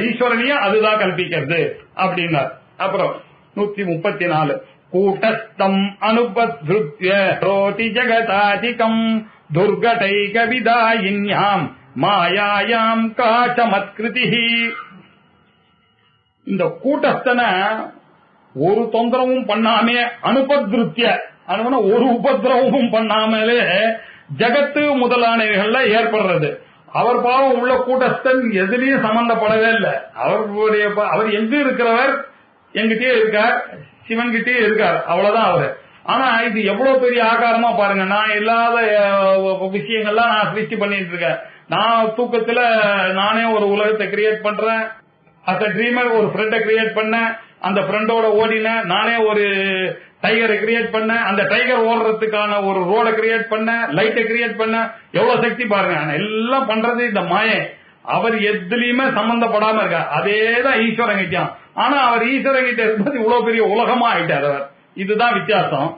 S2: ஈஸ்வரனையும் அதுதான் கல்பிக்கிறது அப்படின்னார். அப்புறம் 134 கூட்டஸ்தம் அனுபத்ருத்ய ரோதி ஜகதாதிகம் துர்கடைக விதாயின்யாம் மாயாயாம் காச்சமத்கிருதிஹி. இந்த கூட்டஸ்தனை ஒரு தொந்தரவும் பண்ணாமே, அனுபத்ருத்ய ஒரு உபதிரவமும் பண்ணாமலே ஜகத்து முதலானவைகள்ல ஏற்படுறது. அவர் பாவம் உள்ள கூட்டஸ்தன் எதிலையும் சம்பந்தப்படவே இல்லை. அவர் எங்க இருக்கிறவர், எங்கிட்டே இருக்கார், சிவன் கிட்டே இருக்கார், அவ்வளவுதான் அவரு. ஆனா இது எவ்வளவு பெரிய ஆகாரமா பாருங்க. நான் இல்லாத விஷயங்கள்லாம் நான் சிருஷ்டி பண்ணிட்டு இருக்கேன். நான் தூக்கத்துல நானே ஒரு உலகத்தை கிரியேட் பண்றேன். அஸ் அ ட்ரீமர் ஒரு ஃப்ரெண்டை கிரியேட் பண்ணேன், அந்த ஃப்ரெண்டோட ஓடினேன். நானே ஒரு டைகரை கிரியேட் பண்ண, அந்த டைகர் ஓடுறதுக்கான ஒரு ரோட கிரியேட் பண்ண, லைட்டை கிரியேட் பண்ண. எவ்வளவு சக்தி பாருங்க. எல்லாம் பண்றது இந்த மாயை. அவர் எதுலயுமே சம்பந்தப்படாம இருக்கார். அதேதான் ஈஸ்வரன் கிட்டான். ஆனா அவர் ஈஸ்வரன் கிட்ட இருக்கும்போது இவ்வளவு பெரிய உலகமா ஆயிட்டார் அவர். இதுதான் வித்தியாசம்.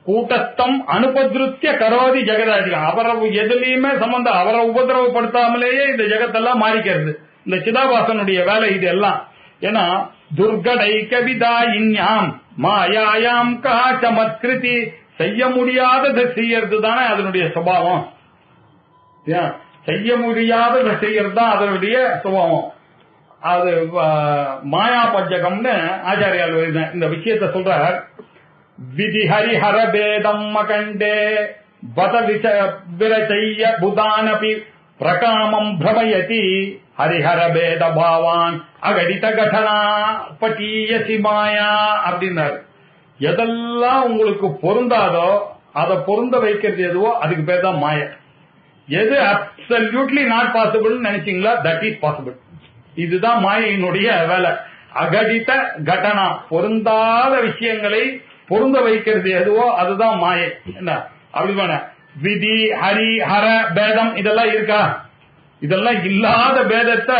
S2: கூட்டஸ்தம் அனுபத்ருத்திய கரோதி ஜெகதாதிகம். அவரை எதுலயுமே சம்பந்தம், அவரை உபதிரவப்படுத்தாமலேயே இந்த ஜெகத்தெல்லாம் மாறிக்கிறது. இந்த சிதாபாசனுடைய வேலை இது எல்லாம். ஏன்னா துர்கடைக விதாயின்யாம் மாயாயாம் காச்சமத்கிருதி. செய்ய முடியாததை செய்யறது தானே அதனுடைய சுபாவம். செய்ய முடியாததை செய்யறது தான் அதனுடைய சுபாவம். அது மாயா பஞ்சகம்னு ஆச்சாரியால் இந்த விஷயத்தை சொல்றார். விதி ஹரிஹர பேதம் மகண்டே பத விரச்சைய புதானபி பிரகாமம் பிரமயதி ஹரிஹர பேத பாவான் அகடித கடனா பட்டீயசி மாயா அப்படின்னாரு. எதெல்லாம் உங்களுக்கு பொருந்தாதோ அதை பொருந்த வைக்கிறது எதுவோ அதுக்கு பேர் தான் மாய. எது அப்சல்யூட்லி நாட் பாசிபிள் நினைச்சீங்களா, தட் இஸ் பாசிபிள். இதுதான் மாயினுடைய வேலை. அகடித கடனா, பொருந்தாத விஷயங்களை பொருந்த வைக்கிறது எதுவோ அதுதான் மாயை. என்ன அப்படி விதி ஹரி ஹர பேதம் இதெல்லாம் இருக்கா? இதெல்லாம் இல்லாத பேதத்தை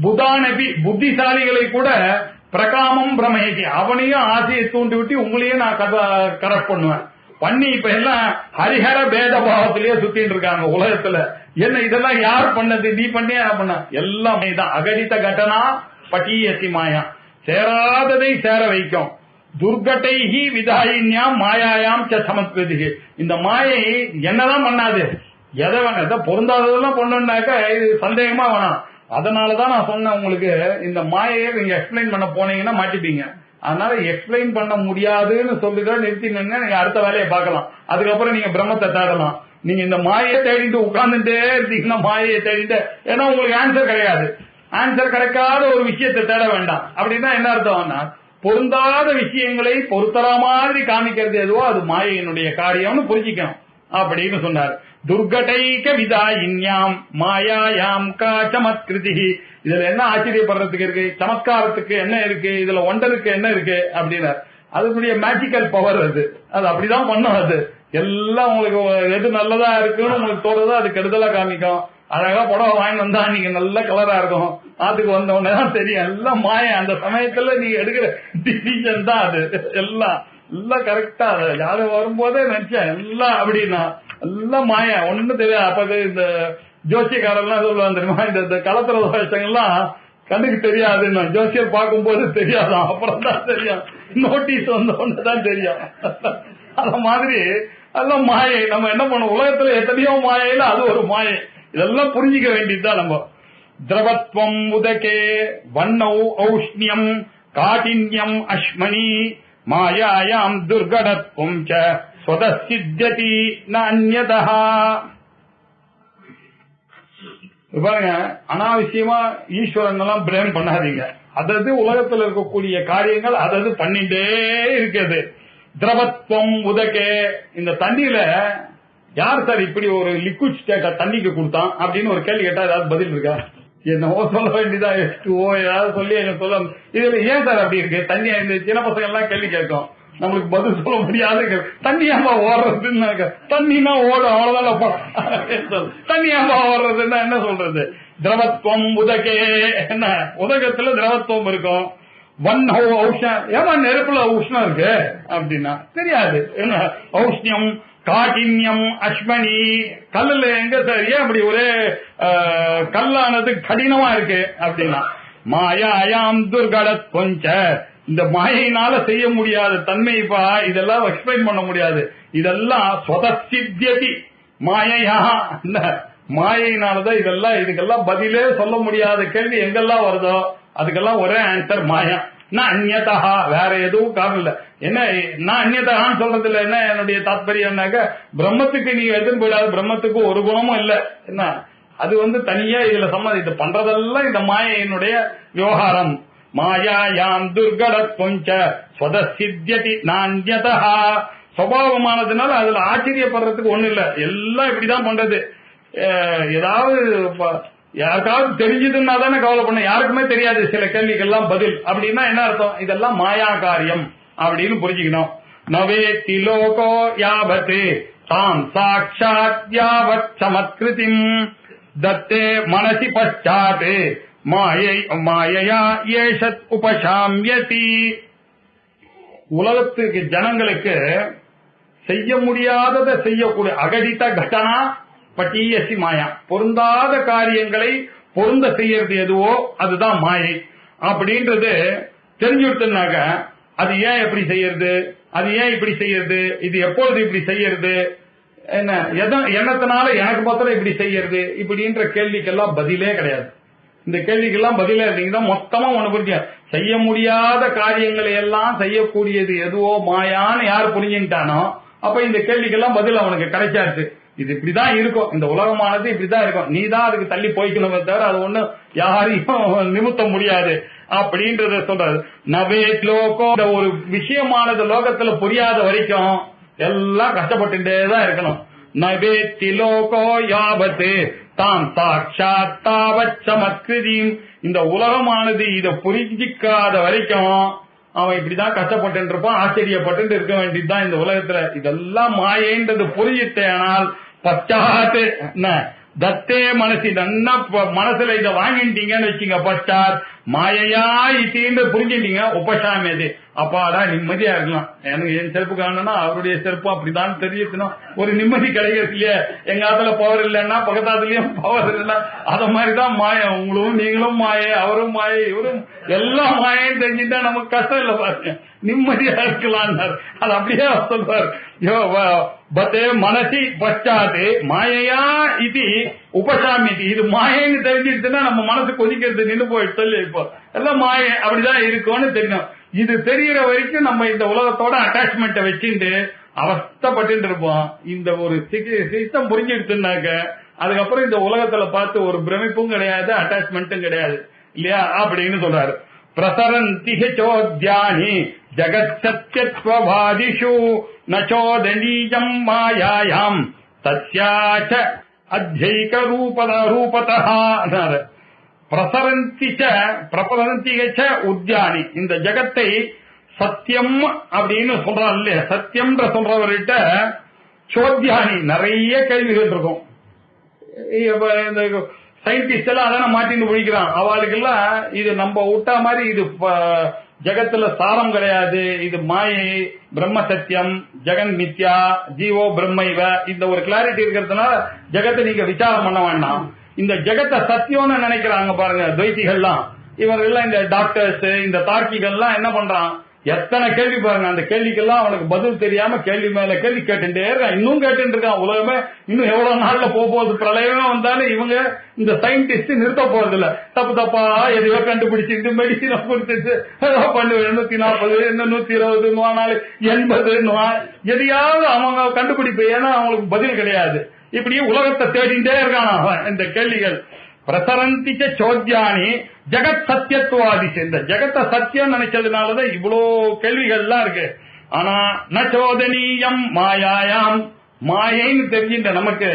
S2: புதானபி புத்திசாலிகளை கூட பிரகாமம் பிரமயதி, அவனையும் ஆசையை தூண்டி விட்டு உங்களையும் நான் கரெக்ட் பண்ணுவேன் பண்ணி இப்ப எல்லாம் ஹரிஹர பேத பாவத்திலேயே சுத்தின்னு இருக்காங்க உலகத்துல. என்ன இதெல்லாம் யார் பண்ணது, நீ பண்ணியா பண்ண? எல்லாம் தான் அகடித்த கடனா பட்டீயசி மாயா. சேராததை சேர வைக்கும். துர்கட்டைஹி விதாயின்யாம் மாயாயாம் சமத்கிருதி. இந்த மாயை என்னதான் பண்ணாது, எதை வேணாம் பொருந்தாததெல்லாம் பண்ணாக்க இது சந்தேகமா வேணாம். அதனாலதான் நான் சொன்னேன் உங்களுக்கு, இந்த மாயையை நீங்க எக்ஸ்பிளைன் பண்ண போனீங்கன்னா மாட்டிப்பீங்க. அதனால எக்ஸ்பிளைன் பண்ண முடியாதுன்னு சொல்லிதான் நிறுத்தினீங்கன்னா நீங்க அடுத்த வேலையை பார்க்கலாம். அதுக்கப்புறம் நீங்க பிரம்மத்தை தேடலாம். நீங்க இந்த மாயை தேடிட்டு உட்கார்ந்துட்டே இருந்தீங்கன்னா மாயை தேடிட்டு, ஏன்னா உங்களுக்கு ஆன்சர் கிடையாது. ஆன்சர் கிடைக்காத ஒரு விஷயத்தை தேட வேண்டாம். அப்படின்னா என்ன அர்த்தம்னா, பொருந்தாத விஷயங்களை பொருத்தர மாதிரி காமிக்கிறது எதுவோ அது மாயையினுடைய காரியம்னு புரிஞ்சுக்கணும் அப்படின்னு சொன்னார். துர்கடைக விதாயின்யாம் மாயாயாம் கா சமத்கிருதி. இதுல என்ன ஆச்சரியப்படுறதுக்கு இருக்கு, சமத்காரத்துக்கு என்ன இருக்கு, இதுல ஒண்டருக்கு என்ன இருக்கு அப்படின்னா அதனுடைய மேஜிக்கல் பவர். அது அப்படிதான் பண்ணும். அது எல்லாம் உங்களுக்கு எது நல்லதா இருக்குன்னு உங்களுக்கு தோணுதோ அது கெடுதலா காமிக்கும். அழகா புடவை வாங்கி வந்தா நீங்க நல்ல கலரா இருக்கும், ஆத்துக்கு வந்த உடனே தான் தெரியும் எல்லாம் மாய. அந்த சமயத்துல நீங்க எடுக்கிற டிசிஷன் தான் அது. எல்லாம் கரெக்டா யாரும் வரும்போதே நினைச்சேன் எல்லாம் அப்படின்னா எல்லாம் மாய, ஒண்ணும் தெரியாது. அப்ப இந்த ஜோசியக்காரெல்லாம் சொல்லுவாங்க தெரியுமா, இந்த களத்திர தோஷங்கள்லாம் கண்ணுக்கு தெரியாதுன்னு ஜோசியர் பார்க்கும் போது தெரியாதான், அப்புறம் தான் தெரியும், நோட்டீஸ் வந்த ஒண்ணு தான் தெரியும். அந்த மாதிரி அதெல்லாம் மாயை. நம்ம என்ன பண்ணோம், உலகத்துல எத்தனையோ மாயையில அது ஒரு மாயை. இதெல்லாம் புரிஞ்சிக்க வேண்டியதுதான் நம்ம. திரவத்வம் உதகே வண்ணௌ ஔஷ்ணியம் காட்டின்யம் அஸ்மணி மாயாயாம் துர்கடத்வம் ச ஸ்வதசித்யதி ந அன்யதஹ. பாருங்க, அனாவசியமா ஈஸ்வரன் எல்லாம் பிரேம் பண்ணாதீங்க. அதாவது உலகத்தில் இருக்கக்கூடிய காரியங்கள் அதாவது பண்ணிட்டே இருக்கிறது. திரவத்வம் உதகே, இந்த தண்ணியில யார் சார் இப்படி ஒரு லிக்விட் ஸ்டேட்டா தண்ணிக்கு கொடுத்தான் அப்படின்னு ஒரு கேள்வி கேட்டா ஏதாவது பதில் இருக்கா? என்னவோ சொல்ல வேண்டியதா, ஏதாவது சொல்லி என்ன சொல்ல. இதுல ஏன் சார் அப்படி இருக்கு தண்ணி? இந்த சின்ன பசங்க எல்லாம் கேள்வி கேட்கும், நம்மளுக்கு பதில் சொல்ல முடியாது. தண்ணியாம்பா ஓடுறதுன்னு, தண்ணினா ஓடும் அவ்வளவுதான். தண்ணியாம்பா ஓடுறதுன்னா என்ன சொல்றது? திரவத்துவம் உதகே, என்ன உதகத்துல திரவத்துவம் இருக்கும். வன்ஹோ ஔஷ்ணம், ஏமா நெருப்புல உஷ்ணம் இருக்கு அப்படின்னா தெரியாது. என்ன ஔஷ்ணியம் காட்டின்யம் அஸ்மணி, கல்லுல எங்க சார் ஏன் அப்படி ஒரே கல்லானது கடினமா இருக்கு அப்படின்னா மாயாயாம் துர்கடத் கொஞ்ச, இந்த மாயினால செய்ய முடியாத தன்மைப்பா, இதெல்லாம் எக்ஸ்பிளைன் பண்ண முடியாது. இதெல்லாம் ஸ்வதசித்யதி மாயையா, மாயினாலதான் இதெல்லாம். இதுக்கெல்லாம் பதிலே சொல்ல முடியாத கேள்வி எங்கெல்லாம் வருதோ அதுக்கெல்லாம் ஒரே ஆன்சர் மாயா. நான் அந்நியதா, வேற எதுவும் காரணம் இல்ல. என்ன நான் அந்நியதான்னு சொல்றது இல்ல. என்ன என்னுடைய தாத்பரியம்னாக்க, பிரம்மத்துக்கு நீங்க எதுவும் போயிடாது, பிரம்மத்துக்கு ஒரு குணமும் இல்ல. என்ன அது தனியா இதுல இது பண்றதெல்லாம் இந்த மாயையினுடைய விவகாரம். மாயாயாம் துர்கடத்வம் ச ஸ்வதசித்யதி நான்யதா, சுபாவமானதுனால அதுல ஆச்சரியப்படுறதுக்கு ஒண்ணு இல்ல. எல்லாம் இப்படிதான் பண்றது. ஏதாவது யாருக்காவது தெரிஞ்சதுன்னா தானே கவலை பண்ண, யாருக்குமே தெரியாது சில கேள்விக்கெல்லாம் பதில். அப்படின்னா என்ன அர்த்தம்? இதெல்லாம் மாயா காரியம் அப்படின்னு புரிஞ்சுக்கணும். நவேத்தி லோகோ யாவத் தாம் சாட்சாத் யாவத் சமத்கிருதிம் தத்தே மனசி பச்சாத் மாயையா ஏஷத் உபசாம்யதி. உலகத்துக்கு ஜனங்களுக்கு செய்ய முடியாததை செய்யக்கூடிய அகடித கடனா பட்டியசி மாயா, பொருந்தாத காரியங்களை பொருந்த செய்யறது எதுவோ அதுதான் மாயை அப்படின்றது தெரிஞ்சுடுத்துனாக்க, அது ஏன் எப்படி செய்யறது, அது ஏன் இப்படி செய்யறது, இது எப்பொழுது இப்படி செய்யறது, என்ன எண்ணத்தினால எனக்கு மாத்திரம் இப்படி செய்யறது, இப்படின்ற கேள்விக்கெல்லாம் பதிலே கிடையாது. இந்த கேள்விக்கெல்லாம் பதிலே இருந்தீங்கன்னா மொத்தமா ஒண்ணு புரிஞ்சு, செய்ய முடியாத காரியங்களை எல்லாம் செய்யக்கூடியது எதுவோ மாயான்னு யார் புரிஞ்சுட்டானோ அப்ப இந்த கேள்விக்கெல்லாம் பதில் அவனுக்கு கிடைச்சாச்சு. இது இப்படிதான் இருக்கும், இந்த உலகமானது இப்படிதான் இருக்கும், நீ தான் அதுக்கு தள்ளி போய்க்கணுமே தவிர அது ஒண்ணு யாரையும் நிமித்த முடியாது அப்படின்றத சொல்றது. நவேத் லோகோ, ஒரு விஷயமானது லோகத்துல புரியாத வரைக்கும் எல்லாம் கஷ்டப்பட்டுட்டேதான் இருக்கணும். நவேத்தி லோகோ யாவத் தாம் சாட்சாத் தாவத் சமத்கிருதிம், இந்த உலகமானது இதை புரிஞ்சிக்காத வரைக்கும் அவன் இப்படிதான் கஷ்டப்பட்டு இருப்பான், ஆச்சரியப்பட்டு இருக்க வேண்டியதுதான் இந்த உலகத்துல. இதெல்லாம் மாயைன்றது புரிஞ்சிட்டேனால் பச்சாத்து தத்தே மனசு நன்னா மனசுல இதை வாங்கிட்டீங்கன்னு வச்சுங்க, பச்சாத் மாயையா இட்டின்னு புரிஞ்சுட்டீங்க, உபசாமியது அப்பாடா நிம்மதியா இருக்கலாம். எனக்கு என் செருப்பு காணணும்னா அவருடைய செருப்பு அப்படிதான் தெரிஞ்சுக்கணும், ஒரு நிம்மதி கிடைக்கிறது இல்லையா. எங்க ஆத்துல பவர் இல்லைன்னா பக்கத்தாத்துலயும் பவர் இல்லைன்னா அத மாதிரிதான் மாயம். உங்களும் நீங்களும் மாய, அவரும் மாய, இவரும் எல்லாம் மாயன்னு தெரிஞ்சுட்டா நமக்கு கஷ்டம் இல்ல பாருங்க, நிம்மதியா இருக்கலாம். அது அப்படியே சொல்றாரு, பத்தே மனசி பச்சாத்து மாயையா இது உபசாமியதி. இது மாயன்னு தெரிஞ்சிருச்சுன்னா நம்ம மனசு கொதிக்கிறது நின்று போயிட்டு இப்போ எல்லாம் மாய அப்படிதான் இருக்கும்னு தெரியும். இது தெரியற வரைக்கும் நம்ம இந்த உலகத்தோட அட்டாச்மெண்ட்டை வச்சுட்டு அவஸ்தப்பட்டு இருப்போம். இந்த ஒரு சிஸ்டம் புரிஞ்சிடுச்சுனாக்க அதுக்கப்புறம் இந்த உலகத்துல பார்த்து ஒரு பிரமிப்பும் கிடையாது, அட்டாச்மெண்ட்டும் கிடையாது இல்லையா அப்படின்னு சொல்றாரு. பிரசரந்தி சோத்யானி ஜகத் சத்யத்வவாதிஷு நச்சோதனீயம் மாயாயாம் தஸ்யாச்ச அத்யைக ரூபதः பிரசரந்தி உத்யானி. இந்த ஜகத்தை சத்தியம் அப்படின்னு சொல்றான் இல்லையா, சத்தியம் சொல்றவர்கிட்ட சோத்யானி நிறைய கேள்விகள் இருக்கும். சயின்டிஸ்ட் எல்லாம் அதான மாட்டின்னு பிடிக்கிறான். அவளுக்கு எல்லாம் இது நம்ம விட்டா மாதிரி இது ஜகத்துல சாரம் கிடையாது, இது மாயை, பிரம்ம சத்தியம், ஜெகன் மித்யா, ஜீவோ பிரம்மைவ, இந்த ஒரு கிளாரிட்டி இருக்கிறதுனால ஜெகத்தை நீங்க விசாரம் பண்ண வேண்டாம். இந்த ஜெகத்தை சத்தியம்னு நினைக்கிறாங்க பாருங்க துவைத்திகள்லாம். இவர்கள்லாம் இந்த டாக்டர்ஸ், இந்த தார்க்கிகள்லாம் என்ன பண்றான், எத்தனை கேள்வி பாருங்க. அந்த கேள்விக்கெல்லாம் அவனுக்கு பதில் தெரியாம கேள்வி மேல கேள்வி கேட்டுட்டே இருக்கான், இன்னும் கேட்டு இருக்கான். உலகமே இன்னும் எவ்வளவு நாள்ல போகுது, பிரளயமே வந்தாலும் இவங்க இந்த சயின்டிஸ்ட் நிறுத்த போறது இல்ல. தப்பா எதையோ கண்டுபிடிச்சிட்டு மெடிசினை கொடுத்துட்டு பண்ணு 240 120 80 எதையாவது அவங்க கண்டுபிடிப்பு. ஏன்னா அவங்களுக்கு பதில் கிடையாது. இப்படியே உலகத்தை தேடிட்டே இருக்கான் அவன். இந்த கேள்விகள் பிரசரந்திச்ச சோத்யானி ஜெகத் சத்தியத்துவாதிச்சு. இந்த ஜெகத்தை சத்தியம் நினைச்சதுனாலதான் இவ்வளோ கேள்விகள்லாம் இருக்கு. ஆனா நச்சோதனீயம் மாயாயாம், மாயைன்னு தெரிஞ்சின்ற நமக்கு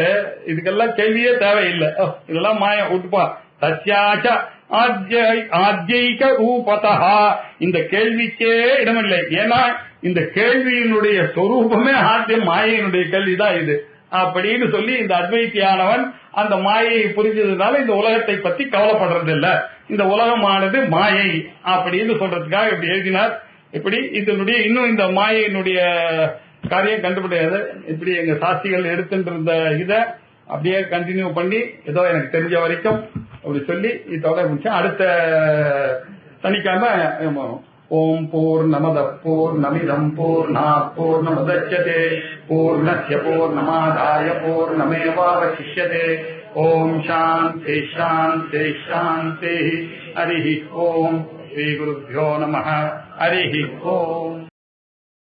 S2: இதுக்கெல்லாம் கேள்வியே தேவையில்லை. இதெல்லாம் மாயா விட்டுப்பா. தஸ்யாச்ச ஆத்யைக ரூபதா, இந்த கேள்விக்கே இடமில்லை. ஏன்னா இந்த கேள்வியினுடைய சொரூபமே ஆத்தியம் மாயையினுடைய கேள்விதான் இது அப்படின்னு சொல்லி இந்த அத்வைத்தியானவன் அந்த மாயையை புரிஞ்சதுனால இந்த உலகத்தை பத்தி கவலைப்படுறது இல்ல. இந்த உலகமானது மாயை அப்படின்னு சொல்றதுக்காக இப்படி எழுதினார். இப்படி இதனுடைய இன்னும் இந்த மாயையினுடைய காரியம் கண்டுபிடியாது. இப்படி எங்க சாஸ்திரிகள் எடுத்துட்டு இருந்த இத அப்படியே கண்டினியூ பண்ணி ஏதோ எனக்கு தெரிஞ்ச வரைக்கும் அப்படி சொல்லி இதோட முடிச்சேன். அடுத்த சனிக்கிழமை ஓம் பூர்ணமத பூர்ணமிதம் பூர்ணாத் பூர்ணமுதச்யதே பூர்ணஸ்ய பூர்ணமாதாய பூர்ணமேவாவசிஷ்யதே. ஓம் சாந்தி சாந்தி சாந்தி. ஹரி ஓம். ஸ்ரீ குருभ्यो நமः. ஹரி ஓம்.